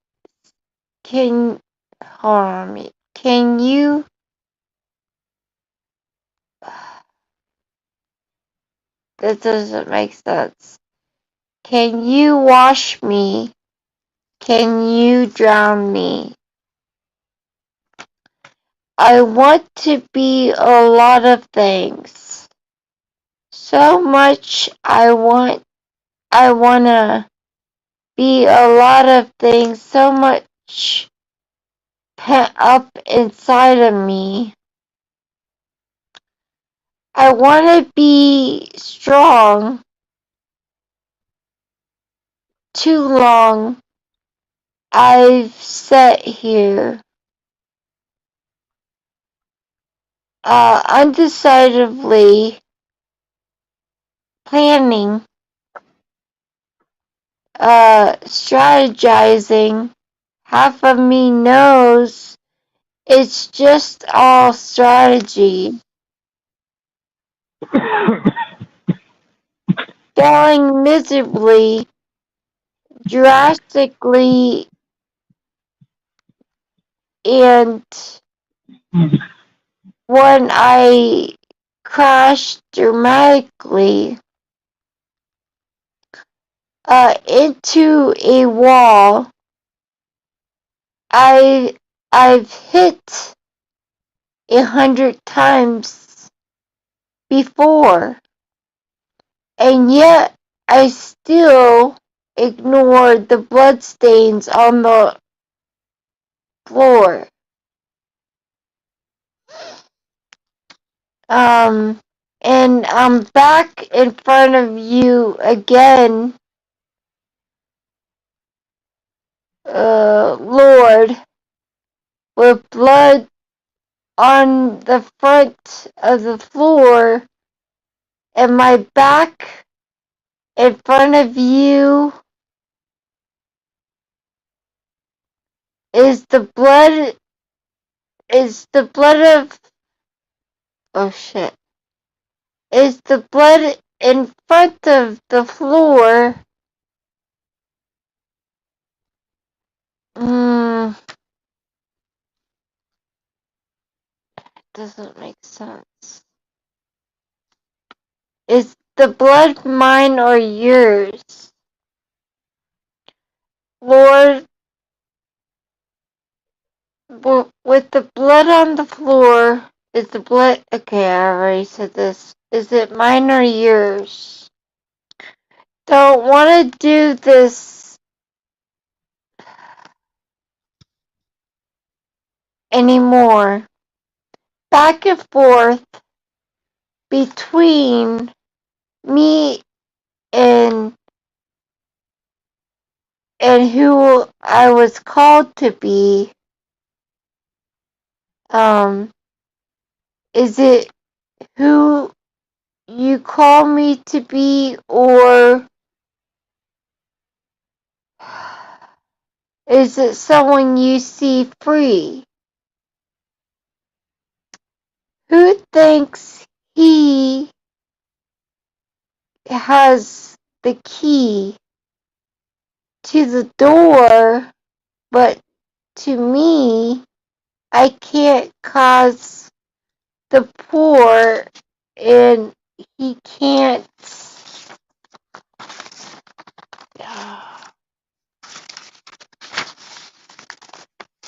hold on me, can you, that doesn't make sense. Can you wash me? Can you drown me? I want to be a lot of things. So much I wanna be a lot of things, so much pent up inside of me. I wanna be strong. Too long I've sat here, undecidedly planning, strategizing. Half of me knows it's just all strategy. Failing miserably, drastically, and when I crashed dramatically into a wall, I've hit 100 times before, and yet I still ignored the bloodstains on the floor. And I'm back in front of you again, Lord, with blood on the front of the floor, and my back in front of you is the blood of, oh shit, is the blood in front of the floor. Doesn't make sense. Is the blood mine or yours? Lord, with the blood on the floor, is the blood, okay, I already said this. Is it mine or yours? Don't want to do this anymore. Back and forth between me and who I was called to be. Is it who you call me to be, or is it someone you see free? Who thinks he has the key to the door, but to me, I can't cause the poor, and he can't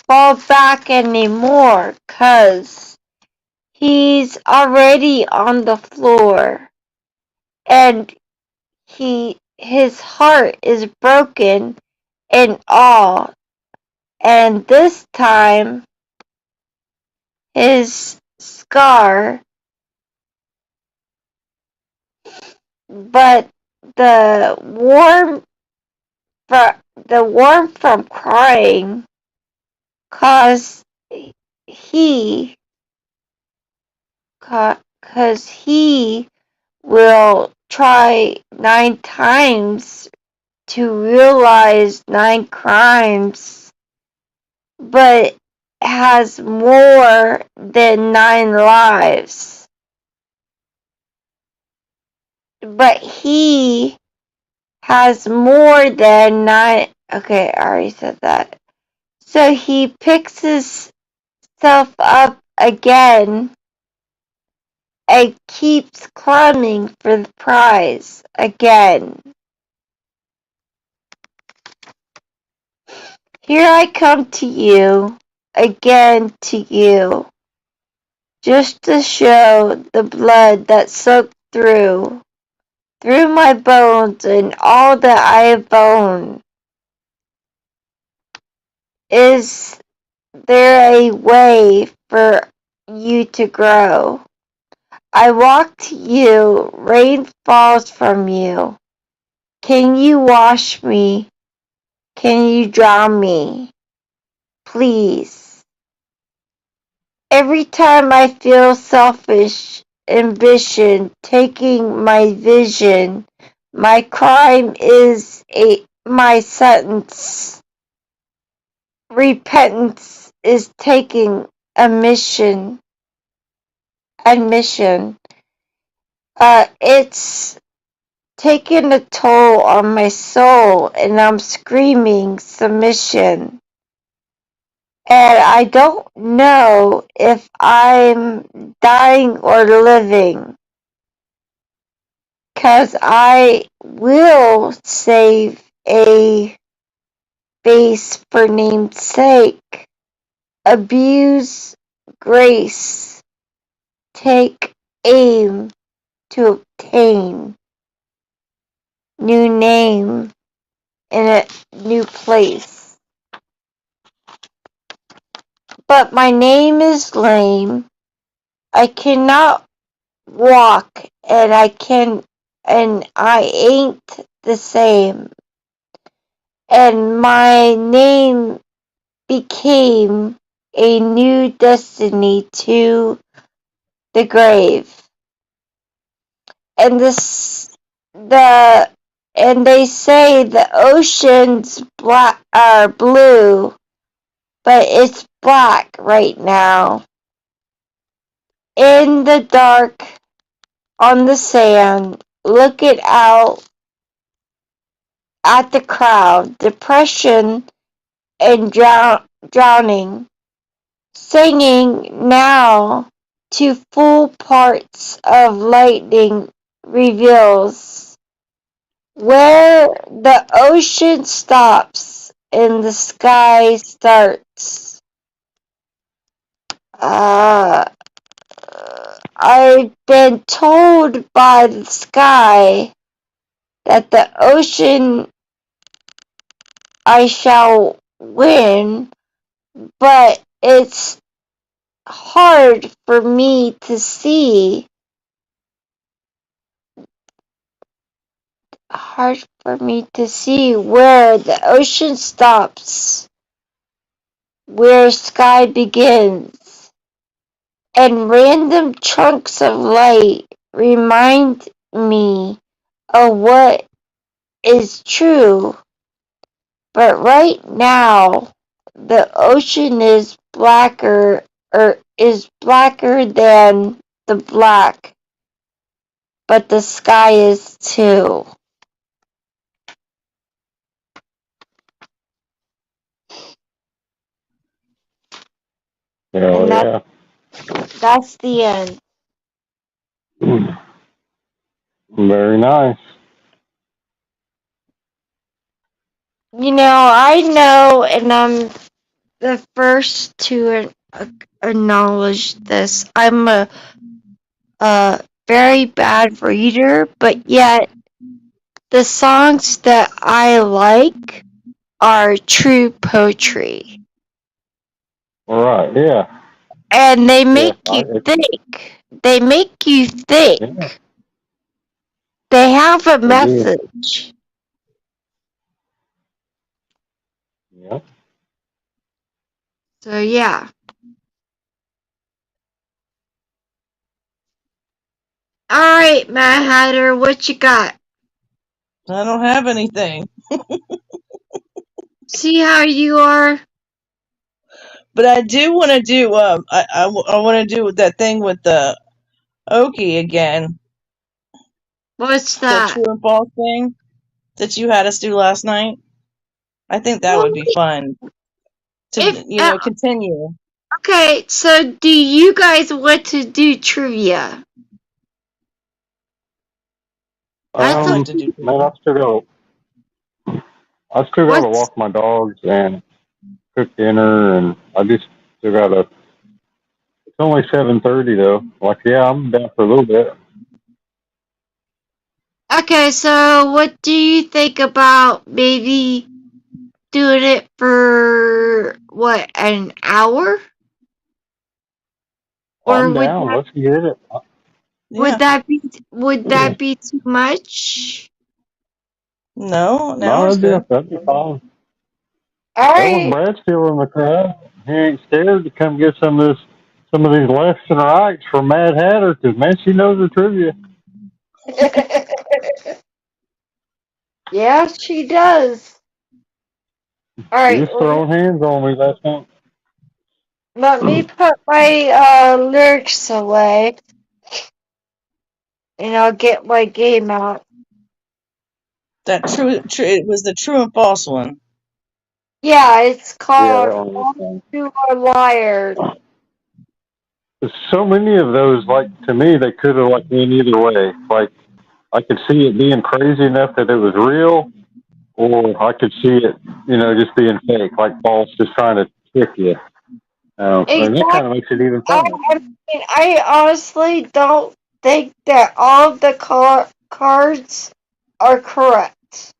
fall back anymore, 'cause he's already on the floor, and his heart is broken and all, and this time his scar, but the warmth from crying caused he cause he will try 9 times to realize 9 crimes, but has more than 9 lives. But he has more than 9. Okay, I already said that. So he picks himself up again and keeps climbing for the prize again. Here I come to you, again to you, just to show the blood that soaked through my bones and all that I have owned. Is there a way for you to grow? I walk to you, rain falls from you. Can you wash me? Can you drown me? Please. Every time I feel selfish ambition taking my vision, my crime is my sentence. Repentance is taking admission. It's taking a toll on my soul, and I'm screaming submission. And I don't know if I'm dying or living, 'cause I will save a face for name's sake. Abuse grace. Take aim to obtain new name in a new place. But my name is lame. I cannot walk, and I ain't the same. And my name became a new destiny to the grave. And and they say the ocean's blue, but it's black right now. In the dark, on the sand, looking out at the crowd, depression and drowning, singing now to full parts of lightning reveals where the ocean stops and the sky starts. I've been told by the sky that the ocean I shall win, but it's hard for me to see. Where the ocean stops, where sky begins, and random chunks of light remind me of what is true. But right now, the ocean is blacker than the black, but the sky is too. Hell And yeah. that's the end. Very nice. You know, I know, and I'm the first to acknowledge this. I'm a very bad reader, but yet the songs that I like are true poetry. All right. Yeah. And they Yeah. make you think. They make you think. Yeah. They have a They do. message. Yeah. So yeah. All right, Mad Hatter, what you got? I don't have anything. See how you are? But I do want to do. I want to do that thing with the Okie again. What's The that? true and false thing that you had us do last night. I think that would be fun to continue. Okay, so do you guys want to do trivia? I'd like to do Man, I still got to walk my dogs and cook dinner, and I just still got to. It's only 7:30 though. Like, yeah, I'm down for a little bit. Okay, so what do you think about maybe doing it for what, an hour? Or I'm down. Let's get it. would that be too much? No, No, it's good. that'd be fine. All That was right. Brad's still in the crowd. He ain't scared to come get some of these lefts and rights from Mad Hatter, because man, she knows the trivia. Yeah, she does. All She right. was throwing hands on me last night. Let me put my lyrics away, and I'll get my game out. That true. It was the true and false one. Yeah, it's called Yeah, that one was All You Are Liars. There's so many of those. Like, to me, they could have like went either way. Like, I could see it being crazy enough that it was real, or I could see it, just being fake, like false, just trying to trick you. And that kind of makes it even funnier. I honestly don't think that all of the cards are correct.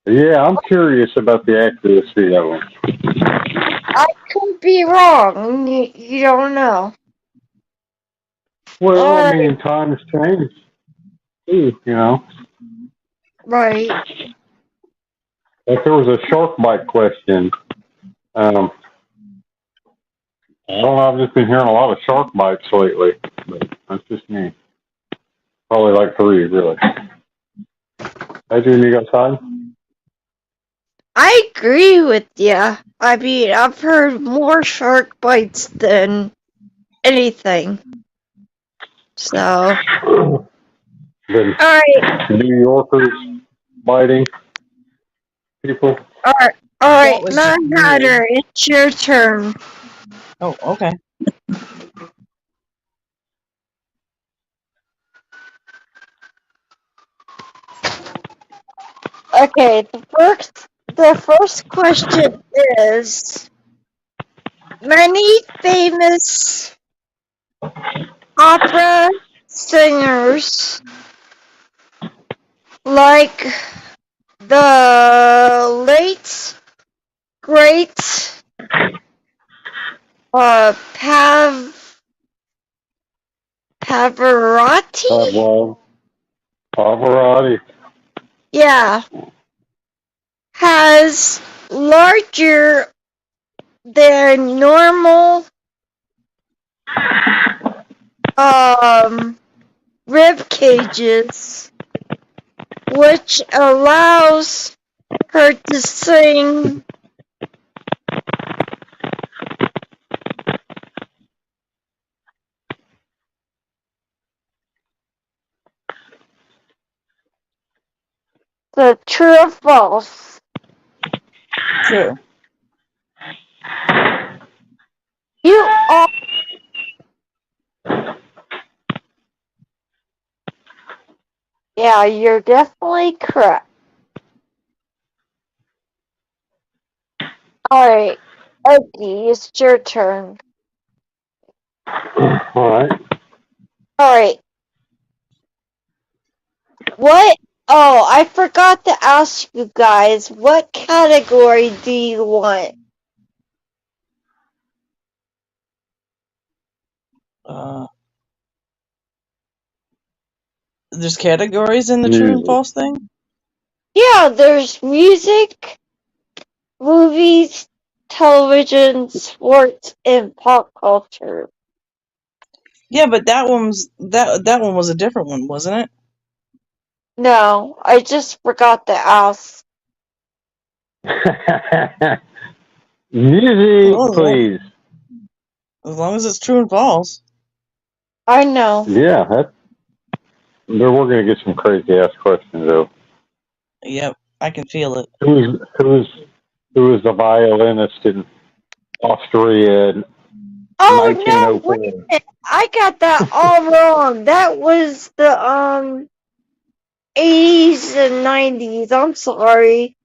Yeah, I'm curious about the accuracy of them. I could be wrong. You don't know. Well, I mean, times change too, Right. Like there was a shark bite question. I don't know. I've just been hearing a lot of shark bites lately, but that's just me. Probably like 3, really. Adrian, you got time? I agree with you. I mean, I've heard more shark bites than anything. So. Then All right. New Yorkers biting people. All right, Mad Hatter, it's your turn. Oh, okay. Okay, the first question is: many famous opera singers, like the late great Pavarotti? Pavarotti. Yeah. Has larger than normal rib cages, which allows her to sing the true or false. True. You are. Yeah, you're definitely correct. Alright, Okie, it's your turn. Alright. Alright. What? Oh, I forgot to ask you guys, what category do you want? There's categories in the true and Music. false thing? Yeah, there's music, movies, television, sports, and pop culture. Yeah, but that one was a different one, wasn't it? No, I just forgot to ask. Music, Well, please. as long as it's true and false. I know. Yeah, we're going to get some crazy ass questions though. Yep, I can feel it. Who is the violinist in Austria in Oh no, 1904? wait a minute. I got that all wrong. That was the 80s and 90s. I'm sorry.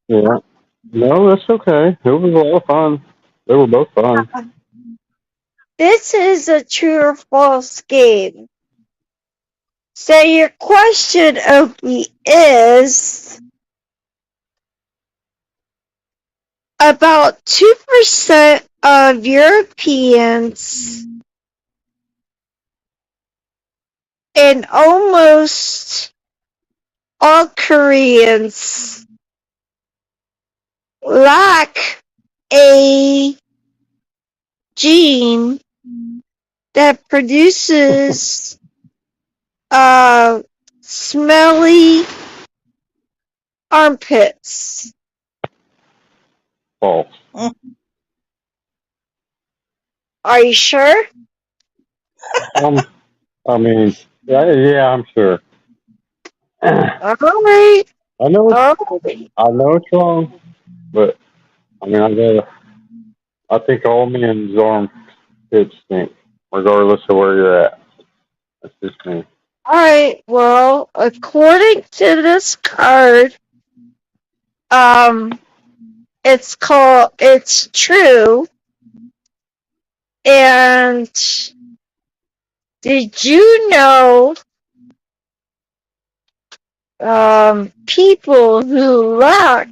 Yeah. No, that's okay. It was a lot of fun. They were both fun. This is a true or false game. So your question, Oki, is about 2% of Europeans and almost all Koreans lack a gene that produces smelly armpits. False. Are you sure? I mean, yeah, I'm sure. All right. I know it's wrong, but I mean, I think all men's armpits stink, regardless of where you're at. That's just me. All right. Well, according to this card, it's true. And did you know, people who lack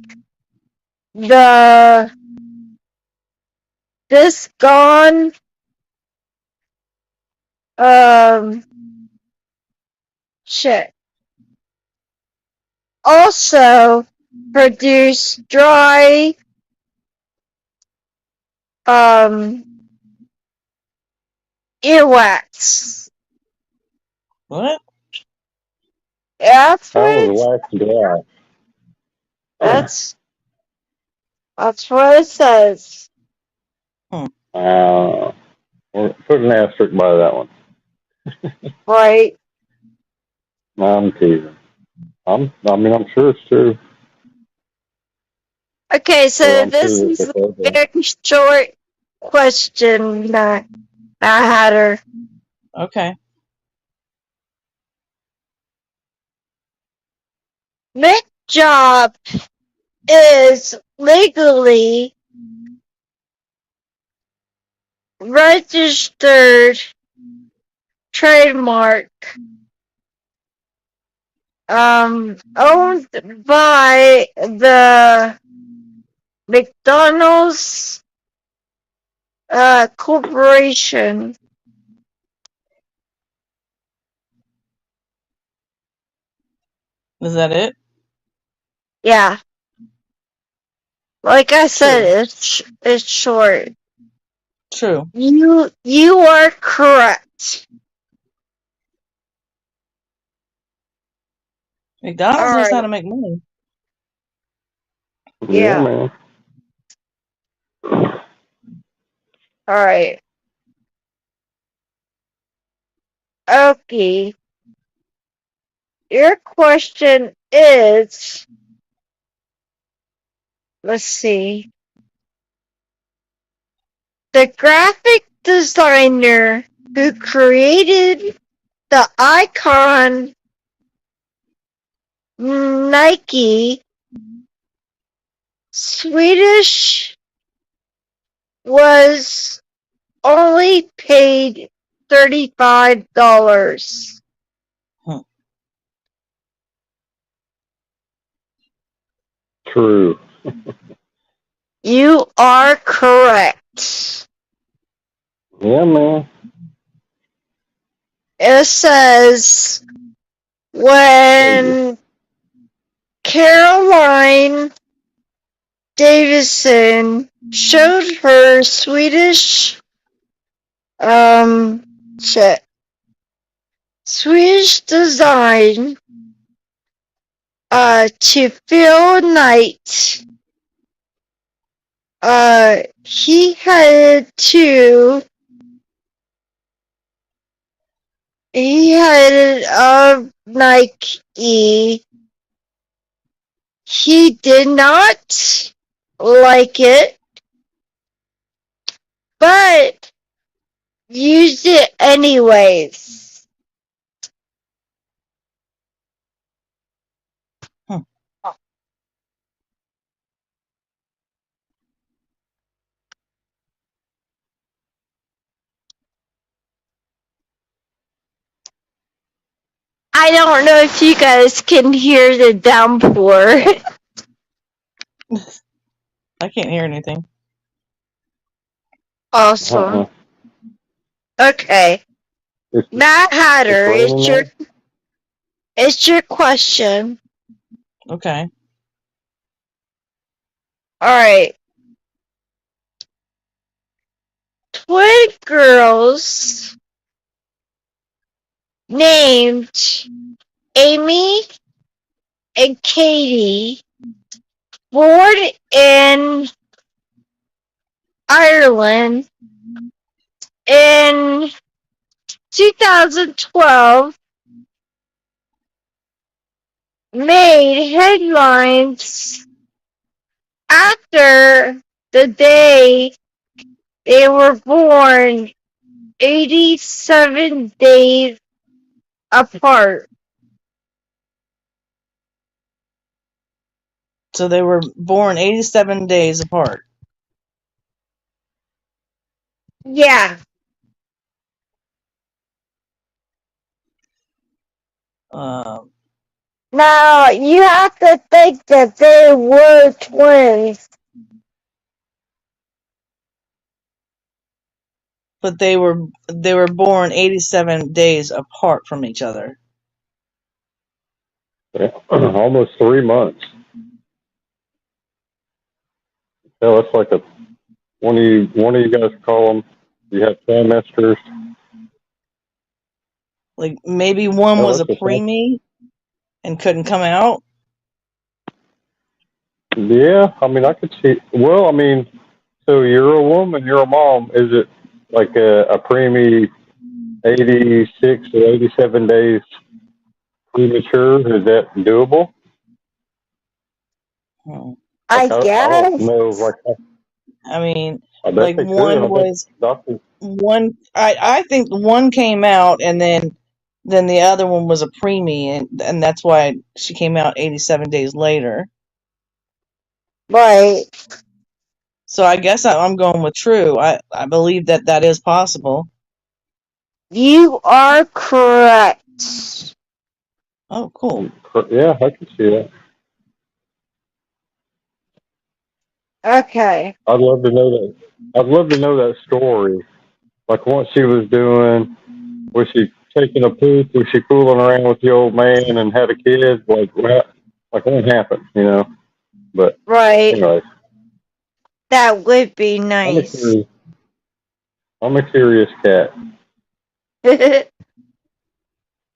this gone, also produce dry, earwax. What? That's How what was wax dry? that's what it says. We're putting an asterisk by that one. Right. No, I'm teasing. I'm sure it's true. Okay, so I'm this sure is it's a very short question that I had her. Okay. Mick Job is legally registered trademark, owned by the McDonald's Corporation. Is that it? Yeah. Like I said, it's short. True. You are correct. McDonald's knows how Alright. to make money. Yeah. man. Alright. Okay. Your question is, let's see. The graphic designer who created the icon Nike, Swedish, was only paid $35. True. You are correct. Yeah, man. It says when Caroline Davison showed her Swedish Swedish design to Phil Knight. He headed Nike. He did not like it, but used it anyways. I don't know if you guys can hear the downpour. I can't hear anything. Awesome. Okay. Mad Hatter, it's your question. Okay. Alright. Twin girls named Amy and Katie, born in Ireland in 2012, made headlines after the day they were born 87 days apart. So they were born 87 days apart. Yeah. Now, you have to think that they were twins. But they were born 87 days apart from each other. Yeah, almost 3 months. Yeah, that's like one of you guys call them. You have trimesters. Like maybe one was a preemie and couldn't come out. Yeah, I mean, I could see. Well, I mean, so you're a woman, you're a mom. Is it like a preemie 86 or 87 days premature? Is that doable? I guess. I don't know. I mean, I bet like they could. one was doctors. one. I think one came out and then the other one was a preemie, and that's why she came out 87 days later. Right. So I guess I'm going with true. I believe that is possible. You are correct. Oh, cool. Yeah, I can see that. Okay. I'd love to know that. I'd love to know that story. Like what she was doing. Was she taking a poop? Was she fooling around with the old man and had a kid? Like what happened? You know. But right. Anyway, that would be nice. I'm a curious cat. Okay,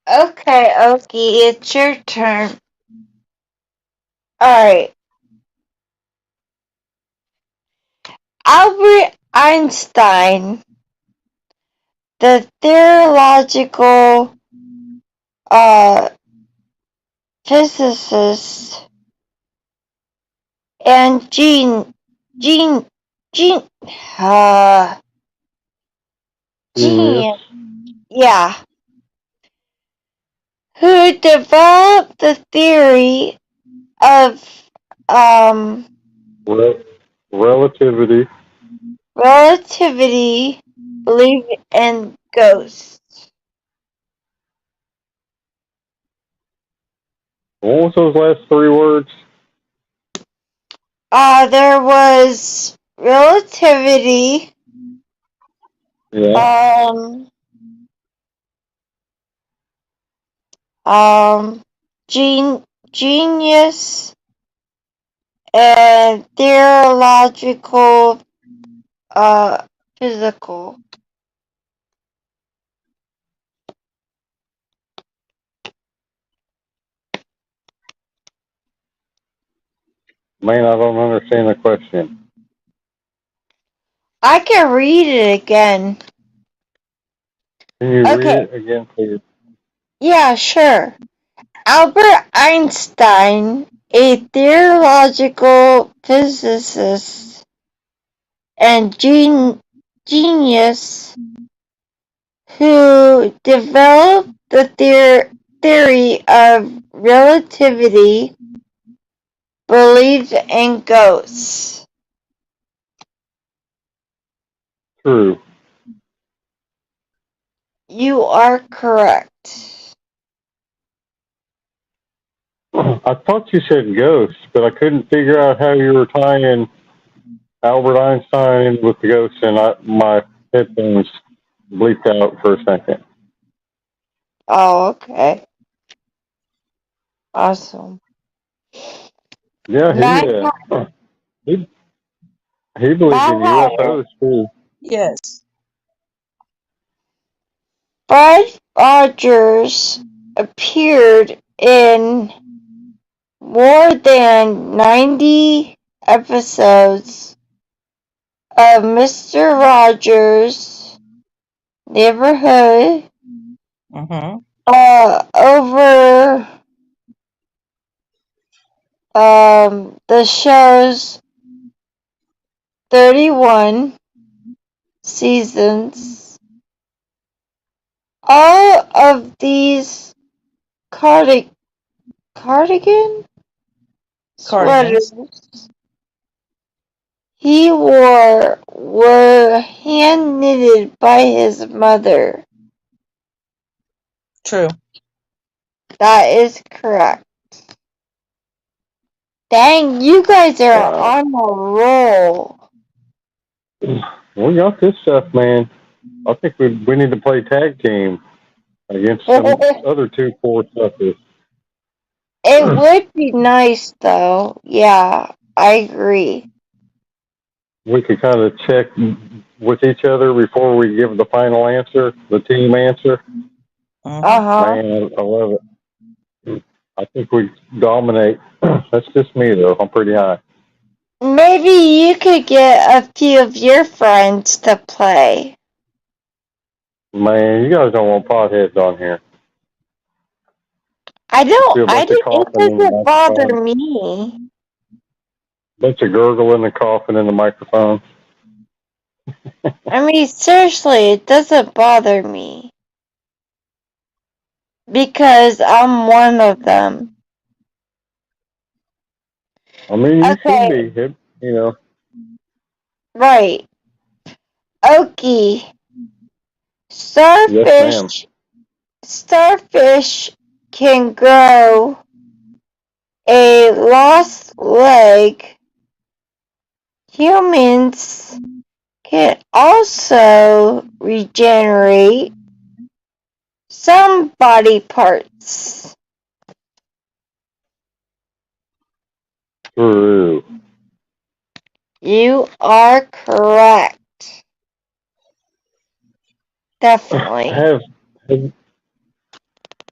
Okie, it's your turn. Alright. Albert Einstein, the theological physicist, and genius, yeah, who developed the theory of Relativity. Believe in ghosts. What was those last 3 words? There was relativity, Yeah. Genius and theological, physical. Man, I don't understand the question. I can read it again. Can you read Okay, it again, please? yeah, sure. Albert Einstein, a theological physicist and genius who developed the theory of relativity, believed in ghosts. True. You are correct. I thought you said ghosts, but I couldn't figure out how you were tying Albert Einstein with the ghosts, and my headphones bleeped out for a second. Oh, okay. Awesome. Yeah, Matt, he believed in UFOs too. Yes. Fred Rogers appeared in more than 90 episodes of Mr. Rogers' Neighborhood, Mm-hmm. over the show's 31 seasons. All of these cardigan sweaters Cardigans. he wore were hand knitted by his mother. True. That is correct. Dang, you guys are on a roll. We got this stuff, man. I think we need to play tag team against some other 2-4 suckers. It would be nice, though. Yeah, I agree. We could kind of check with each other before we give the final answer, the team answer. Man, I love it. I think we dominate. That's just me, though. I'm pretty high. Maybe you could get a few of your friends to play. Man, you guys don't want potheads on here. I don't. Feel like It doesn't bother microphone. me. Bunch of gurgling and coughing in the microphone. I mean, seriously, it doesn't bother me. Because I'm one of them. I mean, you should be, you know. Right. Okie. Yes, Starfish can grow a lost leg. Humans can also regenerate some body parts. True. You are correct. Definitely.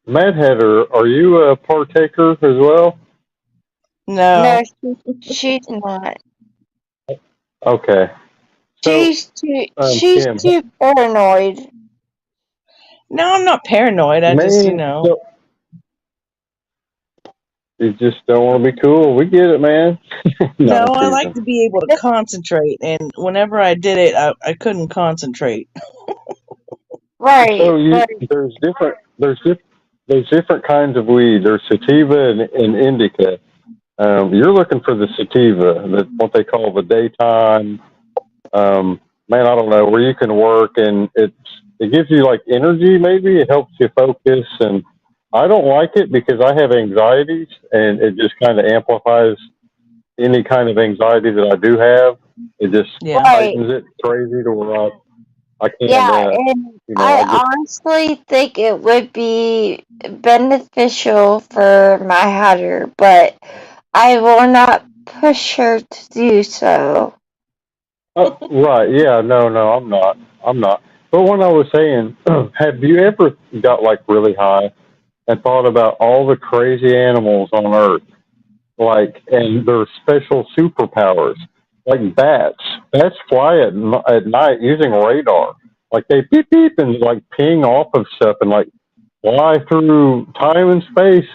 Mad Hatter, are you a partaker as well? No. No, she's not. Okay. So, She's too paranoid. No, I'm not paranoid. I just, you know. You just don't want to be cool. We get it, man. No, I like to be able to concentrate, and whenever I did it, I couldn't concentrate. Right. So there's different kinds of weed. There's sativa and indica. You're looking for the sativa, what they call the daytime. Man, I don't know, where you can work and it gives you like energy. Maybe it helps you focus, and I don't like it because I have anxieties, and it just kind of amplifies any kind of anxiety that I do have. It just heightens it crazy to where I can't. Yeah, and You know, I I honestly think it would be beneficial for my hatter, but I will not push her to do so. right. Yeah. No. No. I'm not. I'm not. But when I was saying, have you ever got like really high and thought about all the crazy animals on Earth, like, and their special superpowers, like bats? Bats fly at night using radar. Like they beep beep and like ping off of stuff and like fly through time and space,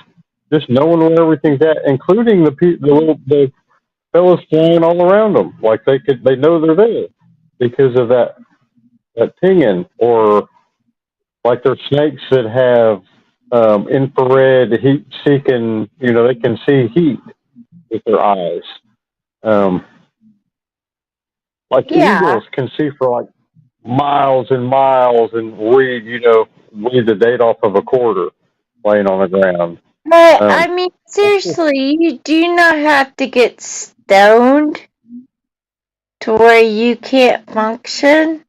just knowing where everything's at, including the fellas flying all around them. Like they know they're there because of that pinging, or like there's snakes that have infrared heat seeking. You know, they can see heat with their eyes. Like Yeah. eagles can see for like miles and miles and read the date off of a quarter laying on the ground. But I mean, seriously, you do not have to get stoned to where you can't function,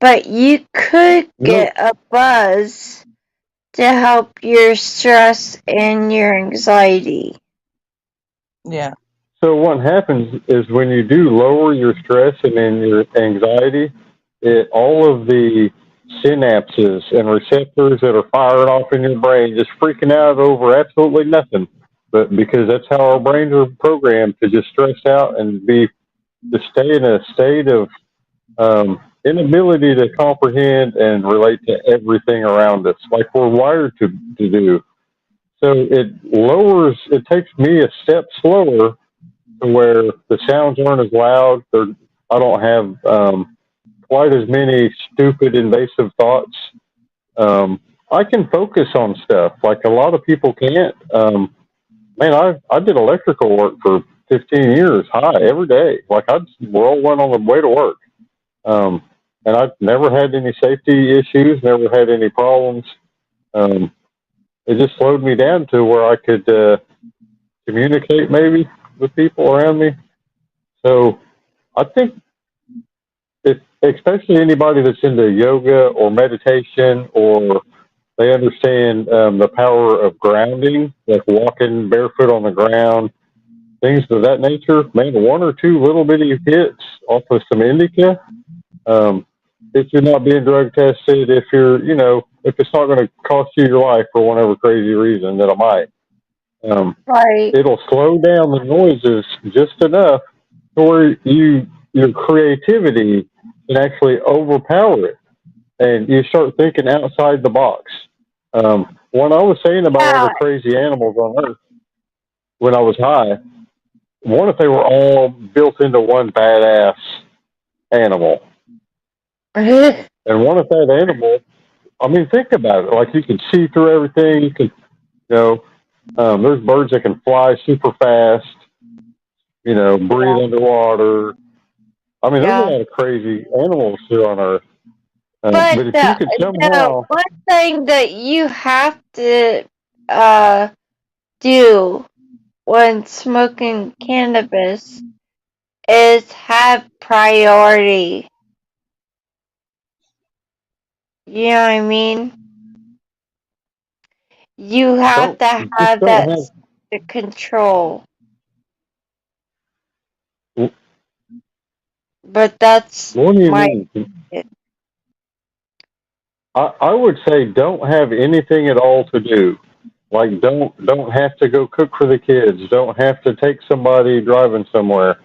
but you could get a buzz to help your stress and your anxiety. Yeah. So what happens is when you do lower your stress and then your anxiety, all of the synapses and receptors that are firing off in your brain just freaking out over absolutely nothing. But because that's how our brains are programmed to just stress out and to stay in a state of inability to comprehend and relate to everything around us, like we're wired to do. So it takes me a step slower to where the sounds aren't as loud. I don't have quite as many stupid, invasive thoughts. I can focus on stuff like a lot of people can't. Man, I did electrical work for 15 years, every day. Like I'd roll one on the way to work. And I've never had any safety issues, never had any problems. It just slowed me down to where I could communicate maybe with people around me. So I think especially anybody that's into yoga or meditation, or they understand the power of grounding, like walking barefoot on the ground, things of that nature, man, one or two little bitty hits off of some indica, if you're not being drug tested, if if it's not going to cost you your life for whatever crazy reason that it might, Right. it'll slow down the noises just enough to where your creativity can actually overpower it, and you start thinking outside the box. When I was saying about all the crazy animals on Earth, when I was high, what if they were all built into one badass animal? And what if that animal, I mean, think about it. Like you can see through everything. You can, there's birds that can fly super fast, breathe underwater. I mean, there's a lot of crazy animals here on Earth. But if you could somehow... one thing that you have to do when smoking cannabis is have priority. You know what I mean? You have to have that control. But that's what do you mean? I would say don't have anything at all to do. Like don't have to go cook for the kids. Don't have to take somebody driving somewhere.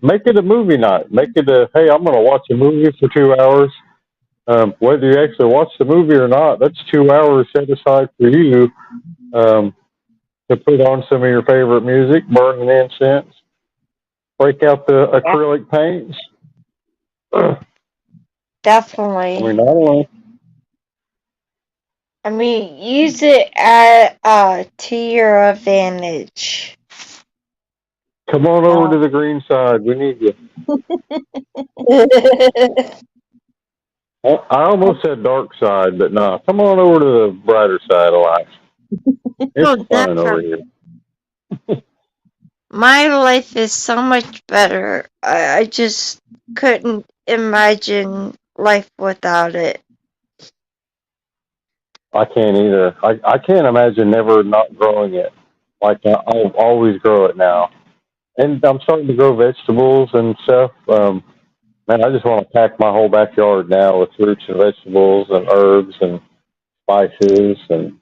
Make it a movie night. Make it hey, I'm going to watch a movie for 2 hours. Whether you actually watch the movie or not, that's 2 hours set aside for you to put on some of your favorite music, burn an incense, break out the acrylic paints. Definitely. I mean, I don't know. I mean, use it to your advantage. Come on over to the green side. We need you. I almost said dark side, but no. Come on over to the brighter side of life. It's fun over here. My life is so much better. I just couldn't imagine life without it. I can't either. I can't imagine never not growing it. Like I'll always grow it now. And I'm starting to grow vegetables and stuff. Man, I just want to pack my whole backyard now with fruits and vegetables and herbs and spices and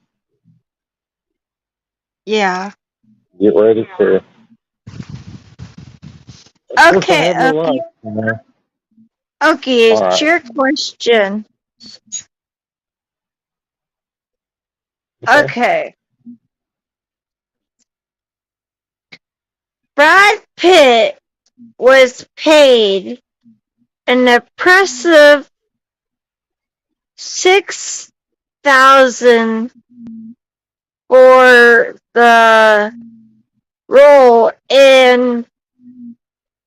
Yeah. get ready to. Of course, I Okay, have no okay. life, you know. Okay, All it's right. your question. Okay. Okay. Brad Pitt was paid an impressive $6,000 for the role in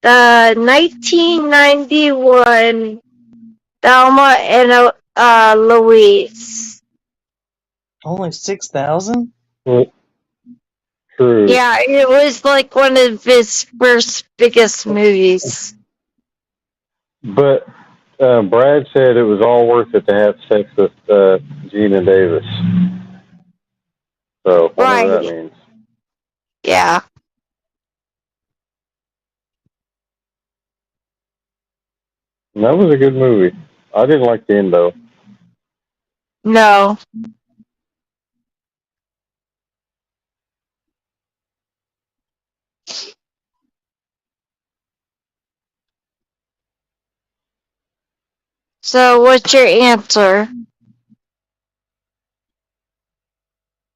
the 1991 Thelma and Louise. Only 6,000? True. Yeah, it was like one of his first biggest movies. But Brad said it was all worth it to have sex with Gina Davis. So whatever that Right. means. Yeah. And that was a good movie. I didn't like the end though. No. So what's your answer?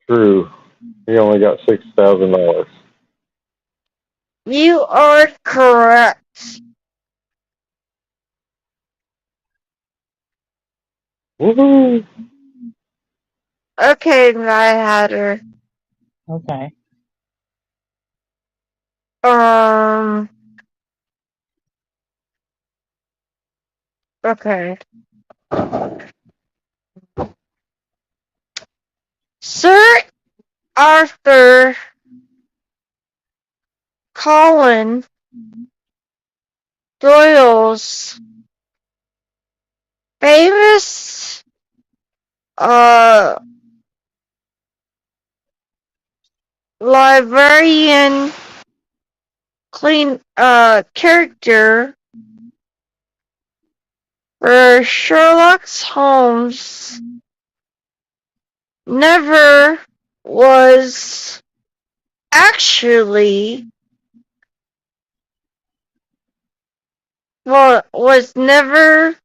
True. He only got $6,000. You are correct. Woohoo! Okay, Mad Hatter. Okay. Okay. Sir Arthur Conan Doyle's famous librarian character for Sherlock Holmes never was actually was never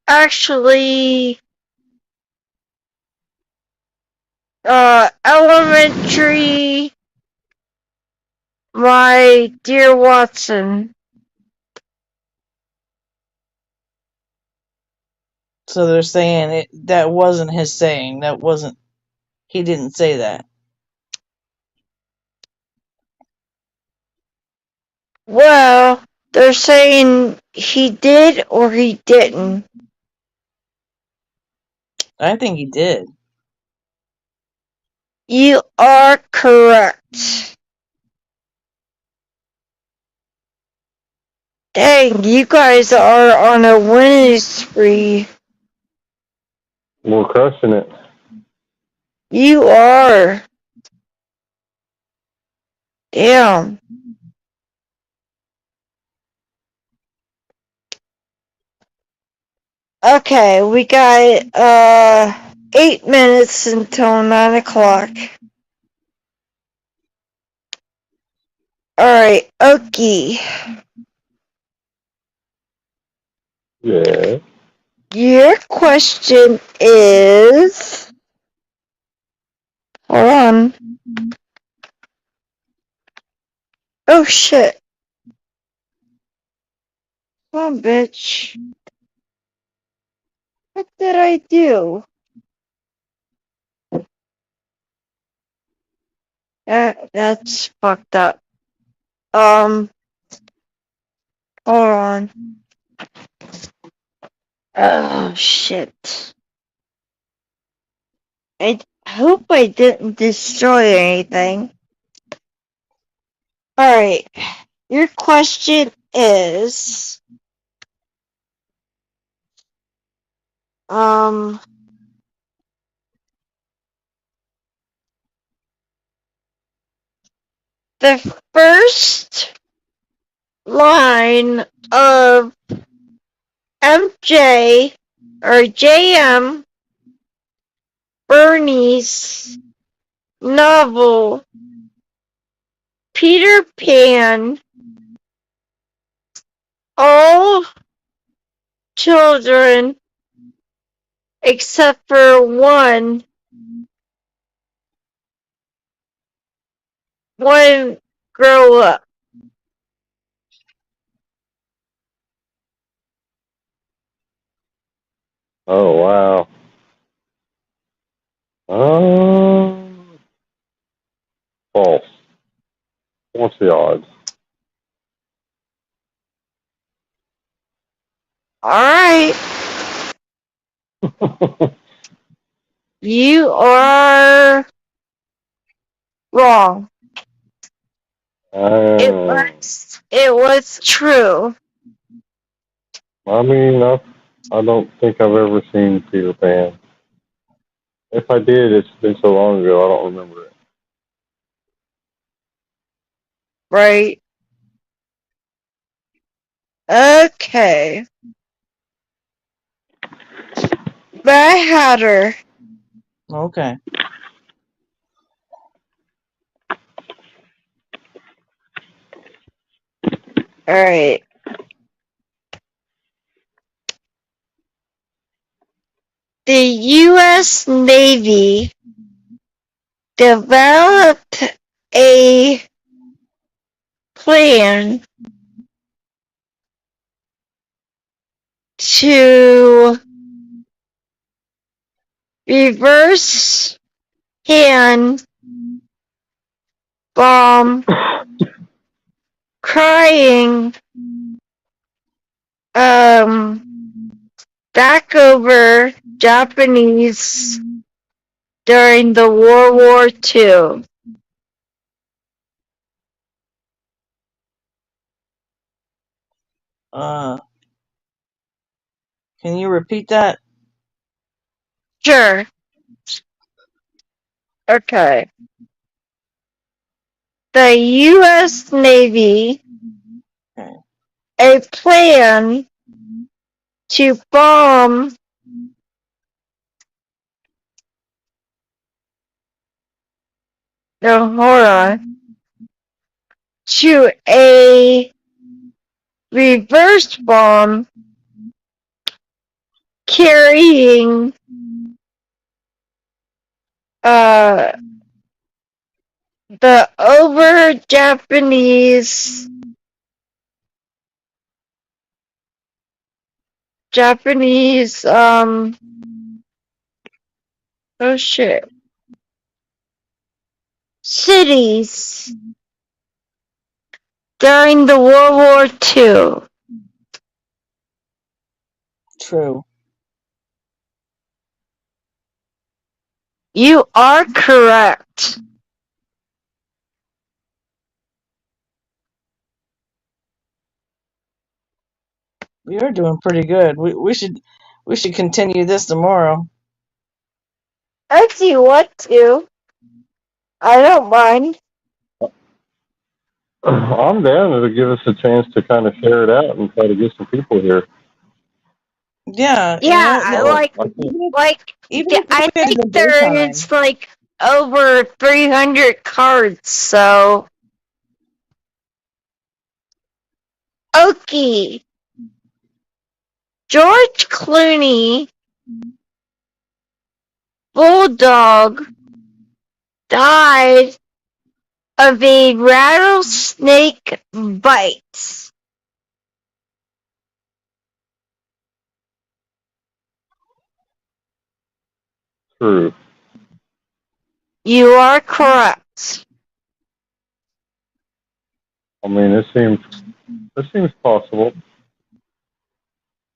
actually elementary, my dear Watson. So they're saying that wasn't his saying. He didn't say that. Well, they're saying he did or he didn't. I think he did. You are correct. Dang, you guys are on a winning spree. We're crushing it. You are. Damn. Okay, we got 8 minutes until 9 o'clock. Alright, Okie. Yeah. Your question is... Hold on. Oh shit. Come on, bitch. What did I do? That's fucked up. Hold on. Oh shit. I hope I didn't destroy anything. Alright. Your question is... Um, the first line of MJ or JM Burney's novel Peter Pan, all children except for one grow up. Oh, wow. False. What's the odds? Alright, you are wrong. It was true. I mean, I don't think I've ever seen Peter Pan. If I did, it's been so long ago, I don't remember it. Right. Okay. Mad Hatter. Okay. Alright. The U.S. Navy developed a plan to reverse hand bomb crying back over Japanese during the World War II. Can you repeat that? Sure. Okay. The U.S. Navy a plan to bomb to a reverse bomb carrying the over Japanese oh shit, cities during the World War II. True. You are correct. We are doing pretty good. We should continue this tomorrow. If you want to, I don't mind. I'm down to give us a chance to kind of share it out and try to get some people here. Yeah. Yeah, You know, I think there is like over 300 cards, so. Okay. George Clooney, Bulldog, died of a rattlesnake bite. True. You are correct. I mean, this seems possible.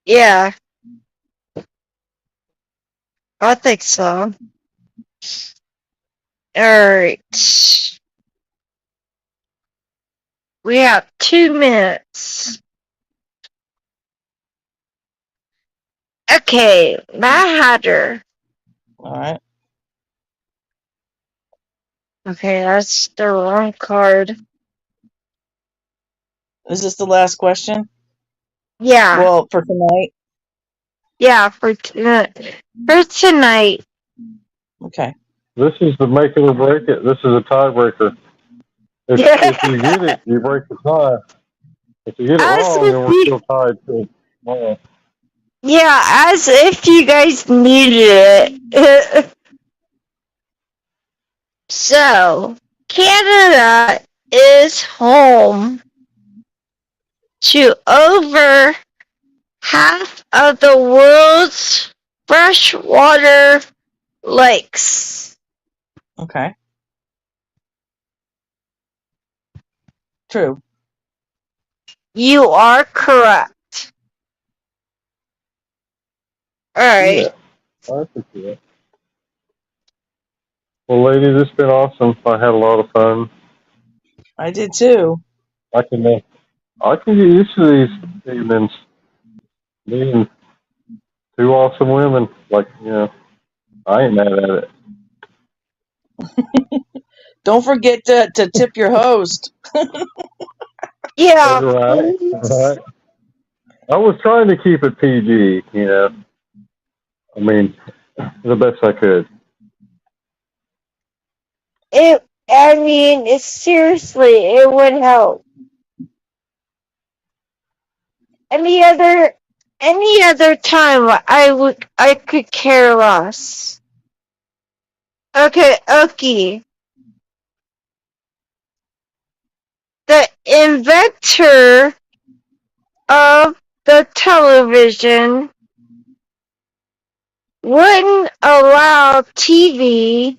Yeah. I think so. Alright. We have 2 minutes. Okay, Mad Hatter. All right. Okay, that's the wrong card. Is this the last question? Yeah, Well, for tonight. yeah, for tonight. Okay. This is the make it or break it. This is a tiebreaker. If you get it, you break the tie. If you get it As wrong, if then we're you- still tied to tomorrow. Yeah, as if you guys needed it. So, Canada is home to over half of the world's freshwater lakes. Okay. True. You are correct. Alright. Yeah, I appreciate it. Well, ladies, it's been awesome. I had a lot of fun. I did too. I can get used to these evenings being two awesome women. Like, I ain't mad at it. Don't forget to tip your host. Yeah. Right. I was trying to keep it PG, I mean, the best I could. Seriously, it would help. Any other time I could care less. Okay, Okie. The inventor of the television wouldn't allow TV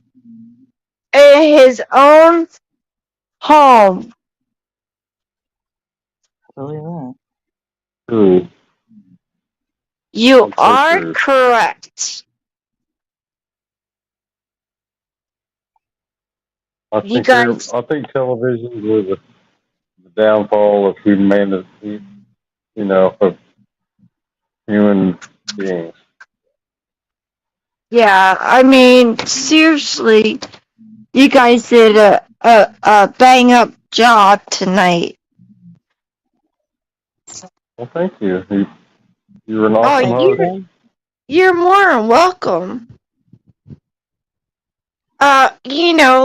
in his own home. Believe that. Ooh, You that's so are true. correct. I You think guys, I think television was the downfall of humanity, of human beings. yeah, seriously, you guys did a bang up job tonight. Well, thank you. You're an awesome host. You're more than welcome.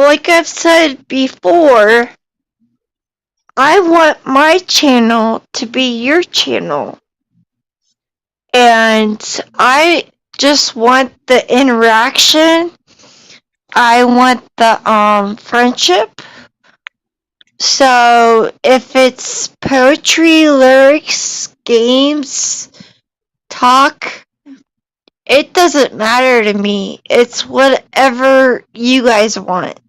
Like I've said before, I want my channel to be your channel. And I just want the interaction. I want the friendship. So if it's poetry, lyrics, games, talk, it doesn't matter to me. It's whatever you guys want.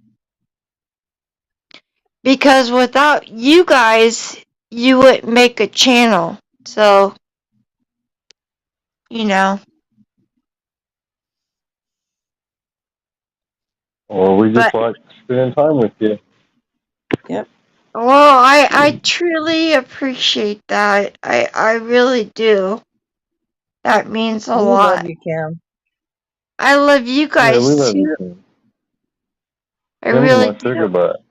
Because without you guys, you wouldn't make a channel. So, Well, we just But- like spending time with you. Yep. Well, I truly appreciate that. I really do. That means a We lot. love you, Kim. I love you Yeah, guys we love too. you. Too. I Kim's really my sugar butt.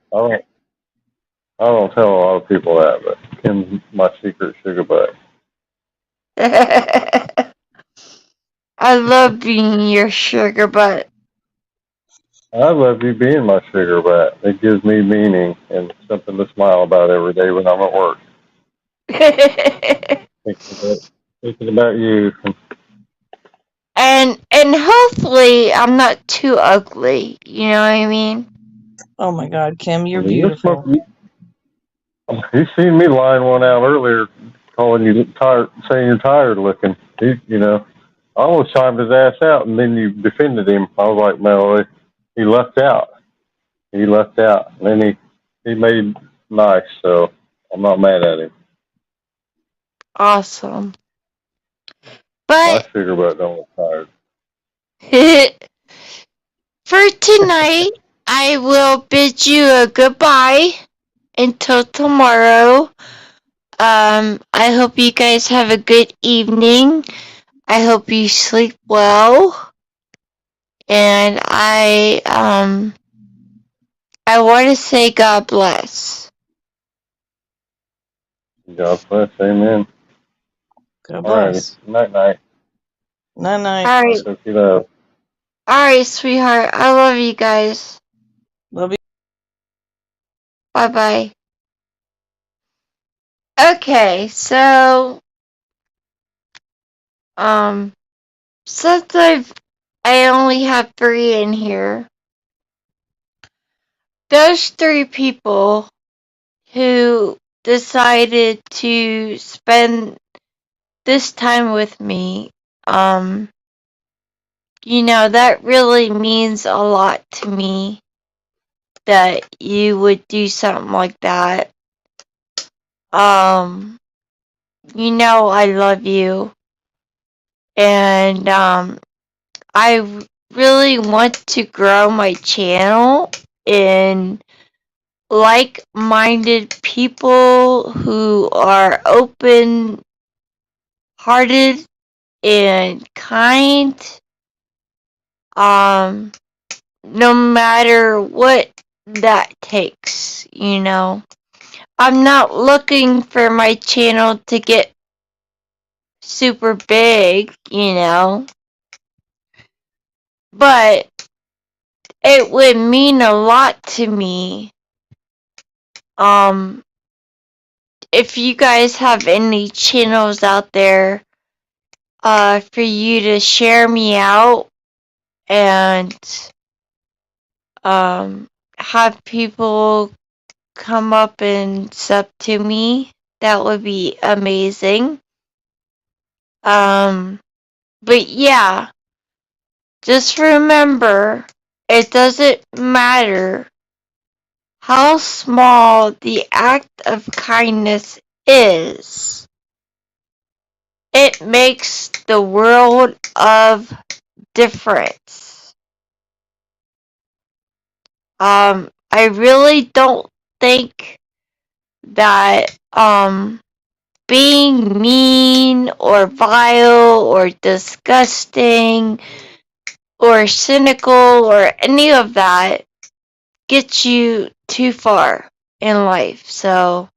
I don't tell a lot of people that, but Kim's my secret sugar butt. do. I love being your sugar butt. I love you being my sugar butt. It gives me meaning and something to smile about every day when I'm at work. Thinking about you. and hopefully I'm not too ugly. You know what I mean? Oh my God, Kim, you're You're beautiful. You seen me lying one out earlier, calling you tired, saying you're tired looking. I almost chimed his ass out, and then you defended him. I was like, no, he left out. He left out. And then he made nice, so I'm not mad at him. Awesome. My But sugar butt don't look tired. for tonight, I will bid you a goodbye until tomorrow. I hope you guys have a good evening. I hope you sleep well. And I want to say God bless. God bless. Amen. God All righty. bless. Night, night. Night night. All right, Cookie love. all right, sweetheart. I love you guys. Love you. Bye bye. Okay, so since I only have 3 in here, those 3 people who decided to spend this time with me, that really means a lot to me that you would do something like that. I love you, and I really want to grow my channel in like-minded people who are open-hearted and kind. No matter what that takes, I'm not looking for my channel to get super big, but it would mean a lot to me. If you guys have any channels out there, for you to share me out and, have people come up and sub to me, that would be amazing. But yeah, just remember, it doesn't matter how small the act of kindness is. It makes the world of difference. I really don't think that being mean or vile or disgusting or cynical or any of that gets you too far in life. So,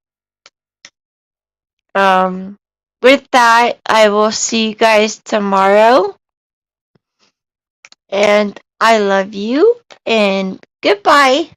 with that, I will see you guys tomorrow. And I love you, and goodbye.